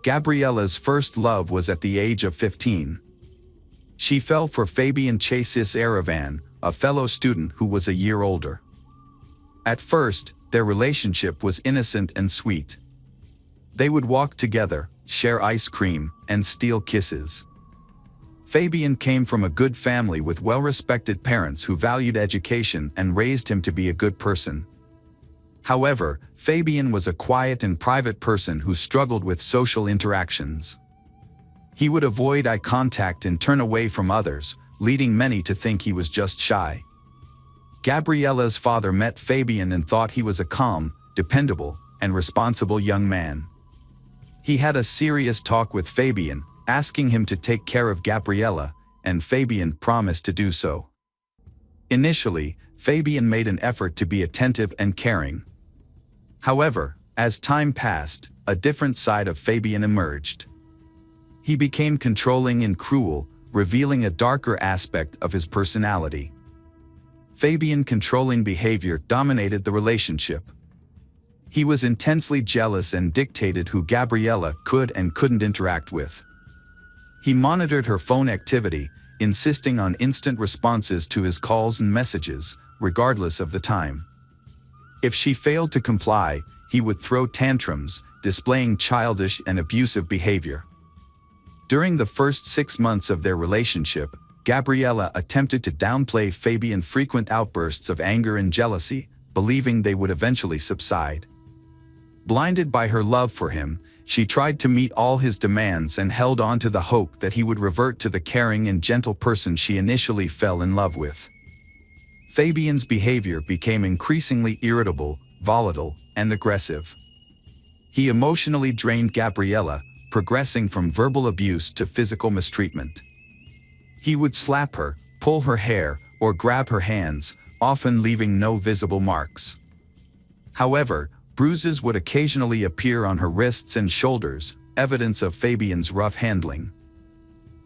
Gabriela's first love was at the age of 15. She fell for Fabian Chasis Aravan, a fellow student who was a year older. At first, their relationship was innocent and sweet. They would walk together, share ice cream, and steal kisses. Fabian came from a good family with well-respected parents who valued education and raised him to be a good person. However, Fabian was a quiet and private person who struggled with social interactions. He would avoid eye contact and turn away from others, leading many to think he was just shy. Gabriela's father met Fabian and thought he was a calm, dependable, and responsible young man. He had a serious talk with Fabian, asking him to take care of Gabriela, and Fabian promised to do so. Initially, Fabian made an effort to be attentive and caring. However, as time passed, a different side of Fabian emerged. He became controlling and cruel, revealing a darker aspect of his personality. Fabian's controlling behavior dominated the relationship. He was intensely jealous and dictated who Gabriela could and couldn't interact with. He monitored her phone activity, insisting on instant responses to his calls and messages, regardless of the time. If she failed to comply, he would throw tantrums, displaying childish and abusive behavior. During the first 6 months of their relationship, Gabriela attempted to downplay Fabian's frequent outbursts of anger and jealousy, believing they would eventually subside. Blinded by her love for him, she tried to meet all his demands and held on to the hope that he would revert to the caring and gentle person she initially fell in love with. Fabian's behavior became increasingly irritable, volatile, and aggressive. He emotionally drained Gabriela, progressing from verbal abuse to physical mistreatment. He would slap her, pull her hair, or grab her hands, often leaving no visible marks. However, bruises would occasionally appear on her wrists and shoulders, evidence of Fabian's rough handling.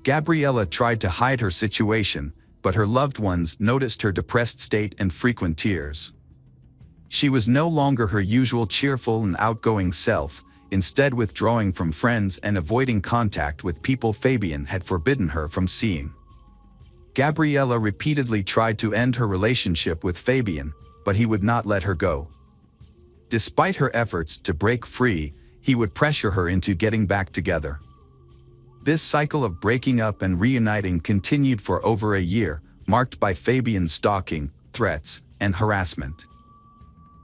Gabriela tried to hide her situation, but her loved ones noticed her depressed state and frequent tears. She was no longer her usual cheerful and outgoing self, instead withdrawing from friends and avoiding contact with people Fabian had forbidden her from seeing. Gabriela repeatedly tried to end her relationship with Fabian, but he would not let her go. Despite her efforts to break free, he would pressure her into getting back together. This cycle of breaking up and reuniting continued for over a year, marked by Fabian's stalking, threats, and harassment.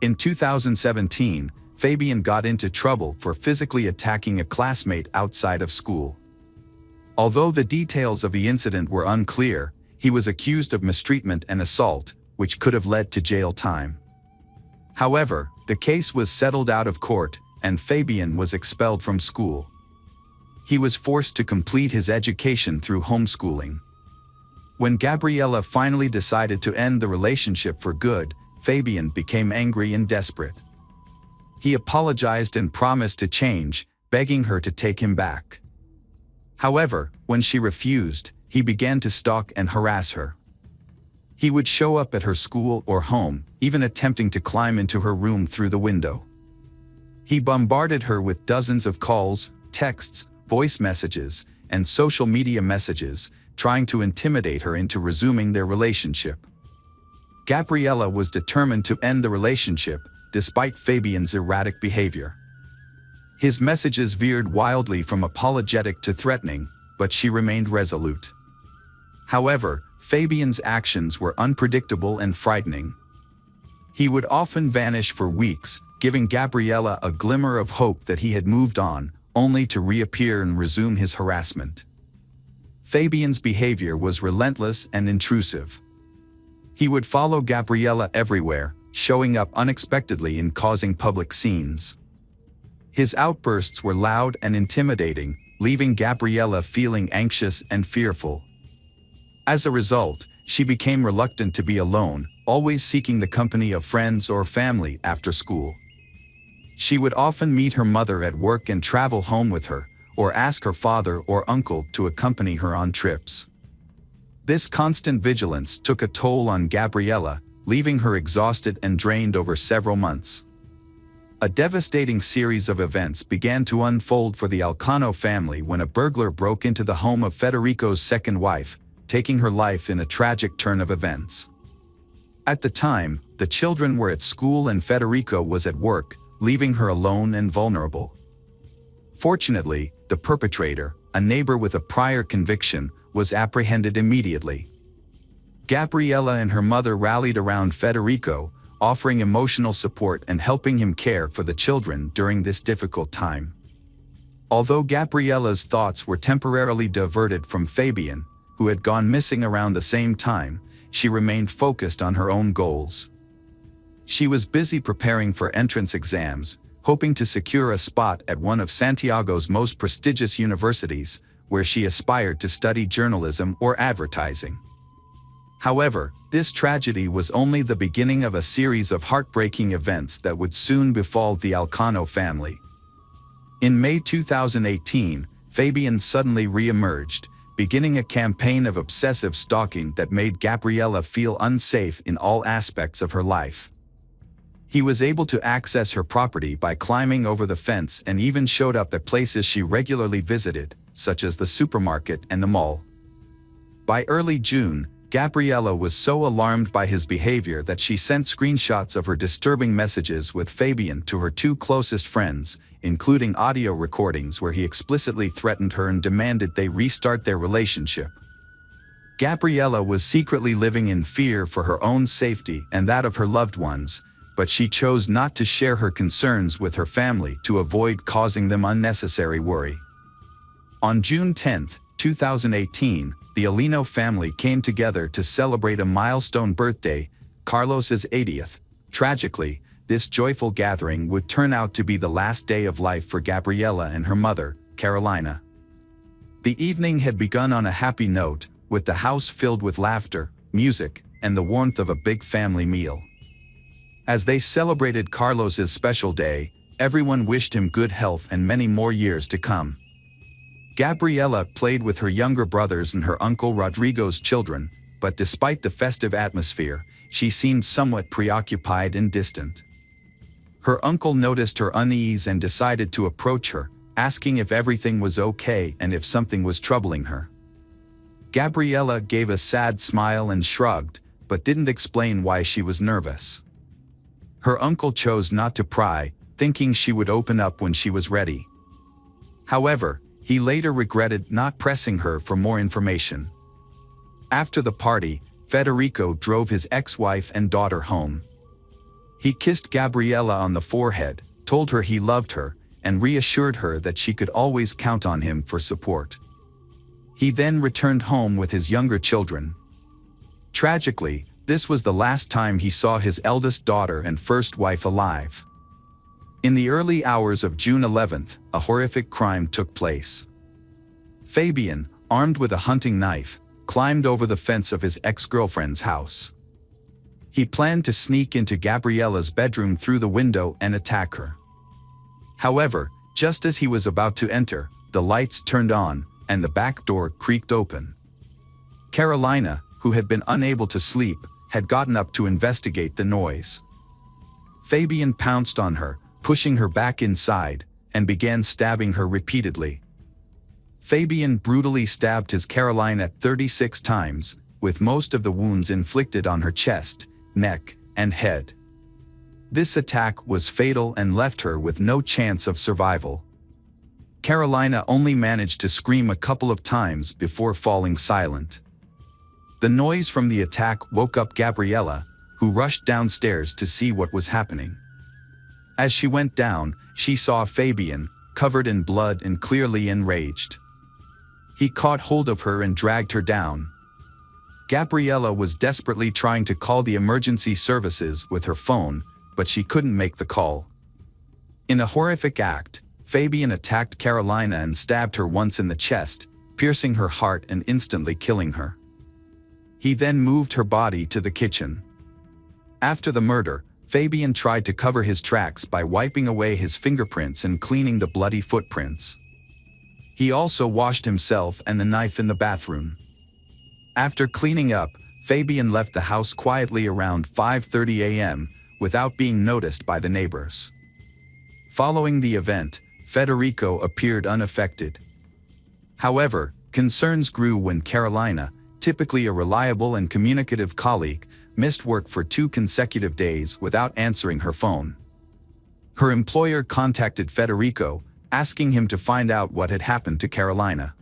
In 2017, Fabian got into trouble for physically attacking a classmate outside of school. Although the details of the incident were unclear, he was accused of mistreatment and assault, which could have led to jail time. However, the case was settled out of court, and Fabian was expelled from school. He was forced to complete his education through homeschooling. When Gabriella finally decided to end the relationship for good, Fabian became angry and desperate. He apologized and promised to change, begging her to take him back. However, when she refused, he began to stalk and harass her. He would show up at her school or home, even attempting to climb into her room through the window. He bombarded her with dozens of calls, texts, voice messages, and social media messages, trying to intimidate her into resuming their relationship. Gabriella was determined to end the relationship, despite Fabian's erratic behavior. His messages veered wildly from apologetic to threatening, but she remained resolute. However, Fabian's actions were unpredictable and frightening. He would often vanish for weeks, giving Gabriella a glimmer of hope that he had moved on, only to reappear and resume his harassment. Fabian's behavior was relentless and intrusive. He would follow Gabriella everywhere, showing up unexpectedly and causing public scenes. His outbursts were loud and intimidating, leaving Gabriella feeling anxious and fearful. As a result, she became reluctant to be alone, always seeking the company of friends or family after school. She would often meet her mother at work and travel home with her, or ask her father or uncle to accompany her on trips. This constant vigilance took a toll on Gabriella, leaving her exhausted and drained over several months. A devastating series of events began to unfold for the Alcano family when a burglar broke into the home of Federico's second wife, taking her life in a tragic turn of events. At the time, the children were at school and Federico was at work, leaving her alone and vulnerable. Fortunately, the perpetrator, a neighbor with a prior conviction, was apprehended immediately. Gabriella and her mother rallied around Federico, offering emotional support and helping him care for the children during this difficult time. Although Gabriella's thoughts were temporarily diverted from Fabian, who had gone missing around the same time, she remained focused on her own goals. She was busy preparing for entrance exams, hoping to secure a spot at one of Santiago's most prestigious universities, where she aspired to study journalism or advertising. However, this tragedy was only the beginning of a series of heartbreaking events that would soon befall the Alcano family. In May 2018, Fabian suddenly re-emerged, beginning a campaign of obsessive stalking that made Gabriella feel unsafe in all aspects of her life. He was able to access her property by climbing over the fence and even showed up at places she regularly visited, such as the supermarket and the mall. By early June, Gabriella was so alarmed by his behavior that she sent screenshots of her disturbing messages with Fabian to her two closest friends, including audio recordings where he explicitly threatened her and demanded they restart their relationship. Gabriella was secretly living in fear for her own safety and that of her loved ones, but she chose not to share her concerns with her family to avoid causing them unnecessary worry. On June 10, 2018, the Alino family came together to celebrate a milestone birthday, Carlos's 80th. Tragically, this joyful gathering would turn out to be the last day of life for Gabriella and her mother, Carolina. The evening had begun on a happy note, with the house filled with laughter, music, and the warmth of a big family meal. As they celebrated Carlos's special day, everyone wished him good health and many more years to come. Gabriella played with her younger brothers and her uncle Rodrigo's children, but despite the festive atmosphere, she seemed somewhat preoccupied and distant. Her uncle noticed her unease and decided to approach her, asking if everything was okay and if something was troubling her. Gabriella gave a sad smile and shrugged, but didn't explain why she was nervous. Her uncle chose not to pry, thinking she would open up when she was ready. However, he later regretted not pressing her for more information. After the party, Federico drove his ex-wife and daughter home. He kissed Gabriella on the forehead, told her he loved her, and reassured her that she could always count on him for support. He then returned home with his younger children. Tragically, this was the last time he saw his eldest daughter and first wife alive. In the early hours of June 11th, a horrific crime took place. Fabian, armed with a hunting knife, climbed over the fence of his ex-girlfriend's house. He planned to sneak into Gabriella's bedroom through the window and attack her. However, just as he was about to enter, the lights turned on and the back door creaked open. Carolina, who had been unable to sleep, had gotten up to investigate the noise. Fabian pounced on her, pushing her back inside, and began stabbing her repeatedly. Fabian brutally stabbed his Carolina 36 times, with most of the wounds inflicted on her chest, neck, and head. This attack was fatal and left her with no chance of survival. Carolina only managed to scream a couple of times before falling silent. The noise from the attack woke up Gabriella, who rushed downstairs to see what was happening. As she went down, she saw Fabian, covered in blood and clearly enraged. He caught hold of her and dragged her down. Gabriella was desperately trying to call the emergency services with her phone, but she couldn't make the call. In a horrific act, Fabian attacked Carolina and stabbed her once in the chest, piercing her heart and instantly killing her. He then moved her body to the kitchen. After the murder, Fabian tried to cover his tracks by wiping away his fingerprints and cleaning the bloody footprints. He also washed himself and the knife in the bathroom. After cleaning up, Fabian left the house quietly around 5:30 a.m. without being noticed by the neighbors. Following the event, Federico appeared unaffected. However, concerns grew when Carolina, typically a reliable and communicative colleague, missed work for 2 consecutive days without answering her phone. Her employer contacted Federico, asking him to find out what had happened to Carolina.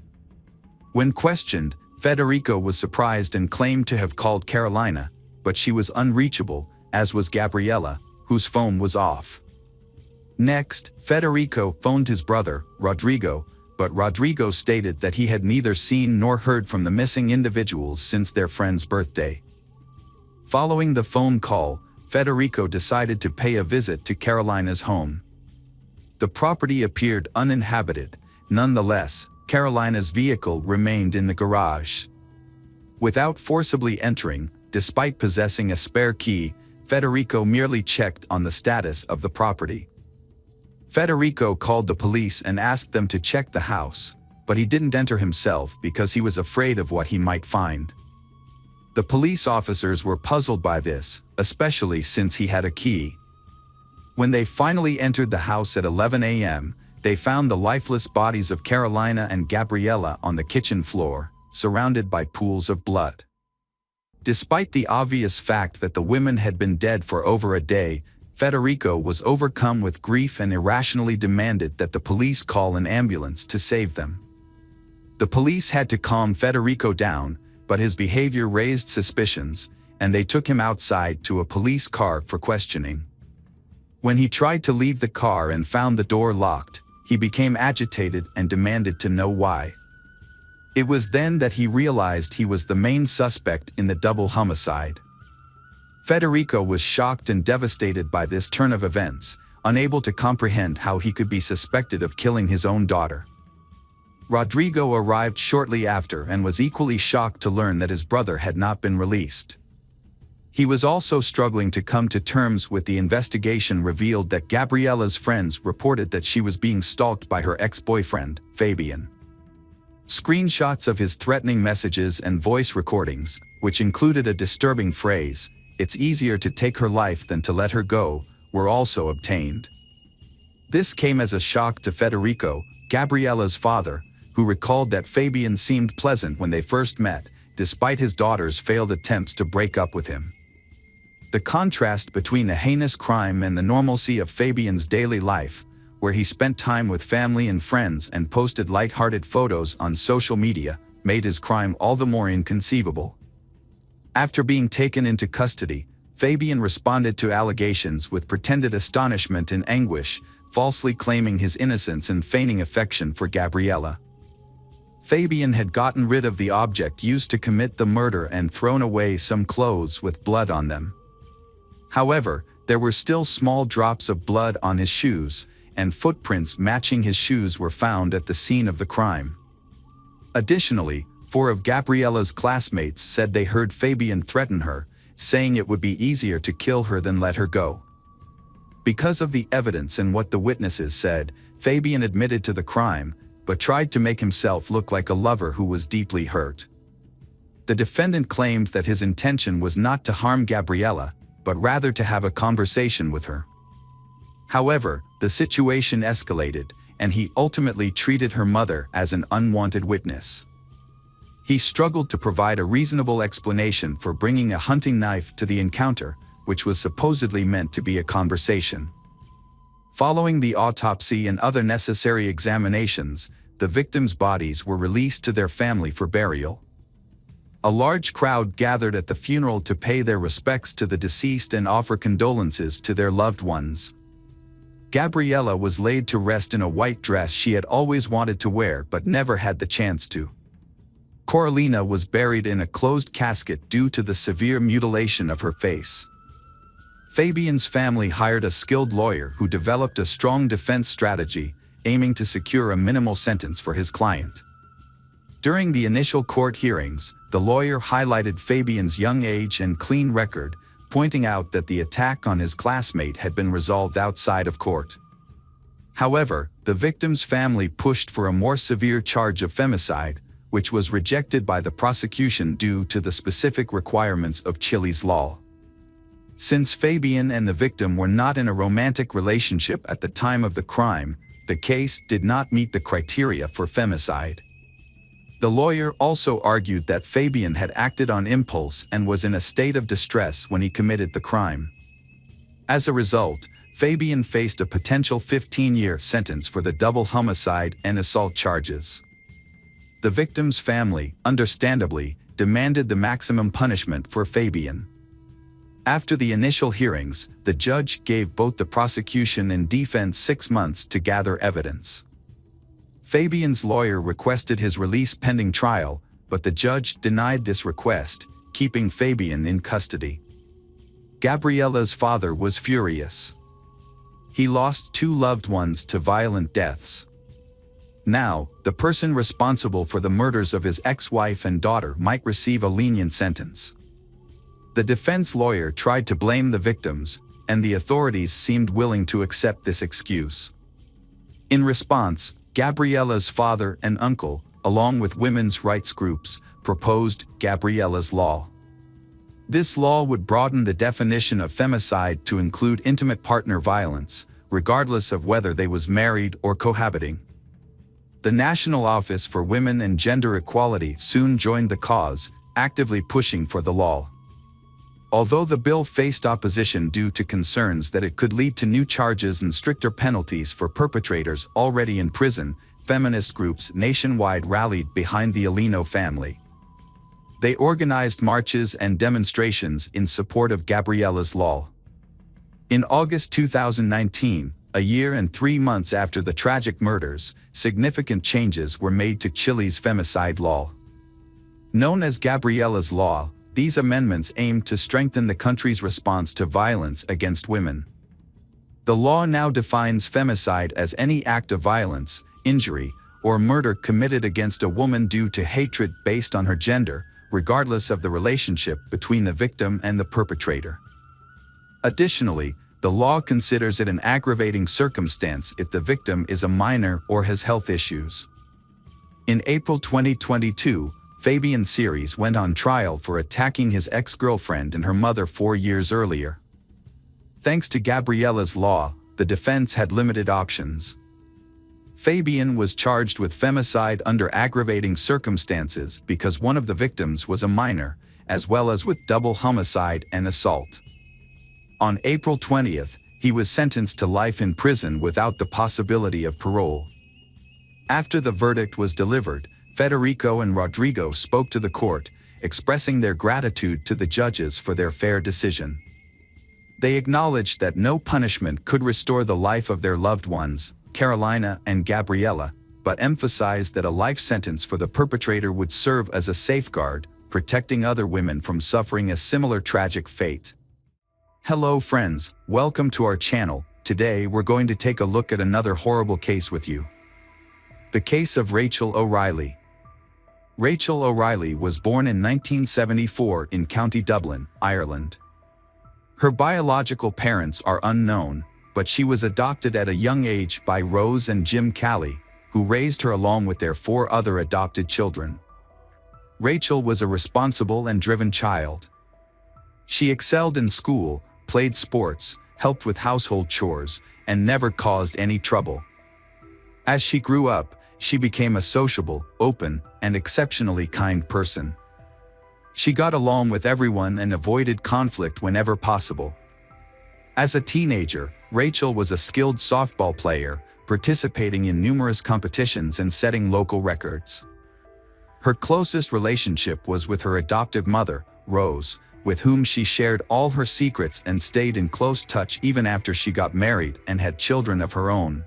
When questioned, Federico was surprised and claimed to have called Carolina, but she was unreachable, as was Gabriella, whose phone was off. Next, Federico phoned his brother, Rodrigo, but Rodrigo stated that he had neither seen nor heard from the missing individuals since their friend's birthday. Following the phone call, Federico decided to pay a visit to Carolina's home. The property appeared uninhabited. Nonetheless, Carolina's vehicle remained in the garage. Without forcibly entering, despite possessing a spare key, Federico merely checked on the status of the property. Federico called the police and asked them to check the house, but he didn't enter himself because he was afraid of what he might find. The police officers were puzzled by this, especially since he had a key. When they finally entered the house at 11 a.m., they found the lifeless bodies of Carolina and Gabriella on the kitchen floor, surrounded by pools of blood. Despite the obvious fact that the women had been dead for over a day, Federico was overcome with grief and irrationally demanded that the police call an ambulance to save them. The police had to calm Federico down, but his behavior raised suspicions, and they took him outside to a police car for questioning. When he tried to leave the car and found the door locked, he became agitated and demanded to know why. It was then that he realized he was the main suspect in the double homicide. Federico was shocked and devastated by this turn of events, unable to comprehend how he could be suspected of killing his own daughter. Rodrigo arrived shortly after and was equally shocked to learn that his brother had not been released. He was also struggling to come to terms with the investigation revealed that Gabriella's friends reported that she was being stalked by her ex-boyfriend, Fabian. Screenshots of his threatening messages and voice recordings, which included a disturbing phrase, "It's easier to take her life than to let her go," were also obtained. This came as a shock to Federico, Gabriella's father, who recalled that Fabian seemed pleasant when they first met, despite his daughter's failed attempts to break up with him. The contrast between the heinous crime and the normalcy of Fabian's daily life, where he spent time with family and friends and posted light-hearted photos on social media, made his crime all the more inconceivable. After being taken into custody, Fabian responded to allegations with pretended astonishment and anguish, falsely claiming his innocence and feigning affection for Gabriella. Fabian had gotten rid of the object used to commit the murder and thrown away some clothes with blood on them. However, there were still small drops of blood on his shoes, and footprints matching his shoes were found at the scene of the crime. Additionally, Four of Gabriella's classmates said they heard Fabian threaten her, saying it would be easier to kill her than let her go. Because of the evidence and what the witnesses said, Fabian admitted to the crime, but tried to make himself look like a lover who was deeply hurt. The defendant claimed that his intention was not to harm Gabriella, but rather to have a conversation with her. However, the situation escalated, and he ultimately treated her mother as an unwanted witness. He struggled to provide a reasonable explanation for bringing a hunting knife to the encounter, which was supposedly meant to be a conversation. Following the autopsy and other necessary examinations, the victims' bodies were released to their family for burial. A large crowd gathered at the funeral to pay their respects to the deceased and offer condolences to their loved ones. Gabriella was laid to rest in a white dress she had always wanted to wear but never had the chance to. Coralina was buried in a closed casket due to the severe mutilation of her face. Fabian's family hired a skilled lawyer who developed a strong defense strategy, aiming to secure a minimal sentence for his client. During the initial court hearings, the lawyer highlighted Fabian's young age and clean record, pointing out that the attack on his classmate had been resolved outside of court. However, the victim's family pushed for a more severe charge of femicide, which was rejected by the prosecution due to the specific requirements of Chile's law. Since Fabian and the victim were not in a romantic relationship at the time of the crime, the case did not meet the criteria for femicide. The lawyer also argued that Fabian had acted on impulse and was in a state of distress when he committed the crime. As a result, Fabian faced a potential 15-year sentence for the double homicide and assault charges. The victim's family, understandably, demanded the maximum punishment for Fabian. After the initial hearings, the judge gave both the prosecution and defense 6 months to gather evidence. Fabian's lawyer requested his release pending trial, but the judge denied this request, keeping Fabian in custody. Gabriella's father was furious. He lost 2 loved ones to violent deaths. Now, the person responsible for the murders of his ex-wife and daughter might receive a lenient sentence. The defense lawyer tried to blame the victims, and the authorities seemed willing to accept this excuse. In response, Gabriella's father and uncle, along with women's rights groups, proposed Gabriella's Law. This law would broaden the definition of femicide to include intimate partner violence, regardless of whether they was married or cohabiting. The National Office for Women and Gender Equality soon joined the cause, actively pushing for the law. Although the bill faced opposition due to concerns that it could lead to new charges and stricter penalties for perpetrators already in prison, feminist groups nationwide rallied behind the Alino family. They organized marches and demonstrations in support of Gabriella's Law. In August 2019, a year and 3 months after the tragic murders, significant changes were made to Chile's femicide law. Known as Gabriella's Law, these amendments aimed to strengthen the country's response to violence against women. The law now defines femicide as any act of violence, injury, or murder committed against a woman due to hatred based on her gender, regardless of the relationship between the victim and the perpetrator. Additionally, the law considers it an aggravating circumstance if the victim is a minor or has health issues. In April 2022, Fabian Series went on trial for attacking his ex-girlfriend and her mother 4 years earlier. Thanks to Gabriella's Law, the defense had limited options. Fabian was charged with femicide under aggravating circumstances because one of the victims was a minor, as well as with double homicide and assault. On April 20th, he was sentenced to life in prison without the possibility of parole. After the verdict was delivered, Federico and Rodrigo spoke to the court, expressing their gratitude to the judges for their fair decision. They acknowledged that no punishment could restore the life of their loved ones, Carolina and Gabriella, but emphasized that a life sentence for the perpetrator would serve as a safeguard, protecting other women from suffering a similar tragic fate. Hello friends, welcome to our channel. Today we're going to take a look at another horrible case with you. The case of Rachel O'Reilly. Rachel O'Reilly was born in 1974 in County Dublin, Ireland. Her biological parents are unknown, but she was adopted at a young age by Rose and Jim Calley, who raised her along with their 4 other adopted children. Rachel was a responsible and driven child. She excelled in school, played sports, helped with household chores, and never caused any trouble. As she grew up, she became a sociable, open, and exceptionally kind person. She got along with everyone and avoided conflict whenever possible. As a teenager, Rachel was a skilled softball player, participating in numerous competitions and setting local records. Her closest relationship was with her adoptive mother, Rose, with whom she shared all her secrets and stayed in close touch even after she got married and had children of her own.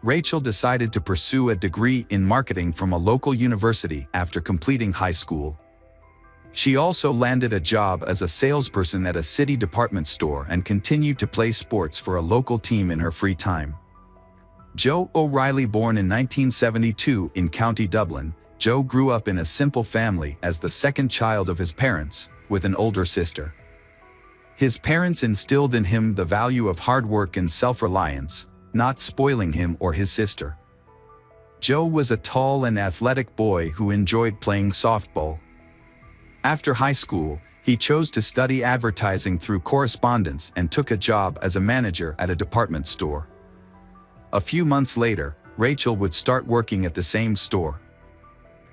Rachel decided to pursue a degree in marketing from a local university after completing high school. She also landed a job as a salesperson at a city department store and continued to play sports for a local team in her free time. Joe O'Reilly, born in 1972 in County Dublin, Joe grew up in a simple family as the second child of his parents, with an older sister. His parents instilled in him the value of hard work and self-reliance, not spoiling him or his sister. Joe was a tall and athletic boy who enjoyed playing softball. After high school, he chose to study advertising through correspondence and took a job as a manager at a department store. A few months later, Rachel would start working at the same store.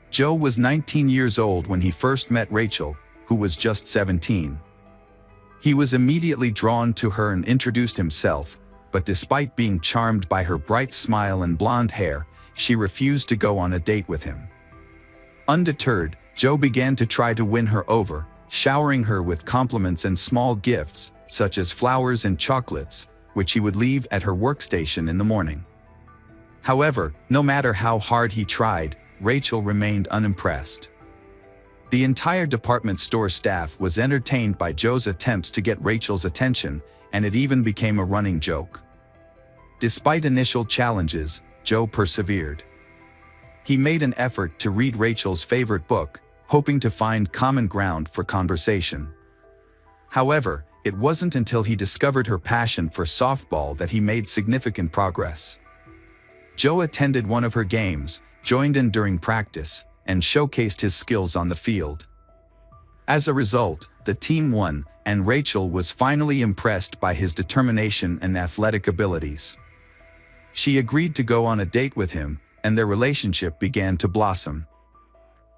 Joe was 19 years old when he first met Rachel, who was just 17. He was immediately drawn to her and introduced himself, but despite being charmed by her bright smile and blonde hair, she refused to go on a date with him. Undeterred, Joe began to try to win her over, showering her with compliments and small gifts, such as flowers and chocolates, which he would leave at her workstation in the morning. However, no matter how hard he tried, Rachel remained unimpressed. The entire department store staff was entertained by Joe's attempts to get Rachel's attention, and it even became a running joke. Despite initial challenges, Joe persevered. He made an effort to read Rachel's favorite book, hoping to find common ground for conversation. However, it wasn't until he discovered her passion for softball that he made significant progress. Joe attended one of her games, joined in during practice, and showcased his skills on the field. As a result, the team won, and Rachel was finally impressed by his determination and athletic abilities. She agreed to go on a date with him, and their relationship began to blossom.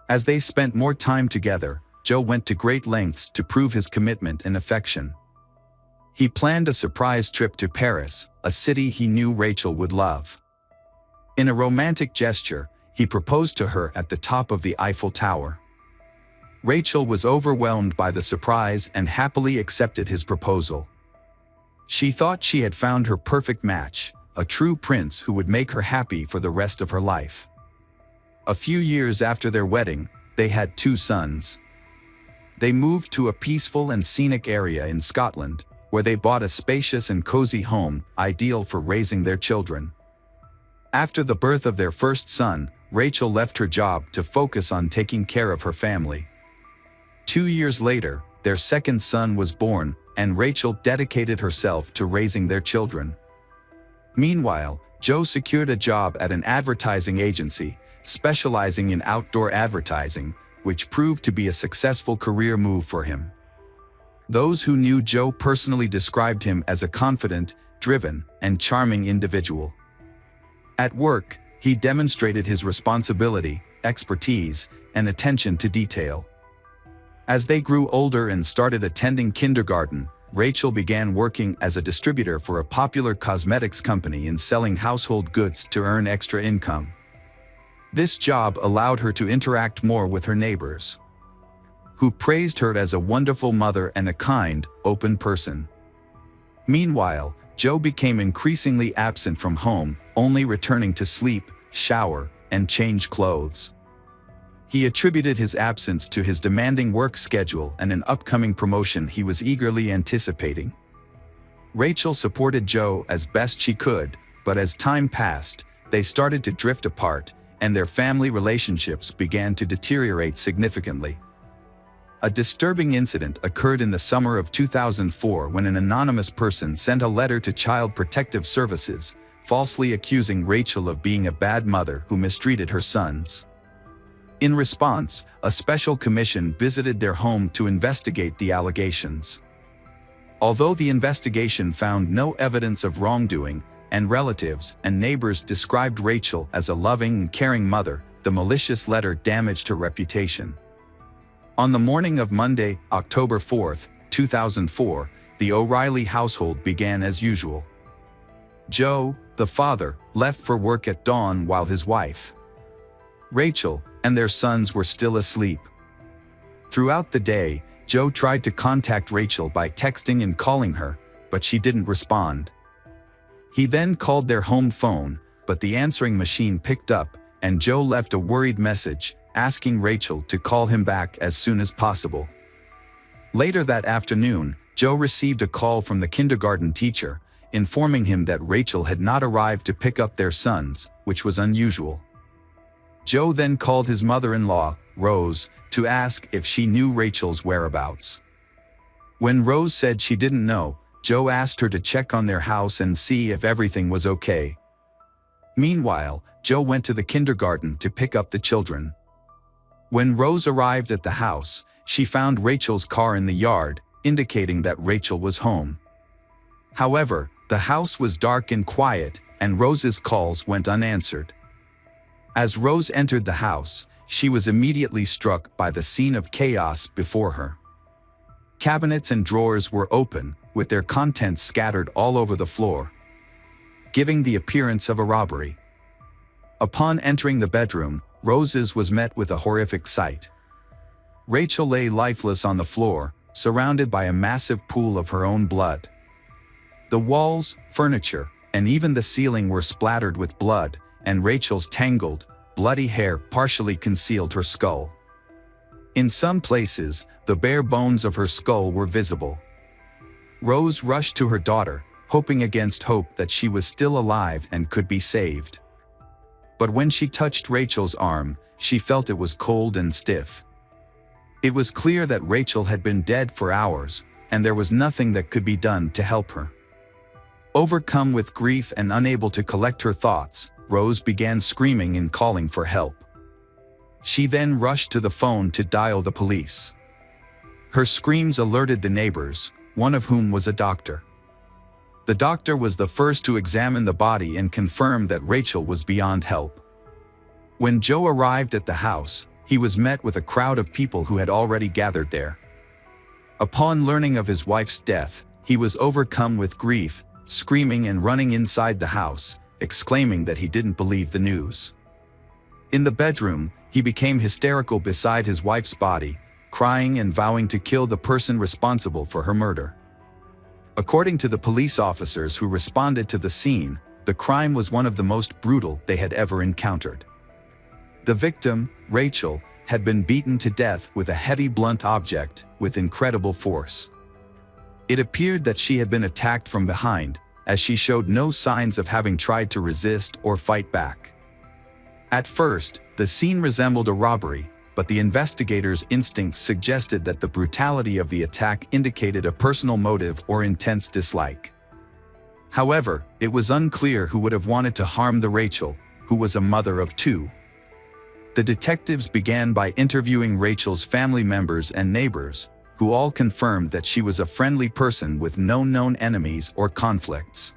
As they spent more time together, Joe went to great lengths to prove his commitment and affection. He planned a surprise trip to Paris, a city he knew Rachel would love. In a romantic gesture, he proposed to her at the top of the Eiffel Tower. Rachel was overwhelmed by the surprise and happily accepted his proposal. She thought she had found her perfect match, a true prince who would make her happy for the rest of her life. A few years after their wedding, they had 2 sons. They moved to a peaceful and scenic area in Scotland, where they bought a spacious and cozy home, ideal for raising their children. After the birth of their first son, Rachel left her job to focus on taking care of her family. 2 years later, their second son was born, and Rachel dedicated herself to raising their children. Meanwhile, Joe secured a job at an advertising agency, specializing in outdoor advertising, which proved to be a successful career move for him. Those who knew Joe personally described him as a confident, driven, and charming individual. At work, he demonstrated his responsibility, expertise, and attention to detail. As they grew older and started attending kindergarten, Rachel began working as a distributor for a popular cosmetics company and selling household goods to earn extra income. This job allowed her to interact more with her neighbors, who praised her as a wonderful mother and a kind, open person. Meanwhile, Joe became increasingly absent from home, only returning to sleep, shower, and change clothes. He attributed his absence to his demanding work schedule and an upcoming promotion he was eagerly anticipating. Rachel supported Joe as best she could, but as time passed, they started to drift apart, and their family relationships began to deteriorate significantly. A disturbing incident occurred in the summer of 2004 when an anonymous person sent a letter to Child Protective Services, falsely accusing Rachel of being a bad mother who mistreated her sons. In response, a special commission visited their home to investigate the allegations. Although the investigation found no evidence of wrongdoing, and relatives and neighbors described Rachel as a loving and caring mother, the malicious letter damaged her reputation. On the morning of Monday, October 4, 2004, the O'Reilly household began as usual. Joe, the father, left for work at dawn while his wife, Rachel, and their sons were still asleep. Throughout the day, Joe tried to contact Rachel by texting and calling her, but she didn't respond. He then called their home phone, but the answering machine picked up, and Joe left a worried message, asking Rachel to call him back as soon as possible. Later that afternoon, Joe received a call from the kindergarten teacher, informing him that Rachel had not arrived to pick up their sons, which was unusual. Joe then called his mother-in-law, Rose, to ask if she knew Rachel's whereabouts. When Rose said she didn't know, Joe asked her to check on their house and see if everything was okay. Meanwhile, Joe went to the kindergarten to pick up the children. When Rose arrived at the house, she found Rachel's car in the yard, indicating that Rachel was home. However, the house was dark and quiet, and Rose's calls went unanswered. As Rose entered the house, she was immediately struck by the scene of chaos before her. Cabinets and drawers were open, with their contents scattered all over the floor, giving the appearance of a robbery. Upon entering the bedroom, Rose's was met with a horrific sight. Rachel lay lifeless on the floor, surrounded by a massive pool of her own blood. The walls, furniture, and even the ceiling were splattered with blood, and Rachel's tangled, bloody hair partially concealed her skull. In some places, the bare bones of her skull were visible. Rose rushed to her daughter, hoping against hope that she was still alive and could be saved. But when she touched Rachel's arm, she felt it was cold and stiff. It was clear that Rachel had been dead for hours, and there was nothing that could be done to help her. Overcome with grief and unable to collect her thoughts, Rose began screaming and calling for help. She then rushed to the phone to dial the police. Her screams alerted the neighbors, one of whom was a doctor. The doctor was the first to examine the body and confirm that Rachel was beyond help. When Joe arrived at the house, he was met with a crowd of people who had already gathered there. Upon learning of his wife's death, he was overcome with grief, screaming and running inside the house, exclaiming that he didn't believe the news. In the bedroom, he became hysterical beside his wife's body, crying and vowing to kill the person responsible for her murder. According to the police officers who responded to the scene, the crime was one of the most brutal they had ever encountered. The victim, Rachel, had been beaten to death with a heavy blunt object with incredible force. It appeared that she had been attacked from behind, as she showed no signs of having tried to resist or fight back. At first, the scene resembled a robbery, but the investigators' instincts suggested that the brutality of the attack indicated a personal motive or intense dislike. However, it was unclear who would have wanted to harm the Rachel, who was a mother of two. The detectives began by interviewing Rachel's family members and neighbors, who all confirmed that she was a friendly person with no known enemies or conflicts.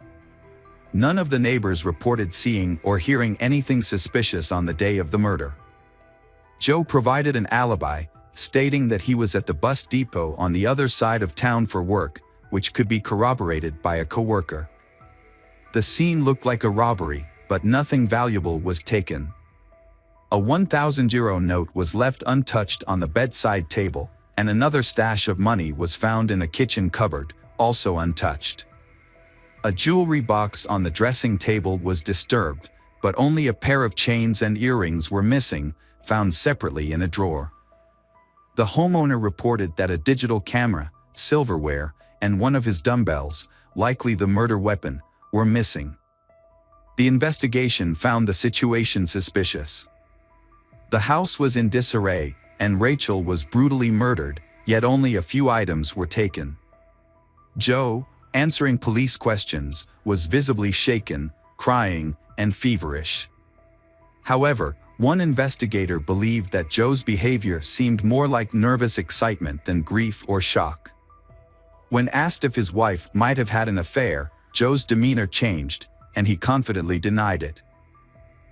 None of the neighbors reported seeing or hearing anything suspicious on the day of the murder. Joe provided an alibi, stating that he was at the bus depot on the other side of town for work, which could be corroborated by a coworker. The scene looked like a robbery, but nothing valuable was taken. A 1,000 euro note was left untouched on the bedside table, and another stash of money was found in a kitchen cupboard, also untouched. A jewelry box on the dressing table was disturbed, but only a pair of chains and earrings were missing, found separately in a drawer. The homeowner reported that a digital camera, silverware, and one of his dumbbells, likely the murder weapon, were missing. The investigation found the situation suspicious. The house was in disarray, and Rachel was brutally murdered, yet only a few items were taken. Joe, answering police questions, was visibly shaken, crying, and feverish. However, one investigator believed that Joe's behavior seemed more like nervous excitement than grief or shock. When asked if his wife might have had an affair, Joe's demeanor changed, and he confidently denied it.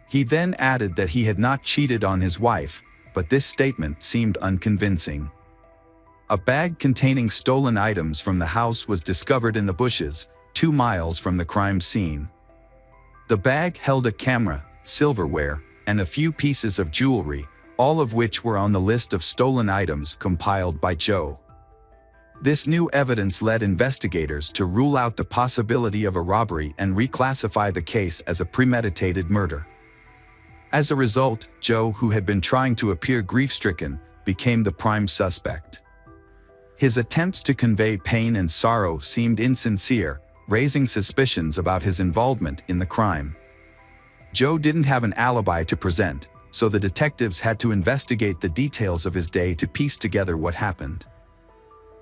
He then added that he had not cheated on his wife, but this statement seemed unconvincing. A bag containing stolen items from the house was discovered in the bushes, 2 miles from the crime scene. The bag held a camera, silverware, and a few pieces of jewelry, all of which were on the list of stolen items compiled by Joe. This new evidence led investigators to rule out the possibility of a robbery and reclassify the case as a premeditated murder. As a result, Joe, who had been trying to appear grief-stricken, became the prime suspect. His attempts to convey pain and sorrow seemed insincere, raising suspicions about his involvement in the crime. Joe didn't have an alibi to present, so the detectives had to investigate the details of his day to piece together what happened.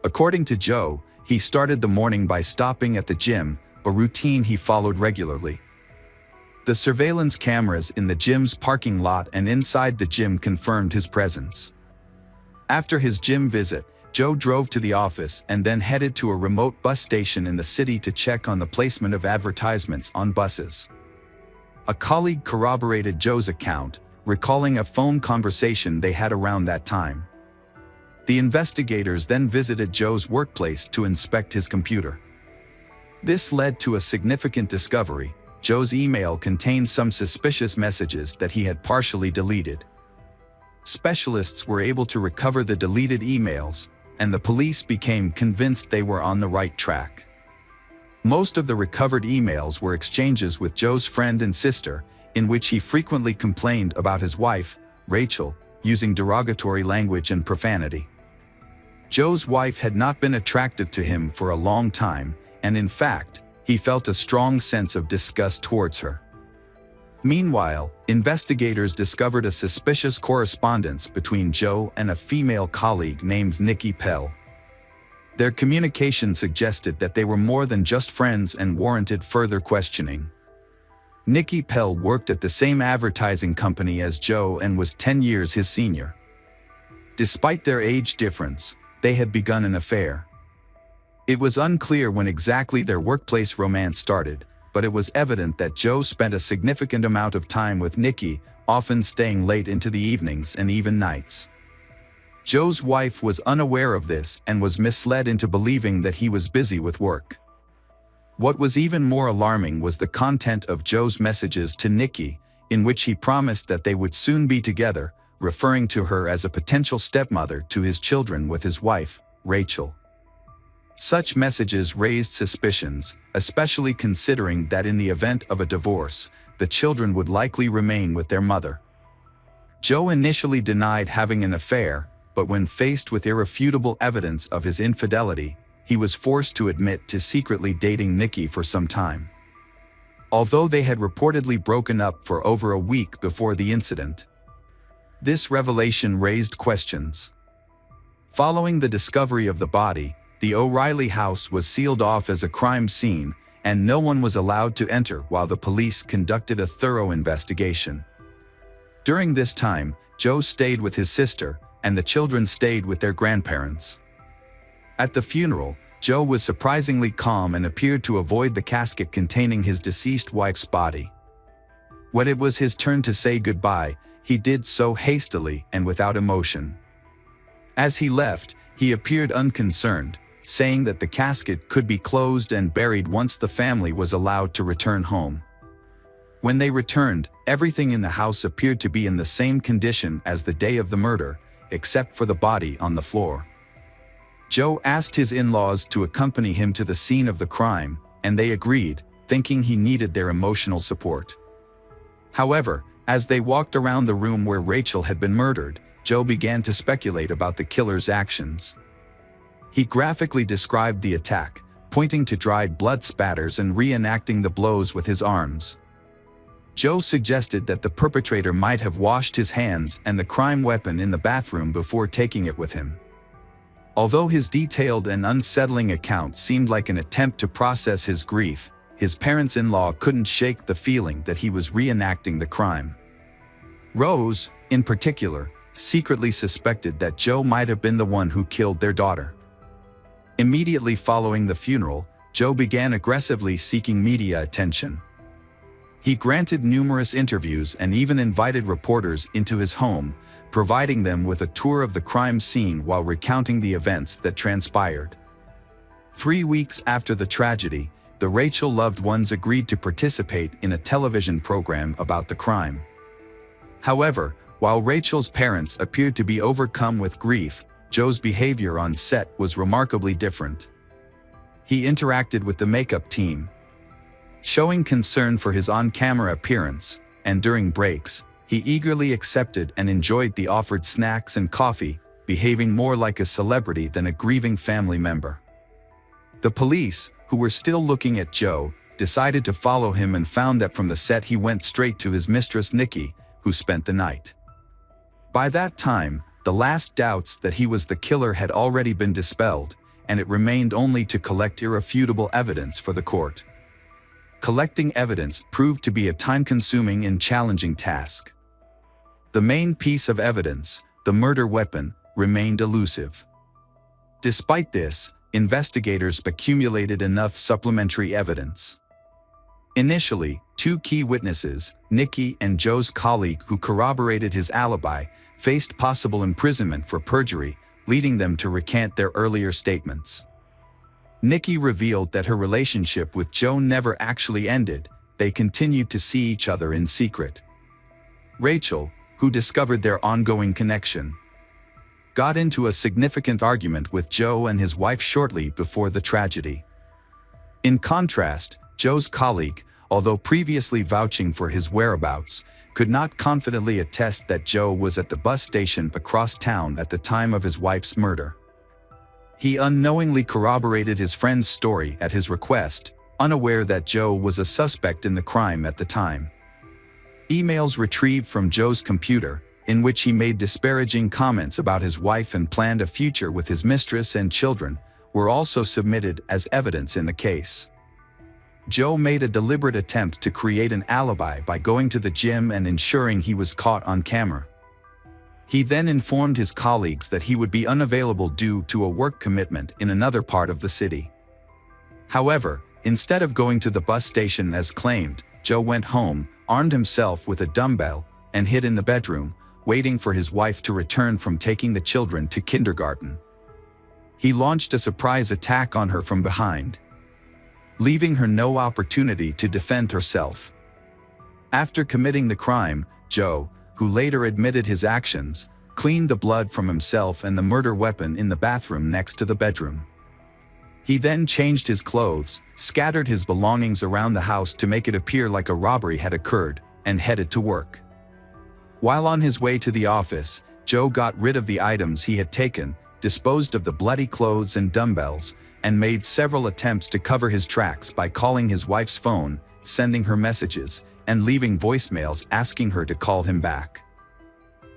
According to Joe, he started the morning by stopping at the gym, a routine he followed regularly. The surveillance cameras in the gym's parking lot and inside the gym confirmed his presence. After his gym visit, Joe drove to the office and then headed to a remote bus station in the city to check on the placement of advertisements on buses. A colleague corroborated Joe's account, recalling a phone conversation they had around that time. The investigators then visited Joe's workplace to inspect his computer. This led to a significant discovery. Joe's email contained some suspicious messages that he had partially deleted. Specialists were able to recover the deleted emails, and the police became convinced they were on the right track. Most of the recovered emails were exchanges with Joe's friend and sister, in which he frequently complained about his wife, Rachel, using derogatory language and profanity. Joe's wife had not been attractive to him for a long time, and in fact, he felt a strong sense of disgust towards her. Meanwhile, investigators discovered a suspicious correspondence between Joe and a female colleague named Nikki Pell. Their communication suggested that they were more than just friends and warranted further questioning. Nikki Pell worked at the same advertising company as Joe and was 10 years his senior. Despite their age difference, they had begun an affair. It was unclear when exactly their workplace romance started, but it was evident that Joe spent a significant amount of time with Nikki, often staying late into the evenings and even nights. Joe's wife was unaware of this and was misled into believing that he was busy with work. What was even more alarming was the content of Joe's messages to Nikki, in which he promised that they would soon be together, referring to her as a potential stepmother to his children with his wife, Rachel. Such messages raised suspicions, especially considering that in the event of a divorce, the children would likely remain with their mother. Joe initially denied having an affair, but when faced with irrefutable evidence of his infidelity, he was forced to admit to secretly dating Nikki for some time. Although they had reportedly broken up for over a week before the incident, this revelation raised questions. Following the discovery of the body, the O'Reilly house was sealed off as a crime scene, and no one was allowed to enter while the police conducted a thorough investigation. During this time, Joe stayed with his sister, and the children stayed with their grandparents. At the funeral, Joe was surprisingly calm and appeared to avoid the casket containing his deceased wife's body. When it was his turn to say goodbye, he did so hastily and without emotion. As he left, he appeared unconcerned, saying that the casket could be closed and buried once the family was allowed to return home. When they returned, everything in the house appeared to be in the same condition as the day of the murder, except for the body on the floor. Joe asked his in-laws to accompany him to the scene of the crime, and they agreed, thinking he needed their emotional support. However, as they walked around the room where Rachel had been murdered, Joe began to speculate about the killer's actions. He graphically described the attack, pointing to dried blood spatters and reenacting the blows with his arms. Joe suggested that the perpetrator might have washed his hands and the crime weapon in the bathroom before taking it with him. Although his detailed and unsettling account seemed like an attempt to process his grief, his parents-in-law couldn't shake the feeling that he was reenacting the crime. Rose, in particular, secretly suspected that Joe might have been the one who killed their daughter. Immediately following the funeral, Joe began aggressively seeking media attention. He granted numerous interviews and even invited reporters into his home, providing them with a tour of the crime scene while recounting the events that transpired. 3 weeks after the tragedy, the Rachel loved ones agreed to participate in a television program about the crime. However, while Rachel's parents appeared to be overcome with grief, Joe's behavior on set was remarkably different. He interacted with the makeup team, showing concern for his on-camera appearance, and during breaks, he eagerly accepted and enjoyed the offered snacks and coffee, behaving more like a celebrity than a grieving family member. The police, who were still looking at Joe, decided to follow him and found that from the set he went straight to his mistress Nikki, who spent the night. By that time, the last doubts that he was the killer had already been dispelled, and it remained only to collect irrefutable evidence for the court. Collecting evidence proved to be a time-consuming and challenging task. The main piece of evidence, the murder weapon, remained elusive. Despite this, investigators accumulated enough supplementary evidence. Initially, 2 key witnesses, Nikki and Joe's colleague who corroborated his alibi, faced possible imprisonment for perjury, leading them to recant their earlier statements. Nikki revealed that her relationship with Joe never actually ended, they continued to see each other in secret. Rachel, who discovered their ongoing connection, got into a significant argument with Joe and his wife shortly before the tragedy. In contrast, Joe's colleague, although previously vouching for his whereabouts, could not confidently attest that Joe was at the bus station across town at the time of his wife's murder. He unknowingly corroborated his friend's story at his request, unaware that Joe was a suspect in the crime at the time. Emails retrieved from Joe's computer, in which he made disparaging comments about his wife and planned a future with his mistress and children, were also submitted as evidence in the case. Joe made a deliberate attempt to create an alibi by going to the gym and ensuring he was caught on camera. He then informed his colleagues that he would be unavailable due to a work commitment in another part of the city. However, instead of going to the bus station as claimed, Joe went home, armed himself with a dumbbell, and hid in the bedroom, waiting for his wife to return from taking the children to kindergarten. He launched a surprise attack on her from behind, leaving her no opportunity to defend herself. After committing the crime, Joe, who later admitted his actions, cleaned the blood from himself and the murder weapon in the bathroom next to the bedroom. He then changed his clothes, scattered his belongings around the house to make it appear like a robbery had occurred, and headed to work. While on his way to the office, Joe got rid of the items he had taken, disposed of the bloody clothes and dumbbells, and made several attempts to cover his tracks by calling his wife's phone, sending her messages, and leaving voicemails asking her to call him back.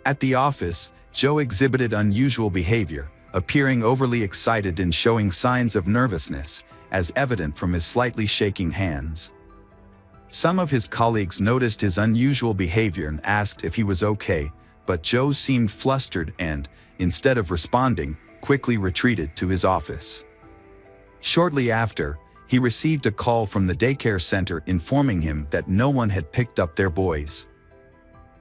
At the office, Joe exhibited unusual behavior, appearing overly excited and showing signs of nervousness, as evident from his slightly shaking hands. Some of his colleagues noticed his unusual behavior and asked if he was okay, but Joe seemed flustered and, instead of responding, quickly retreated to his office. Shortly after, he received a call from the daycare center informing him that no one had picked up their boys.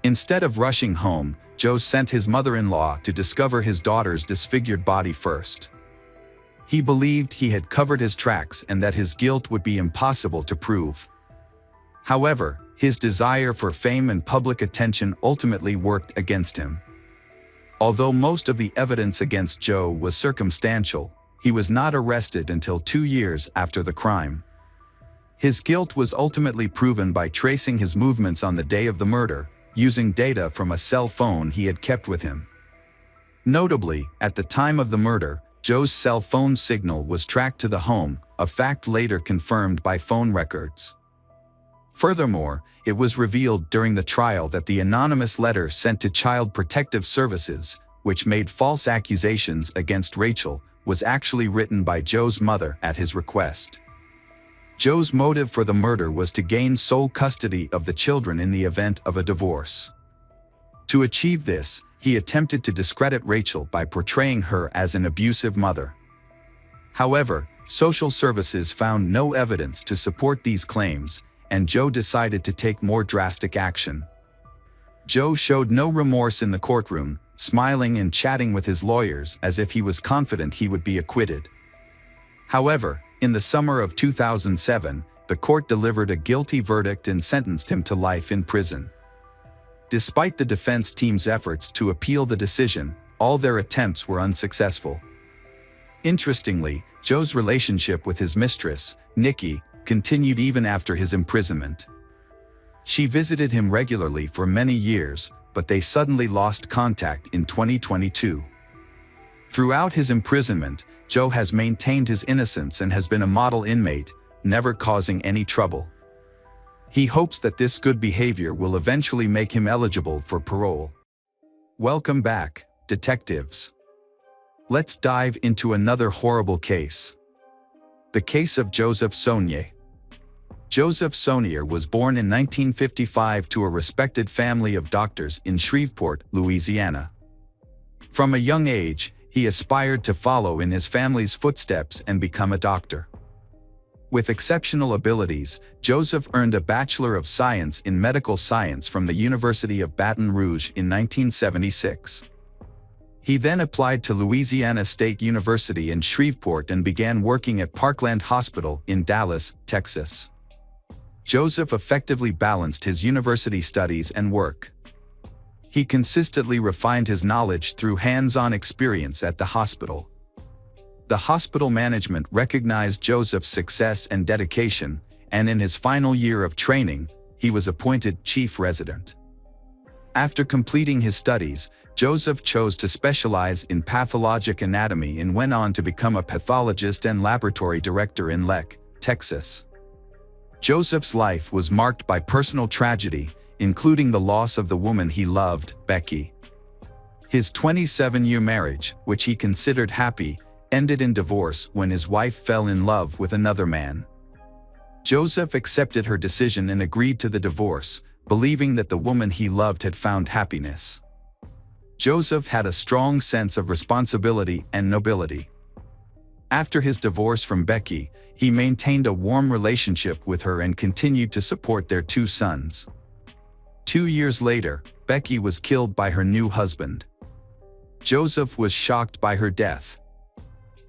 Instead of rushing home, Joe sent his mother-in-law to discover his daughter's disfigured body first. He believed he had covered his tracks and that his guilt would be impossible to prove. However, his desire for fame and public attention ultimately worked against him. Although most of the evidence against Joe was circumstantial, he was not arrested until 2 years after the crime. His guilt was ultimately proven by tracing his movements on the day of the murder, using data from a cell phone he had kept with him. Notably, at the time of the murder, Joe's cell phone signal was tracked to the home, a fact later confirmed by phone records. Furthermore, it was revealed during the trial that the anonymous letter sent to Child Protective Services, which made false accusations against Rachel, was actually written by Joe's mother at his request. Joe's motive for the murder was to gain sole custody of the children in the event of a divorce. To achieve this, he attempted to discredit Rachel by portraying her as an abusive mother. However, social services found no evidence to support these claims, and Joe decided to take more drastic action. Joe showed no remorse in the courtroom, smiling and chatting with his lawyers as if he was confident he would be acquitted. However, in the summer of 2007, the court delivered a guilty verdict and sentenced him to life in prison. Despite the defense team's efforts to appeal the decision, all their attempts were unsuccessful. Interestingly, Joe's relationship with his mistress, Nikki, continued even after his imprisonment. She visited him regularly for many years, but they suddenly lost contact in 2022. Throughout his imprisonment, Joe has maintained his innocence and has been a model inmate, never causing any trouble. He hopes that this good behavior will eventually make him eligible for parole. Welcome back, detectives. Let's dive into another horrible case. The case of Joseph Saunier. Joseph Saunier was born in 1955 to a respected family of doctors in Shreveport, Louisiana. From a young age, he aspired to follow in his family's footsteps and become a doctor. With exceptional abilities, Joseph earned a Bachelor of Science in Medical Science from the University of Baton Rouge in 1976. He then applied to Louisiana State University in Shreveport and began working at Parkland Hospital in Dallas, Texas. Joseph effectively balanced his university studies and work. He consistently refined his knowledge through hands-on experience at the hospital. The hospital management recognized Joseph's success and dedication, and in his final year of training, he was appointed chief resident. After completing his studies, Joseph chose to specialize in pathologic anatomy and went on to become a pathologist and laboratory director in Leck, Texas. Joseph's life was marked by personal tragedy, including the loss of the woman he loved, Becky. His 27-year marriage, which he considered happy, ended in divorce when his wife fell in love with another man. Joseph accepted her decision and agreed to the divorce, believing that the woman he loved had found happiness. Joseph had a strong sense of responsibility and nobility. After his divorce from Becky, he maintained a warm relationship with her and continued to support their 2 sons. 2 years later, Becky was killed by her new husband. Joseph was shocked by her death.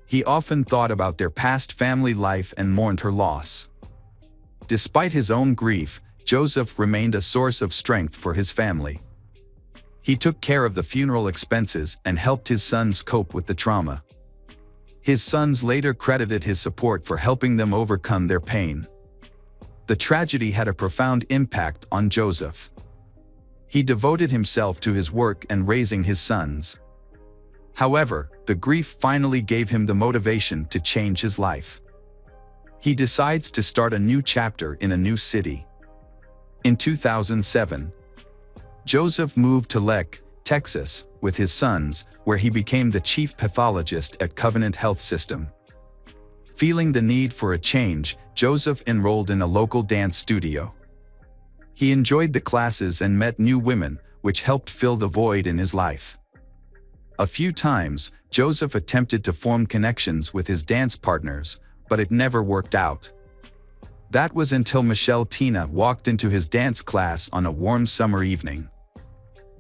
He often thought about their past family life and mourned her loss. Despite his own grief, Joseph remained a source of strength for his family. He took care of the funeral expenses and helped his sons cope with the trauma. His sons later credited his support for helping them overcome their pain. The tragedy had a profound impact on Joseph. He devoted himself to his work and raising his sons. However, the grief finally gave him the motivation to change his life. He decides to start a new chapter in a new city. In 2007, Joseph moved to Leck, Texas, with his sons, where he became the chief pathologist at Covenant Health System. Feeling the need for a change, Joseph enrolled in a local dance studio. He enjoyed the classes and met new women, which helped fill the void in his life. A few times, Joseph attempted to form connections with his dance partners, but it never worked out. That was until Michelle Tina walked into his dance class on a warm summer evening.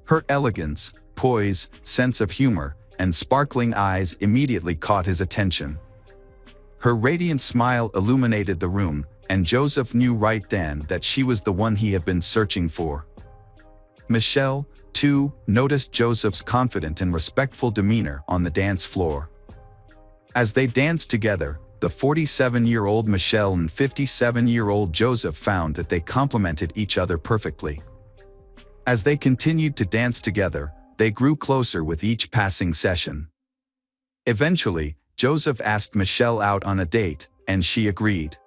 Her elegance, poise, sense of humor, and sparkling eyes immediately caught his attention. Her radiant smile illuminated the room, and Joseph knew right then that she was the one he had been searching for. Michelle, too, noticed Joseph's confident and respectful demeanor on the dance floor. As they danced together, the 47-year-old Michelle and 57-year-old Joseph found that they complemented each other perfectly. As they continued to dance together, they grew closer with each passing session. Eventually, Joseph asked Michelle out on a date, and she agreed.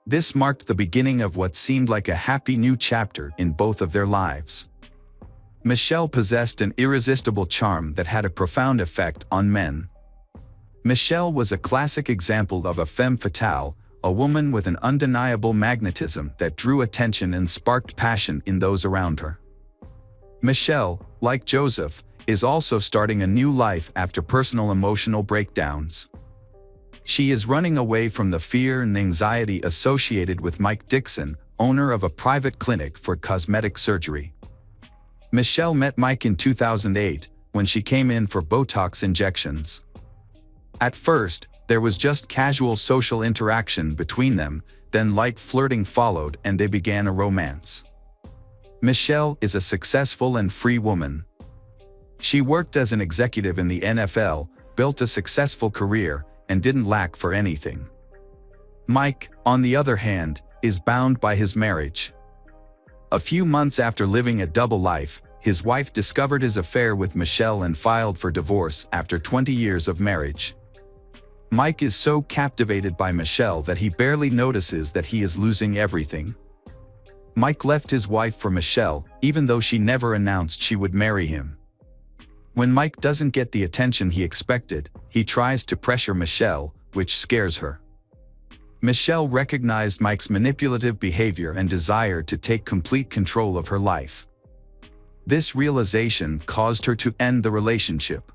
This marked the beginning of what seemed like a happy new chapter in both of their lives. Michelle possessed an irresistible charm that had a profound effect on men. Michelle was a classic example of a femme fatale, a woman with an undeniable magnetism that drew attention and sparked passion in those around her. Michelle, like Joseph, is also starting a new life after personal emotional breakdowns. She is running away from the fear and anxiety associated with Mike Dixon, owner of a private clinic for cosmetic surgery. Michelle met Mike in 2008 when she came in for Botox injections. At first, there was just casual social interaction between them, then light flirting followed and they began a romance. Michelle is a successful and free woman. She worked as an executive in the NFL, built a successful career, and didn't lack for anything. Mike, on the other hand, is bound by his marriage. A few months after living a double life, his wife discovered his affair with Michelle and filed for divorce after 20 years of marriage. Mike is so captivated by Michelle that he barely notices that he is losing everything. Mike left his wife for Michelle, even though she never announced she would marry him. When Mike doesn't get the attention he expected, he tries to pressure Michelle, which scares her. Michelle recognized Mike's manipulative behavior and desire to take complete control of her life. This realization caused her to end the relationship.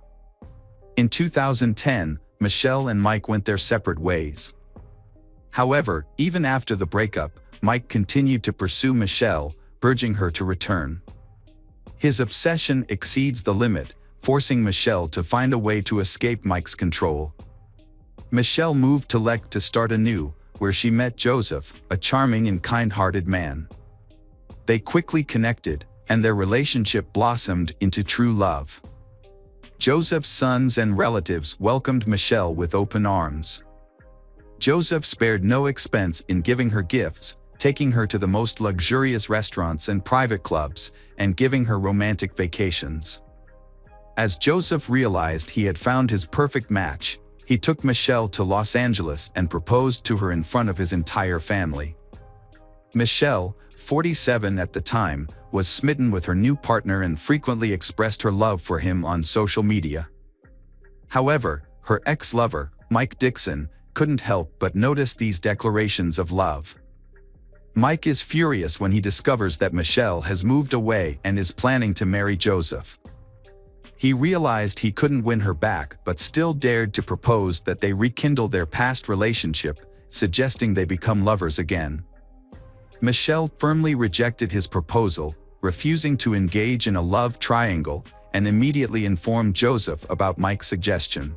In 2010, Michelle and Mike went their separate ways. However, even after the breakup, Mike continued to pursue Michelle, urging her to return. His obsession exceeds the limit, forcing Michelle to find a way to escape Mike's control. Michelle moved to Lech to start anew, where she met Joseph, a charming and kind-hearted man. They quickly connected, and their relationship blossomed into true love. Joseph's sons and relatives welcomed Michelle with open arms. Joseph spared no expense in giving her gifts, taking her to the most luxurious restaurants and private clubs, and giving her romantic vacations. As Joseph realized he had found his perfect match, he took Michelle to Los Angeles and proposed to her in front of his entire family. Michelle, 47 at the time, was smitten with her new partner and frequently expressed her love for him on social media. However, her ex-lover, Mike Dixon, couldn't help but notice these declarations of love. Mike is furious when he discovers that Michelle has moved away and is planning to marry Joseph. He realized he couldn't win her back but still dared to propose that they rekindle their past relationship, suggesting they become lovers again. Michelle firmly rejected his proposal, refusing to engage in a love triangle, and immediately informed Joseph about Mike's suggestion.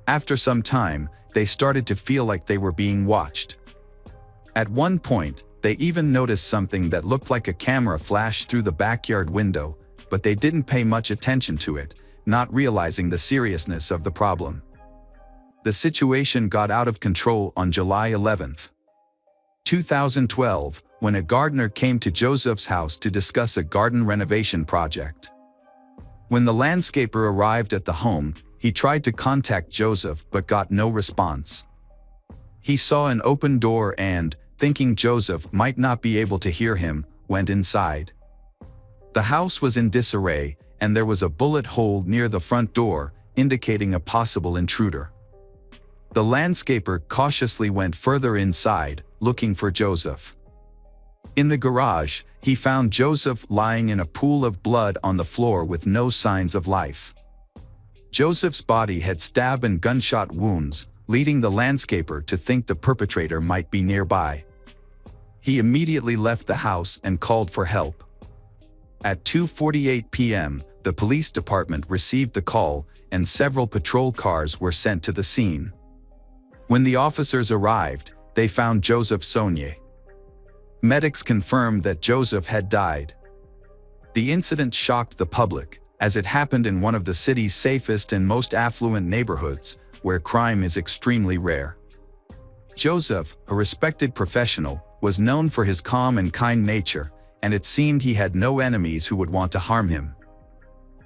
After some time, they started to feel like they were being watched. At one point, they even noticed something that looked like a camera flash through the backyard window, but they didn't pay much attention to it, not realizing the seriousness of the problem. The situation got out of control on July 11, 2012, when a gardener came to Joseph's house to discuss a garden renovation project. When the landscaper arrived at the home, he tried to contact Joseph but got no response. He saw an open door and, thinking Joseph might not be able to hear him, went inside. The house was in disarray, and there was a bullet hole near the front door, indicating a possible intruder. The landscaper cautiously went further inside, looking for Joseph. In the garage, he found Joseph lying in a pool of blood on the floor with no signs of life. Joseph's body had stab and gunshot wounds, leading the landscaper to think the perpetrator might be nearby. He immediately left the house and called for help. At 2:48 p.m., the police department received the call, and several patrol cars were sent to the scene. When the officers arrived, they found Joseph Sonnier. Medics confirmed that Joseph had died. The incident shocked the public, as it happened in one of the city's safest and most affluent neighborhoods, where crime is extremely rare. Joseph, a respected professional, was known for his calm and kind nature, and it seemed he had no enemies who would want to harm him.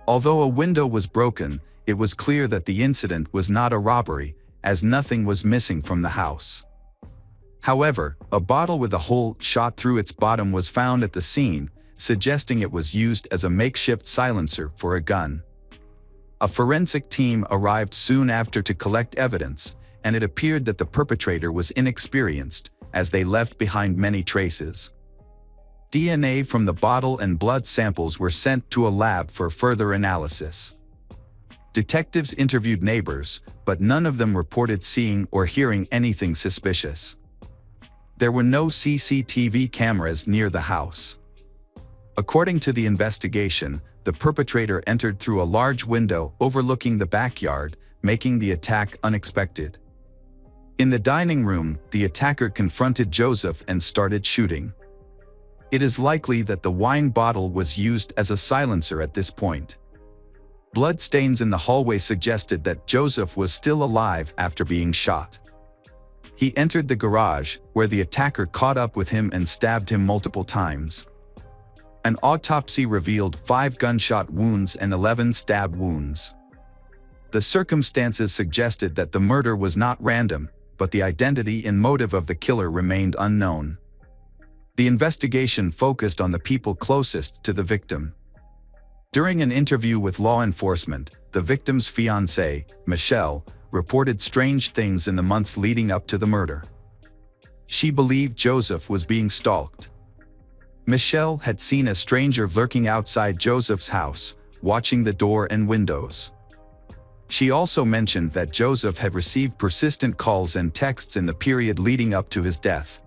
Although a window was broken, it was clear that the incident was not a robbery, as nothing was missing from the house. However, a bottle with a hole shot through its bottom was found at the scene, suggesting it was used as a makeshift silencer for a gun. A forensic team arrived soon after to collect evidence, and it appeared that the perpetrator was inexperienced, as they left behind many traces. DNA from the bottle and blood samples were sent to a lab for further analysis. Detectives interviewed neighbors, but none of them reported seeing or hearing anything suspicious. There were no CCTV cameras near the house. According to the investigation, the perpetrator entered through a large window overlooking the backyard, making the attack unexpected. In the dining room, the attacker confronted Joseph and started shooting. It is likely that the wine bottle was used as a silencer at this point. Blood stains in the hallway suggested that Joseph was still alive after being shot. He entered the garage, where the attacker caught up with him and stabbed him multiple times. An autopsy revealed 5 gunshot wounds and 11 stab wounds. The circumstances suggested that the murder was not random, but the identity and motive of the killer remained unknown. The investigation focused on the people closest to the victim. During an interview with law enforcement, the victim's fiancée, Michelle, reported strange things in the months leading up to the murder. She believed Joseph was being stalked. Michelle had seen a stranger lurking outside Joseph's house, watching the door and windows. She also mentioned that Joseph had received persistent calls and texts in the period leading up to his death.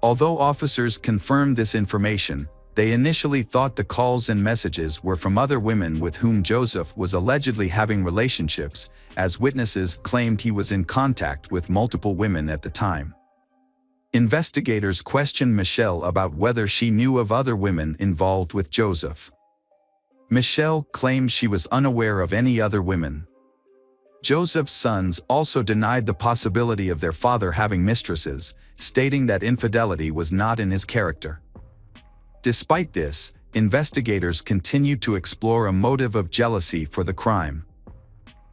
Although officers confirmed this information, they initially thought the calls and messages were from other women with whom Joseph was allegedly having relationships, as witnesses claimed he was in contact with multiple women at the time. Investigators questioned Michelle about whether she knew of other women involved with Joseph. Michelle claimed she was unaware of any other women. Joseph's sons also denied the possibility of their father having mistresses, stating that infidelity was not in his character. Despite this, investigators continued to explore a motive of jealousy for the crime.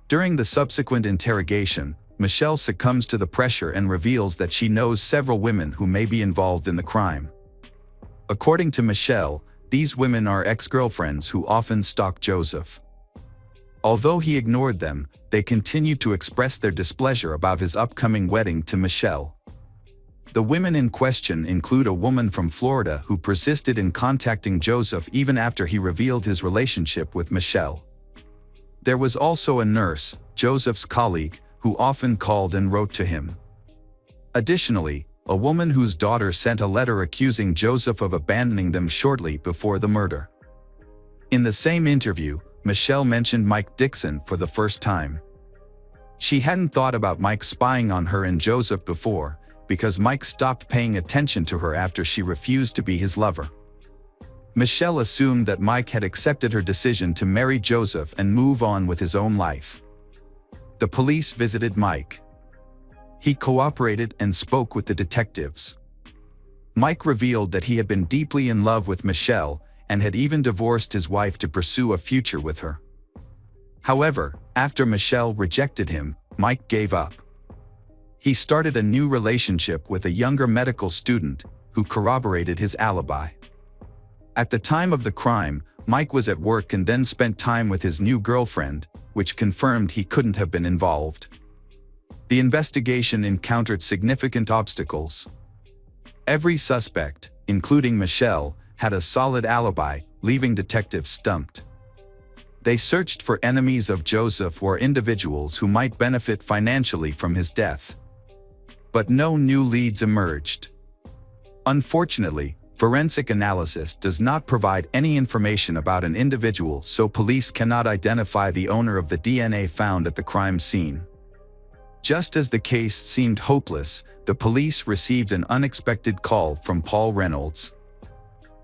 During the subsequent interrogation, Michelle succumbs to the pressure and reveals that she knows several women who may be involved in the crime. According to Michelle, these women are ex-girlfriends who often stalk Joseph. Although he ignored them, they continued to express their displeasure about his upcoming wedding to Michelle. The women in question include a woman from Florida who persisted in contacting Joseph even after he revealed his relationship with Michelle. There was also a nurse, Joseph's colleague, who often called and wrote to him. Additionally, a woman whose daughter sent a letter accusing Joseph of abandoning them shortly before the murder. In the same interview, Michelle mentioned Mike Dixon for the first time. She hadn't thought about Mike spying on her and Joseph before, because Mike stopped paying attention to her after she refused to be his lover. Michelle assumed that Mike had accepted her decision to marry Joseph and move on with his own life. The police visited Mike. He cooperated and spoke with the detectives. Mike revealed that he had been deeply in love with Michelle and had even divorced his wife to pursue a future with her. However, after Michelle rejected him, Mike gave up. He started a new relationship with a younger medical student who corroborated his alibi. At the time of the crime, Mike was at work and then spent time with his new girlfriend, which confirmed he couldn't have been involved. The investigation encountered significant obstacles. Every suspect, including Michelle, had a solid alibi, leaving detectives stumped. They searched for enemies of Joseph or individuals who might benefit financially from his death. But no new leads emerged. Unfortunately, forensic analysis does not provide any information about an individual, so police cannot identify the owner of the DNA found at the crime scene. Just as the case seemed hopeless, the police received an unexpected call from Paul Reynolds.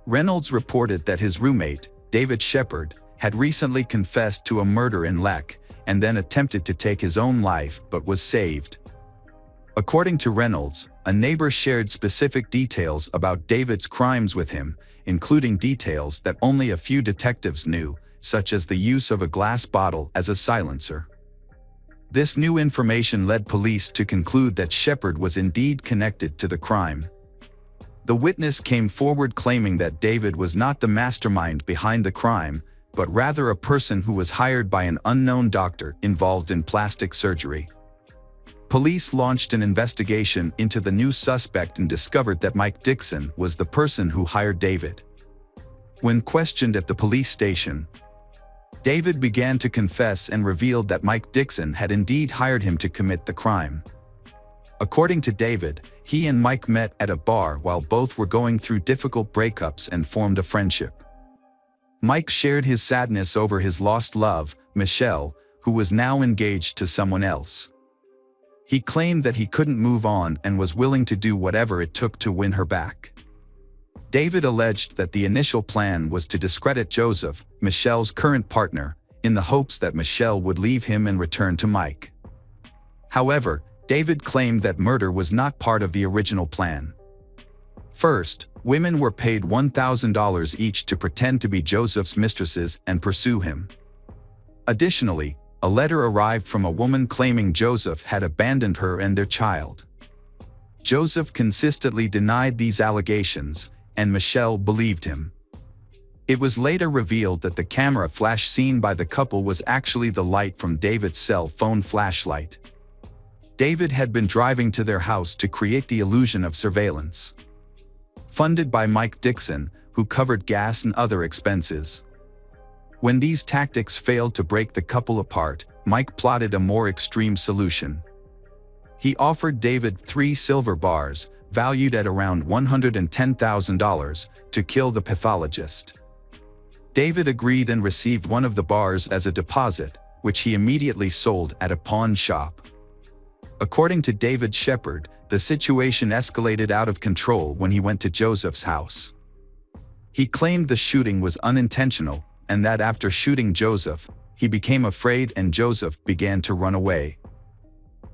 Reynolds reported that his roommate, David Shepard, had recently confessed to a murder in Leck and then attempted to take his own life but was saved. According to Reynolds, a neighbor shared specific details about David's crimes with him, including details that only a few detectives knew, such as the use of a glass bottle as a silencer. This new information led police to conclude that Shepard was indeed connected to the crime. The witness came forward claiming that David was not the mastermind behind the crime, but rather a person who was hired by an unknown doctor involved in plastic surgery. Police launched an investigation into the new suspect and discovered that Mike Dixon was the person who hired David. When questioned at the police station, David began to confess and revealed that Mike Dixon had indeed hired him to commit the crime. According to David, he and Mike met at a bar while both were going through difficult breakups and formed a friendship. Mike shared his sadness over his lost love, Michelle, who was now engaged to someone else. He claimed that he couldn't move on and was willing to do whatever it took to win her back. David alleged that the initial plan was to discredit Joseph, Michelle's current partner, in the hopes that Michelle would leave him and return to Mike. However, David claimed that murder was not part of the original plan. First, women were paid $1,000 each to pretend to be Joseph's mistresses and pursue him. Additionally, a letter arrived from a woman claiming Joseph had abandoned her and their child. Joseph consistently denied these allegations, and Michelle believed him. It was later revealed that the camera flash seen by the couple was actually the light from David's cell phone flashlight. David had been driving to their house to create the illusion of surveillance. Funded by Mike Dixon, who covered gas and other expenses. When these tactics failed to break the couple apart, Mike plotted a more extreme solution. He offered David 3 silver bars, valued at around $110,000, to kill the pathologist. David agreed and received one of the bars as a deposit, which he immediately sold at a pawn shop. According to David Shepard, the situation escalated out of control when he went to Joseph's house. He claimed the shooting was unintentional, and that after shooting Joseph, he became afraid and Joseph began to run away.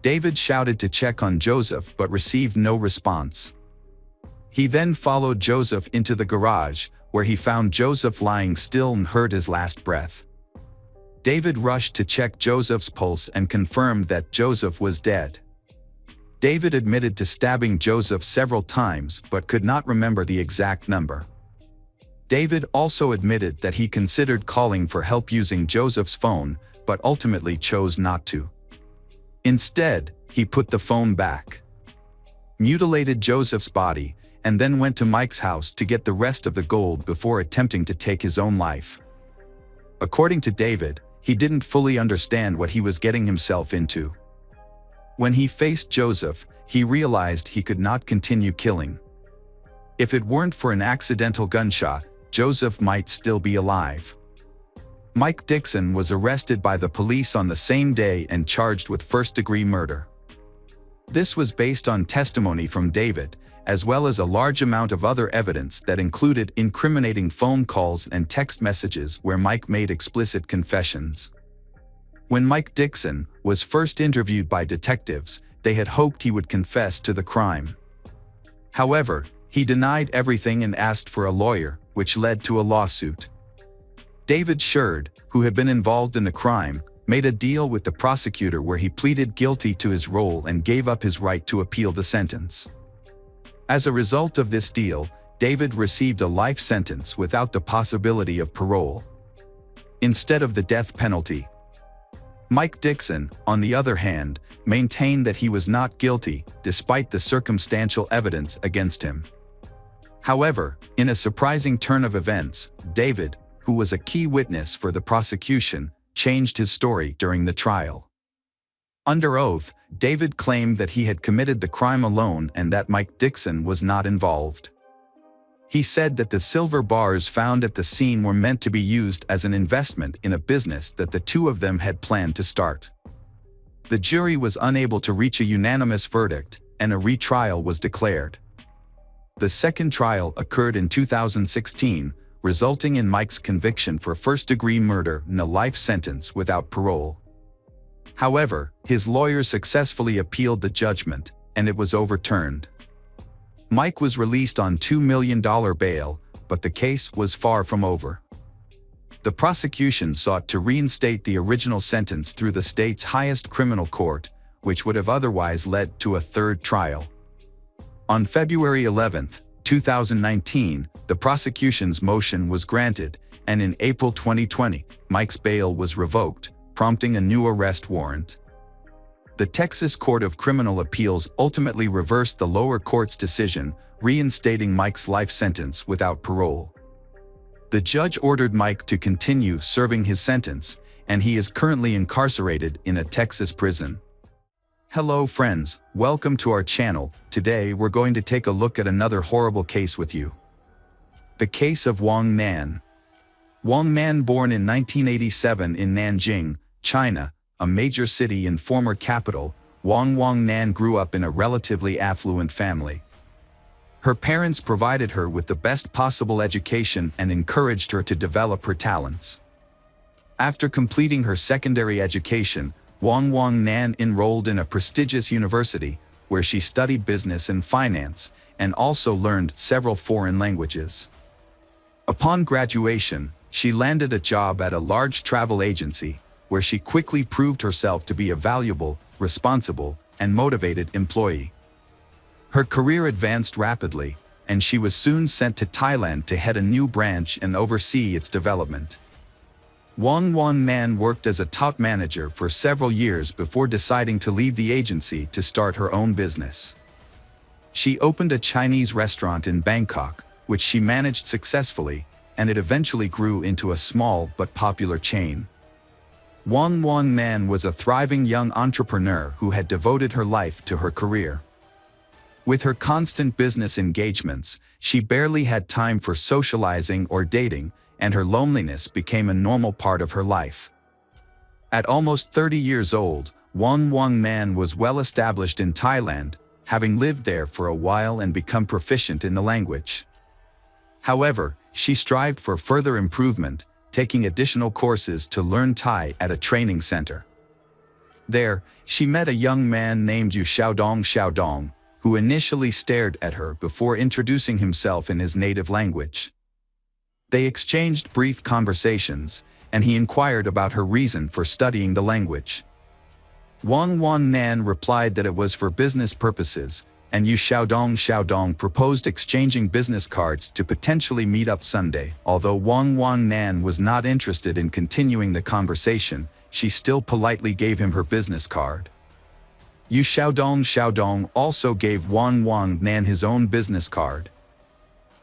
David shouted to check on Joseph but received no response. He then followed Joseph into the garage, where he found Joseph lying still and heard his last breath. David rushed to check Joseph's pulse and confirmed that Joseph was dead. David admitted to stabbing Joseph several times but could not remember the exact number. David also admitted that he considered calling for help using Joseph's phone, but ultimately chose not to. Instead, he put the phone back, mutilated Joseph's body, and then went to Mike's house to get the rest of the gold before attempting to take his own life. According to David, he didn't fully understand what he was getting himself into. When he faced Joseph, he realized he could not continue killing. If it weren't for an accidental gunshot, Joseph might still be alive. Mike Dixon was arrested by the police on the same day and charged with first-degree murder. This was based on testimony from David, as well as a large amount of other evidence that included incriminating phone calls and text messages where Mike made explicit confessions. When Mike Dixon was first interviewed by detectives, they had hoped he would confess to the crime. However, he denied everything and asked for a lawyer, which led to a lawsuit. David Shepard, who had been involved in the crime, made a deal with the prosecutor where he pleaded guilty to his role and gave up his right to appeal the sentence. As a result of this deal, David received a life sentence without the possibility of parole, instead of the death penalty. Mike Dixon, on the other hand, maintained that he was not guilty, despite the circumstantial evidence against him. However, in a surprising turn of events, David, who was a key witness for the prosecution, changed his story during the trial. Under oath, David claimed that he had committed the crime alone and that Mike Dixon was not involved. He said that the silver bars found at the scene were meant to be used as an investment in a business that the two of them had planned to start. The jury was unable to reach a unanimous verdict, and a retrial was declared. The second trial occurred in 2016, resulting in Mike's conviction for first-degree murder and a life sentence without parole. However, his lawyer successfully appealed the judgment, and it was overturned. Mike was released on $2 million bail, but the case was far from over. The prosecution sought to reinstate the original sentence through the state's highest criminal court, which would have otherwise led to a third trial. On February 11, 2019, the prosecution's motion was granted, and in April 2020, Mike's bail was revoked, prompting a new arrest warrant. The Texas Court of Criminal Appeals ultimately reversed the lower court's decision, reinstating Mike's life sentence without parole. The judge ordered Mike to continue serving his sentence, and he is currently incarcerated in a Texas prison. Hello friends, welcome to our channel. Today we're going to take a look at another horrible case with you. The case of Wang Nan. Wang Nan, born in 1987 in Nanjing, China, a major city and former capital, Wang Nan grew up in a relatively affluent family. Her parents provided her with the best possible education and encouraged her to develop her talents. After completing her secondary education, Wang Nan enrolled in a prestigious university, where she studied business and finance, and also learned several foreign languages. Upon graduation, she landed a job at a large travel agency, where she quickly proved herself to be a valuable, responsible, and motivated employee. Her career advanced rapidly, and she was soon sent to Thailand to head a new branch and oversee its development. Wang Nan worked as a top manager for several years before deciding to leave the agency to start her own business. She opened a Chinese restaurant in Bangkok, which she managed successfully, and it eventually grew into a small but popular chain. Wang Nan was a thriving young entrepreneur who had devoted her life to her career. With her constant business engagements, she barely had time for socializing or dating, and her loneliness became a normal part of her life. At almost 30 years old, Wang Nan was well established in Thailand, having lived there for a while and become proficient in the language. However, she strived for further improvement, taking additional courses to learn Thai at a training center. There, she met a young man named Yu Xiaodong, who initially stared at her before introducing himself in his native language. They exchanged brief conversations, and he inquired about her reason for studying the language. Wang Nan replied that it was for business purposes, and Yu Xiaodong proposed exchanging business cards to potentially meet up Sunday. Although Wang Nan was not interested in continuing the conversation, she still politely gave him her business card. Yu Xiaodong also gave Wang Nan his own business card,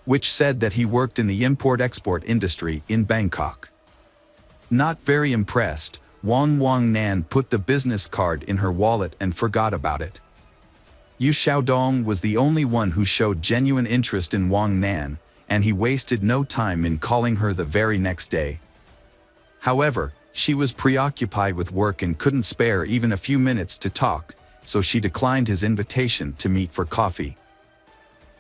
which said that he worked in the import-export industry in Bangkok. Not very impressed, Wang Nan put the business card in her wallet and forgot about it. Yu Xiaodong was the only one who showed genuine interest in Wang Nan, and he wasted no time in calling her the very next day. However, she was preoccupied with work and couldn't spare even a few minutes to talk, so she declined his invitation to meet for coffee.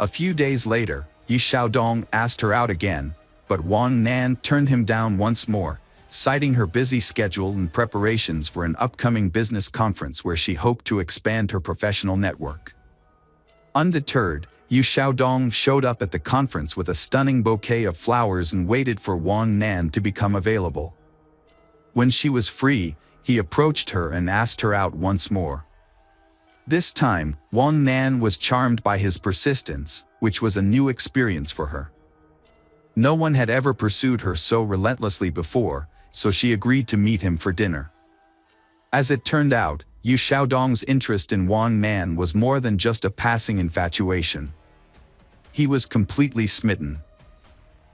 A few days later, Yu Xiaodong asked her out again, but Wang Nan turned him down once more, citing her busy schedule and preparations for an upcoming business conference where she hoped to expand her professional network. Undeterred, Yu Xiaodong showed up at the conference with a stunning bouquet of flowers and waited for Wang Nan to become available. When she was free, he approached her and asked her out once more. This time, Wang Nan was charmed by his persistence, which was a new experience for her. No one had ever pursued her so relentlessly before, so she agreed to meet him for dinner. As it turned out, Yu Xiaodong's interest in Wang Nan was more than just a passing infatuation. He was completely smitten.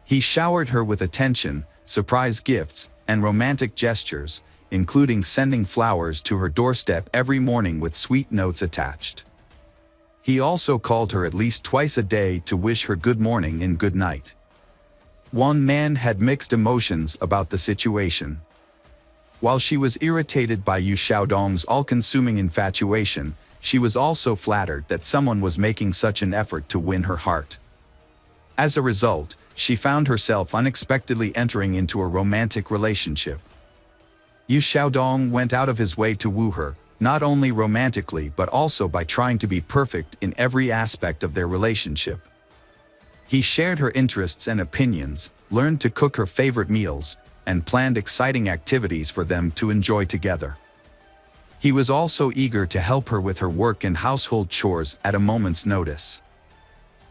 He showered her with attention, surprise gifts, and romantic gestures, including sending flowers to her doorstep every morning with sweet notes attached. He also called her at least twice a day to wish her good morning and good night. Wang Nan had mixed emotions about the situation. While she was irritated by Yu Xiaodong's all-consuming infatuation, she was also flattered that someone was making such an effort to win her heart. As a result, she found herself unexpectedly entering into a romantic relationship. Yu Xiaodong went out of his way to woo her, not only romantically but also by trying to be perfect in every aspect of their relationship. He shared her interests and opinions, learned to cook her favorite meals, and planned exciting activities for them to enjoy together. He was also eager to help her with her work and household chores at a moment's notice.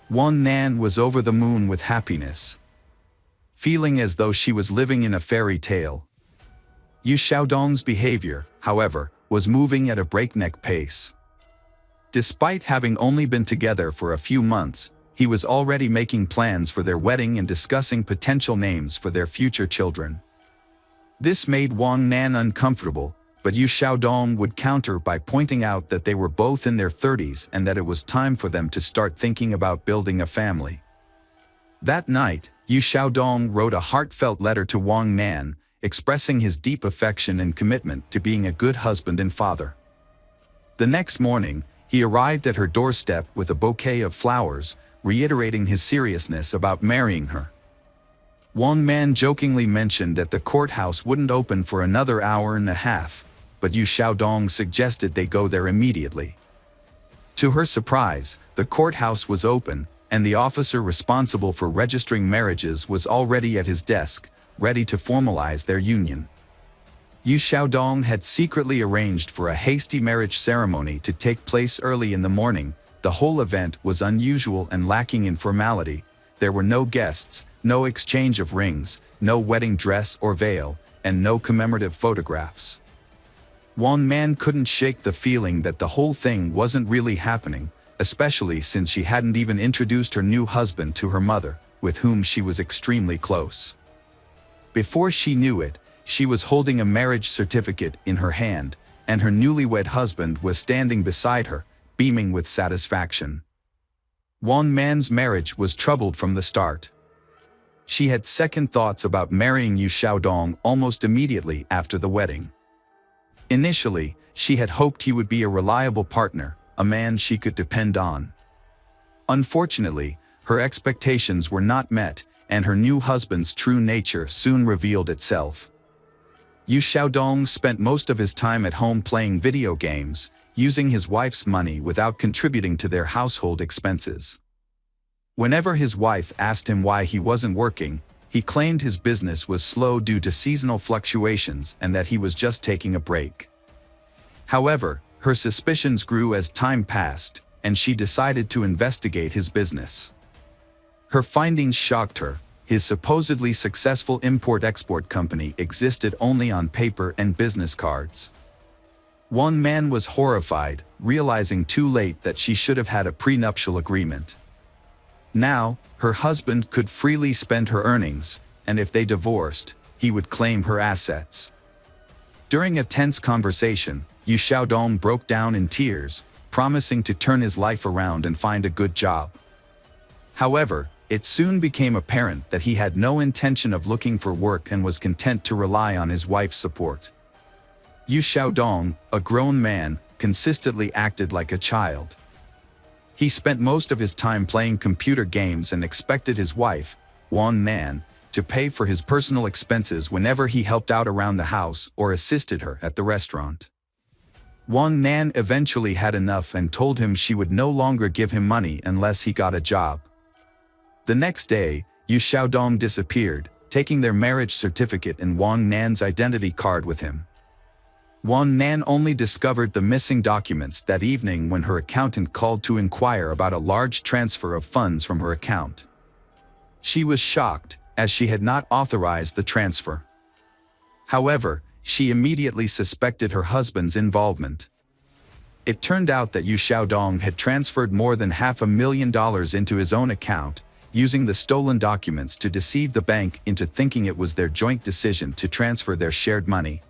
Wang Nan was over the moon with happiness, feeling as though she was living in a fairy tale. Yu Xiaodong's behavior, however, was moving at a breakneck pace. Despite having only been together for a few months, he was already making plans for their wedding and discussing potential names for their future children. This made Wang Nan uncomfortable, but Yu Xiaodong would counter by pointing out that they were both in their 30s and that it was time for them to start thinking about building a family. That night, Yu Xiaodong wrote a heartfelt letter to Wang Nan, expressing his deep affection and commitment to being a good husband and father. The next morning, he arrived at her doorstep with a bouquet of flowers, reiterating his seriousness about marrying her. Wang Nan jokingly mentioned that the courthouse wouldn't open for another hour and a half, but Yu Xiaodong suggested they go there immediately. To her surprise, the courthouse was open, and the officer responsible for registering marriages was already at his desk, ready to formalize their union. Yu Xiaodong had secretly arranged for a hasty marriage ceremony to take place early in the morning. The whole event was unusual and lacking in formality. There were no guests, no exchange of rings, no wedding dress or veil, and no commemorative photographs. Wang Nan couldn't shake the feeling that the whole thing wasn't really happening, especially since she hadn't even introduced her new husband to her mother, with whom she was extremely close. Before she knew it, she was holding a marriage certificate in her hand, and her newlywed husband was standing beside her, beaming with satisfaction. Wang Nan's marriage was troubled from the start. She had second thoughts about marrying Yu Xiaodong almost immediately after the wedding. Initially, she had hoped he would be a reliable partner, a man she could depend on. Unfortunately, her expectations were not met, and her new husband's true nature soon revealed itself. Yu Xiaodong spent most of his time at home playing video games, using his wife's money without contributing to their household expenses. Whenever his wife asked him why he wasn't working, he claimed his business was slow due to seasonal fluctuations and that he was just taking a break. However, her suspicions grew as time passed, and she decided to investigate his business. Her findings shocked her. His supposedly successful import-export company existed only on paper and business cards. Wang Nan was horrified, realizing too late that she should have had a prenuptial agreement. Now, her husband could freely spend her earnings, and if they divorced, he would claim her assets. During a tense conversation, Yu Xiaodong broke down in tears, promising to turn his life around and find a good job. However, it soon became apparent that he had no intention of looking for work and was content to rely on his wife's support. Yu Xiaodong, a grown man, consistently acted like a child. He spent most of his time playing computer games and expected his wife, Wang Nan, to pay for his personal expenses whenever he helped out around the house or assisted her at the restaurant. Wang Nan eventually had enough and told him she would no longer give him money unless he got a job. The next day, Yu Xiaodong disappeared, taking their marriage certificate and Wang Nan's identity card with him. Wang Nan only discovered the missing documents that evening when her accountant called to inquire about a large transfer of funds from her account. She was shocked, as she had not authorized the transfer. However, she immediately suspected her husband's involvement. It turned out that Yu Xiaodong had transferred more than $500,000 into his own account, using the stolen documents to deceive the bank into thinking it was their joint decision to transfer their shared money.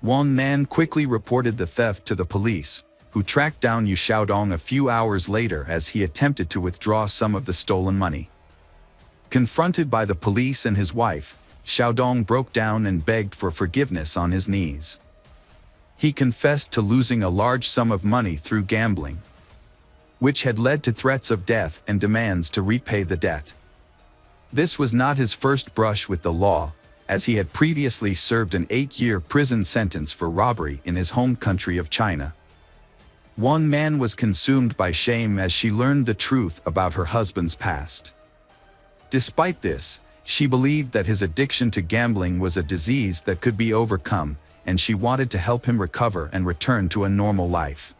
Wang Nan quickly reported the theft to the police, who tracked down Yu Xiaodong a few hours later as he attempted to withdraw some of the stolen money. Confronted by the police and his wife, Xiaodong broke down and begged for forgiveness on his knees. He confessed to losing a large sum of money through gambling, which had led to threats of death and demands to repay the debt. This was not his first brush with the law, as he had previously served an 8-year prison sentence for robbery in his home country of China. Wang Nan was consumed by shame as she learned the truth about her husband's past. Despite this, She believed that his addiction to gambling was a disease that could be overcome, and she wanted to help him recover and return to a normal life.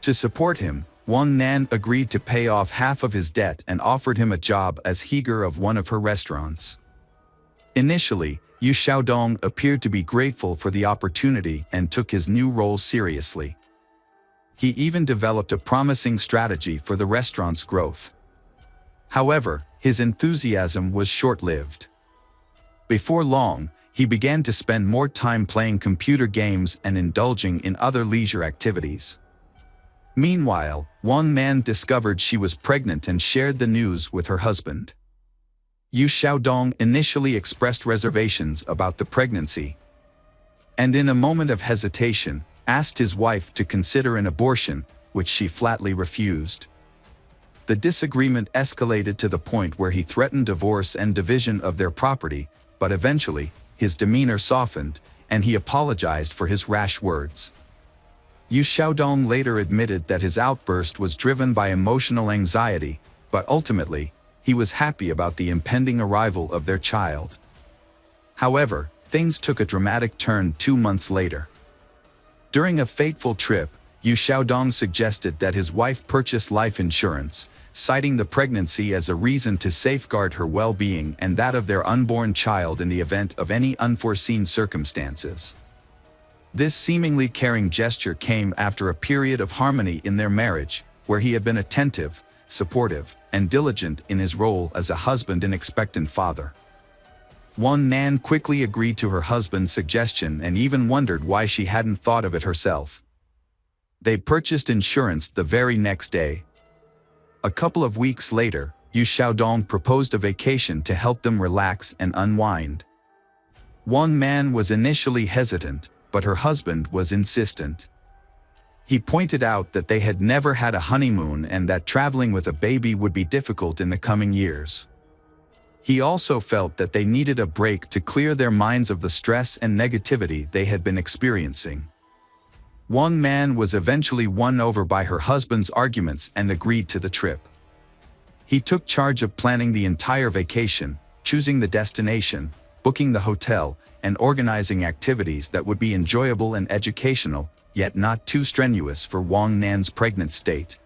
To support him, Wang Nan agreed to pay off half of his debt and offered him a job as heater of one of her restaurants. Initially, Yu Xiaodong appeared to be grateful for the opportunity and took his new role seriously. He even developed a promising strategy for the restaurant's growth. However, his enthusiasm was short-lived. Before long, he began to spend more time playing computer games and indulging in other leisure activities. Meanwhile, Wang Nan discovered she was pregnant and shared the news with her husband. Yu Xiaodong initially expressed reservations about the pregnancy, and in a moment of hesitation, asked his wife to consider an abortion, which she flatly refused. The disagreement escalated to the point where he threatened divorce and division of their property, but eventually, his demeanor softened, and he apologized for his rash words. Yu Xiaodong later admitted that his outburst was driven by emotional anxiety, but ultimately, he was happy about the impending arrival of their child. However, things took a dramatic turn 2 months later. During a fateful trip, Yu Xiaodong suggested that his wife purchase life insurance, citing the pregnancy as a reason to safeguard her well-being and that of their unborn child in the event of any unforeseen circumstances. This seemingly caring gesture came after a period of harmony in their marriage, where he had been attentive, supportive, and diligent in his role as a husband and expectant father. Wang Nan quickly agreed to her husband's suggestion and even wondered why she hadn't thought of it herself. They purchased insurance the very next day. A couple of weeks later, Yu Xiaodong proposed a vacation to help them relax and unwind. Wang Nan was initially hesitant, but her husband was insistent. He pointed out that they had never had a honeymoon and that traveling with a baby would be difficult in the coming years. He also felt that they needed a break to clear their minds of the stress and negativity they had been experiencing. Wang Nan was eventually won over by her husband's arguments and agreed to the trip. He took charge of planning the entire vacation, choosing the destination, booking the hotel, and organizing activities that would be enjoyable and educational, yet not too strenuous for Wang Nan's pregnant state.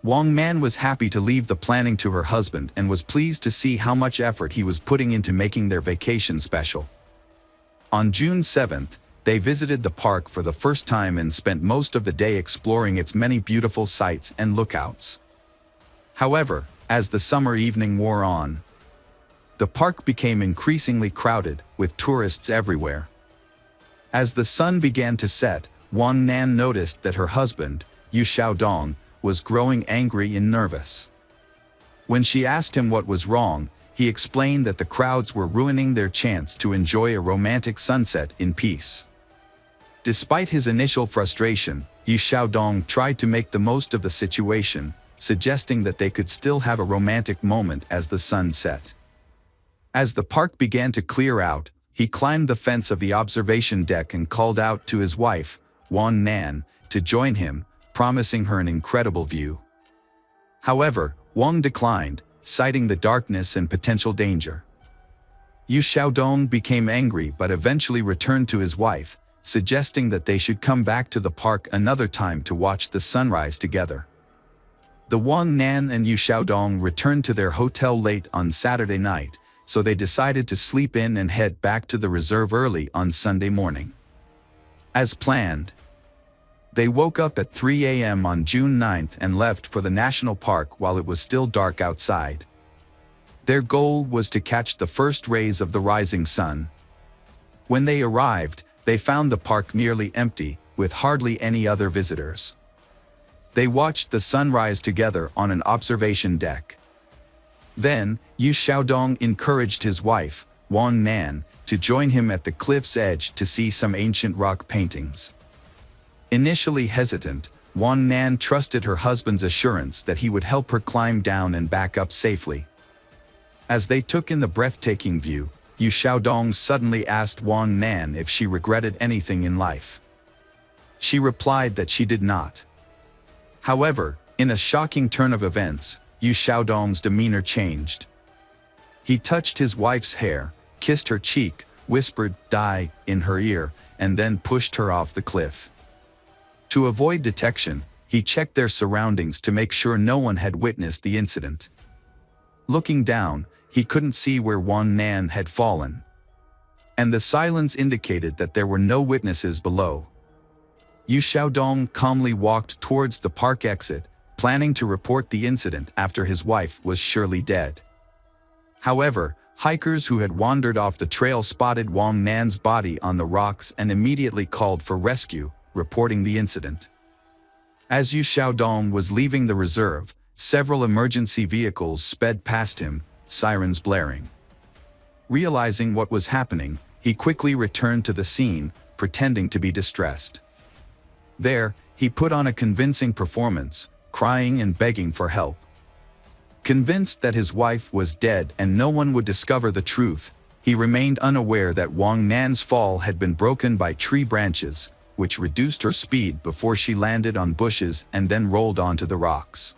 Wang Nan was happy to leave the planning to her husband and was pleased to see how much effort he was putting into making their vacation special. On June 7th, they visited the park for the first time and spent most of the day exploring its many beautiful sights and lookouts. However, as the summer evening wore on, the park became increasingly crowded, with tourists everywhere. As the sun began to set, Wang Nan noticed that her husband, Yu Xiaodong, was growing angry and nervous. When she asked him what was wrong, he explained that the crowds were ruining their chance to enjoy a romantic sunset in peace. Despite his initial frustration, Yu Xiaodong tried to make the most of the situation, suggesting that they could still have a romantic moment as the sun set. As the park began to clear out, he climbed the fence of the observation deck and called out to his wife, Wang Nan, to join him, promising her an incredible view. However, Wang declined, citing the darkness and potential danger. Yu Xiaodong became angry but eventually returned to his wife, suggesting that they should come back to the park another time to watch the sunrise together. The Wang Nan and Yu Xiaodong returned to their hotel late on Saturday night, so they decided to sleep in and head back to the reserve early on Sunday morning. As planned, they woke up at 3 a.m. on June 9th and left for the national park while it was still dark outside. Their goal was to catch the first rays of the rising sun. When they arrived, they found the park nearly empty, with hardly any other visitors. They watched the sunrise together on an observation deck. Then, Yu Xiaodong encouraged his wife, Wang Nan, to join him at the cliff's edge to see some ancient rock paintings. Initially hesitant, Wang Nan trusted her husband's assurance that he would help her climb down and back up safely. As they took in the breathtaking view, Yu Xiaodong suddenly asked Wang Nan if she regretted anything in life. She replied that she did not. However, in a shocking turn of events, Yu Xiaodong's demeanor changed. He touched his wife's hair, kissed her cheek, whispered, "Die," in her ear, and then pushed her off the cliff. To avoid detection, he checked their surroundings to make sure no one had witnessed the incident. Looking down, he couldn't see where Wang Nan had fallen, and the silence indicated that there were no witnesses below. Yu Xiaodong calmly walked towards the park exit, planning to report the incident after his wife was surely dead. However, hikers who had wandered off the trail spotted Wang Nan's body on the rocks and immediately called for rescue, reporting the incident. As Yu Xiaodong was leaving the reserve, several emergency vehicles sped past him, sirens blaring. Realizing what was happening, he quickly returned to the scene, pretending to be distressed. There, he put on a convincing performance, crying and begging for help. Convinced that his wife was dead and no one would discover the truth, he remained unaware that Wang Nan's fall had been broken by tree branches, which reduced her speed before she landed on bushes and then rolled onto the rocks.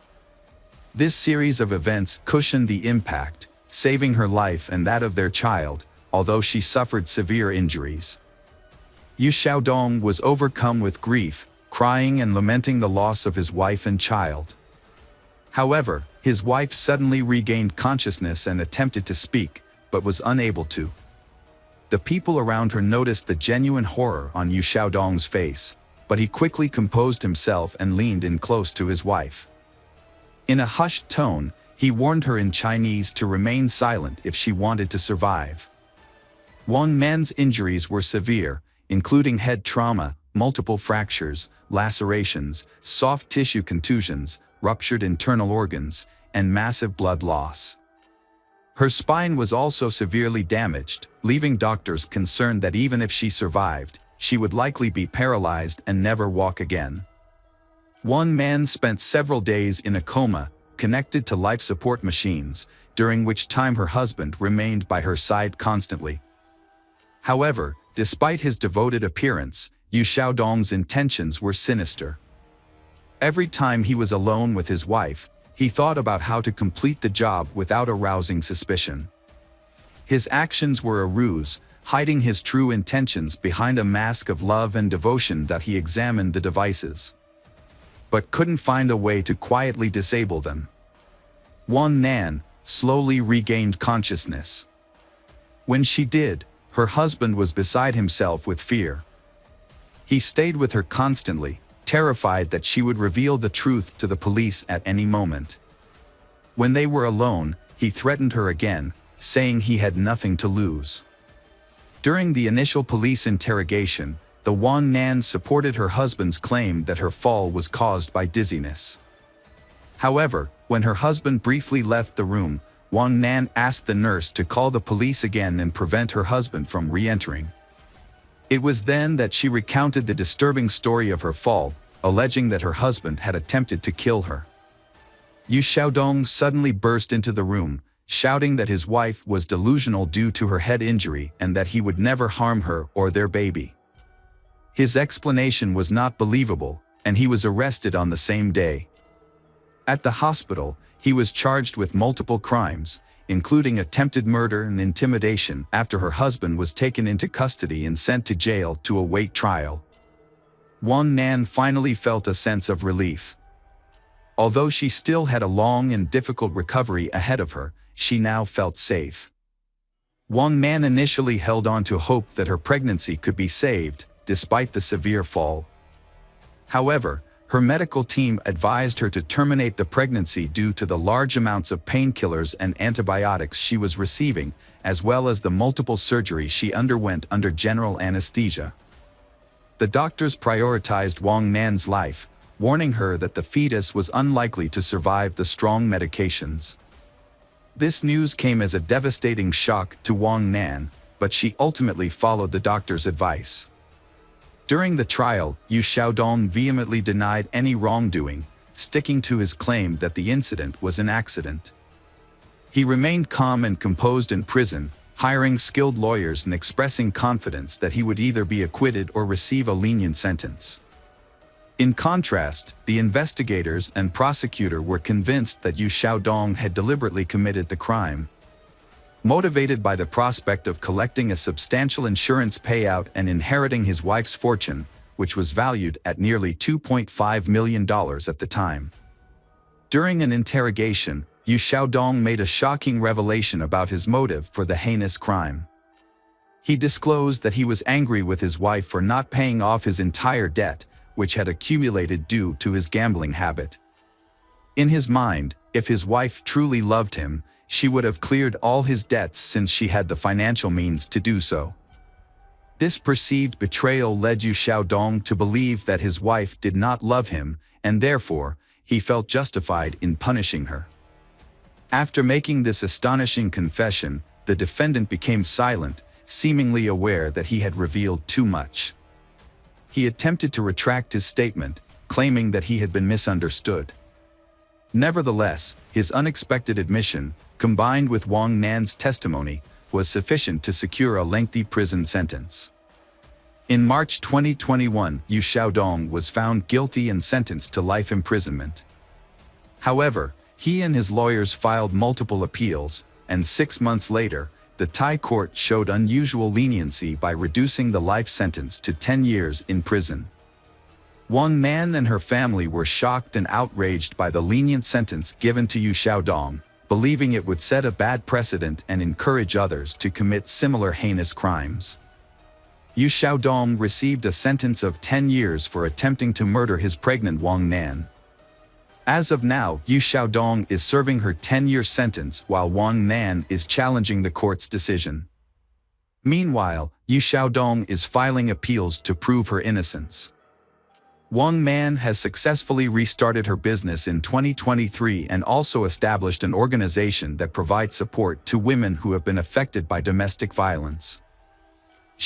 This series of events cushioned the impact, saving her life and that of their child, although she suffered severe injuries. Yu Xiaodong was overcome with grief, crying and lamenting the loss of his wife and child. However, his wife suddenly regained consciousness and attempted to speak, but was unable to. The people around her noticed the genuine horror on Yu Xiaodong's face, but he quickly composed himself and leaned in close to his wife. In a hushed tone, he warned her in Chinese to remain silent if she wanted to survive. Wang Nan's injuries were severe, including head trauma, multiple fractures, lacerations, soft tissue contusions, ruptured internal organs, and massive blood loss. Her spine was also severely damaged, leaving doctors concerned that even if she survived, she would likely be paralyzed and never walk again. One man spent several days in a coma, connected to life support machines, during which time her husband remained by her side constantly. However, despite his devoted appearance, Yu Xiaodong's intentions were sinister. Every time he was alone with his wife, he thought about how to complete the job without arousing suspicion. His actions were a ruse, hiding his true intentions behind a mask of love and devotion that he examined the devices, but couldn't find a way to quietly disable them. Wang Nan slowly regained consciousness. When she did, her husband was beside himself with fear. He stayed with her constantly, terrified that she would reveal the truth to the police at any moment. When they were alone, he threatened her again, saying he had nothing to lose. During the initial police interrogation, the Wang Nan supported her husband's claim that her fall was caused by dizziness. However, when her husband briefly left the room, Wang Nan asked the nurse to call the police again and prevent her husband from re-entering. It was then that she recounted the disturbing story of her fall, alleging that her husband had attempted to kill her. Yu Xiaodong suddenly burst into the room, shouting that his wife was delusional due to her head injury and that he would never harm her or their baby. His explanation was not believable, and he was arrested on the same day. At the hospital, he was charged with multiple crimes, including attempted murder and intimidation, after her husband was taken into custody and sent to jail to await trial. Wang Nan finally felt a sense of relief. Although she still had a long and difficult recovery ahead of her, she now felt safe. Wang Nan initially held on to hope that her pregnancy could be saved, despite the severe fall. However, her medical team advised her to terminate the pregnancy due to the large amounts of painkillers and antibiotics she was receiving, as well as the multiple surgeries she underwent under general anesthesia. The doctors prioritized Wang Nan's life, warning her that the fetus was unlikely to survive the strong medications. This news came as a devastating shock to Wang Nan, but she ultimately followed the doctor's advice. During the trial, Yu Xiaodong vehemently denied any wrongdoing, sticking to his claim that the incident was an accident. He remained calm and composed in prison, hiring skilled lawyers and expressing confidence that he would either be acquitted or receive a lenient sentence. In contrast, the investigators and prosecutor were convinced that Yu Xiaodong had deliberately committed the crime. Motivated by the prospect of collecting a substantial insurance payout and inheriting his wife's fortune, which was valued at nearly $2.5 million at the time. During an interrogation, Yu Xiaodong made a shocking revelation about his motive for the heinous crime. He disclosed that he was angry with his wife for not paying off his entire debt, which had accumulated due to his gambling habit. In his mind, if his wife truly loved him, she would have cleared all his debts since she had the financial means to do so. This perceived betrayal led Yu Xiaodong to believe that his wife did not love him, and therefore, he felt justified in punishing her. After making this astonishing confession, the defendant became silent, seemingly aware that he had revealed too much. He attempted to retract his statement, claiming that he had been misunderstood. Nevertheless, his unexpected admission, combined with Wang Nan's testimony, was sufficient to secure a lengthy prison sentence. In March 2021, Yu Xiaodong was found guilty and sentenced to life imprisonment. However, he and his lawyers filed multiple appeals, and 6 months later, the Thai court showed unusual leniency by reducing the life sentence to 10 years in prison. Wang Nan and her family were shocked and outraged by the lenient sentence given to Yu Xiaodong, believing it would set a bad precedent and encourage others to commit similar heinous crimes. Yu Xiaodong received a sentence of 10 years for attempting to murder his pregnant Wang Nan. As of now, Yu Xiaodong is serving her 10-year sentence while Wang Nan is challenging the court's decision. Meanwhile, Yu Xiaodong is filing appeals to prove her innocence. Wang Nan has successfully restarted her business in 2023 and also established an organization that provides support to women who have been affected by domestic violence.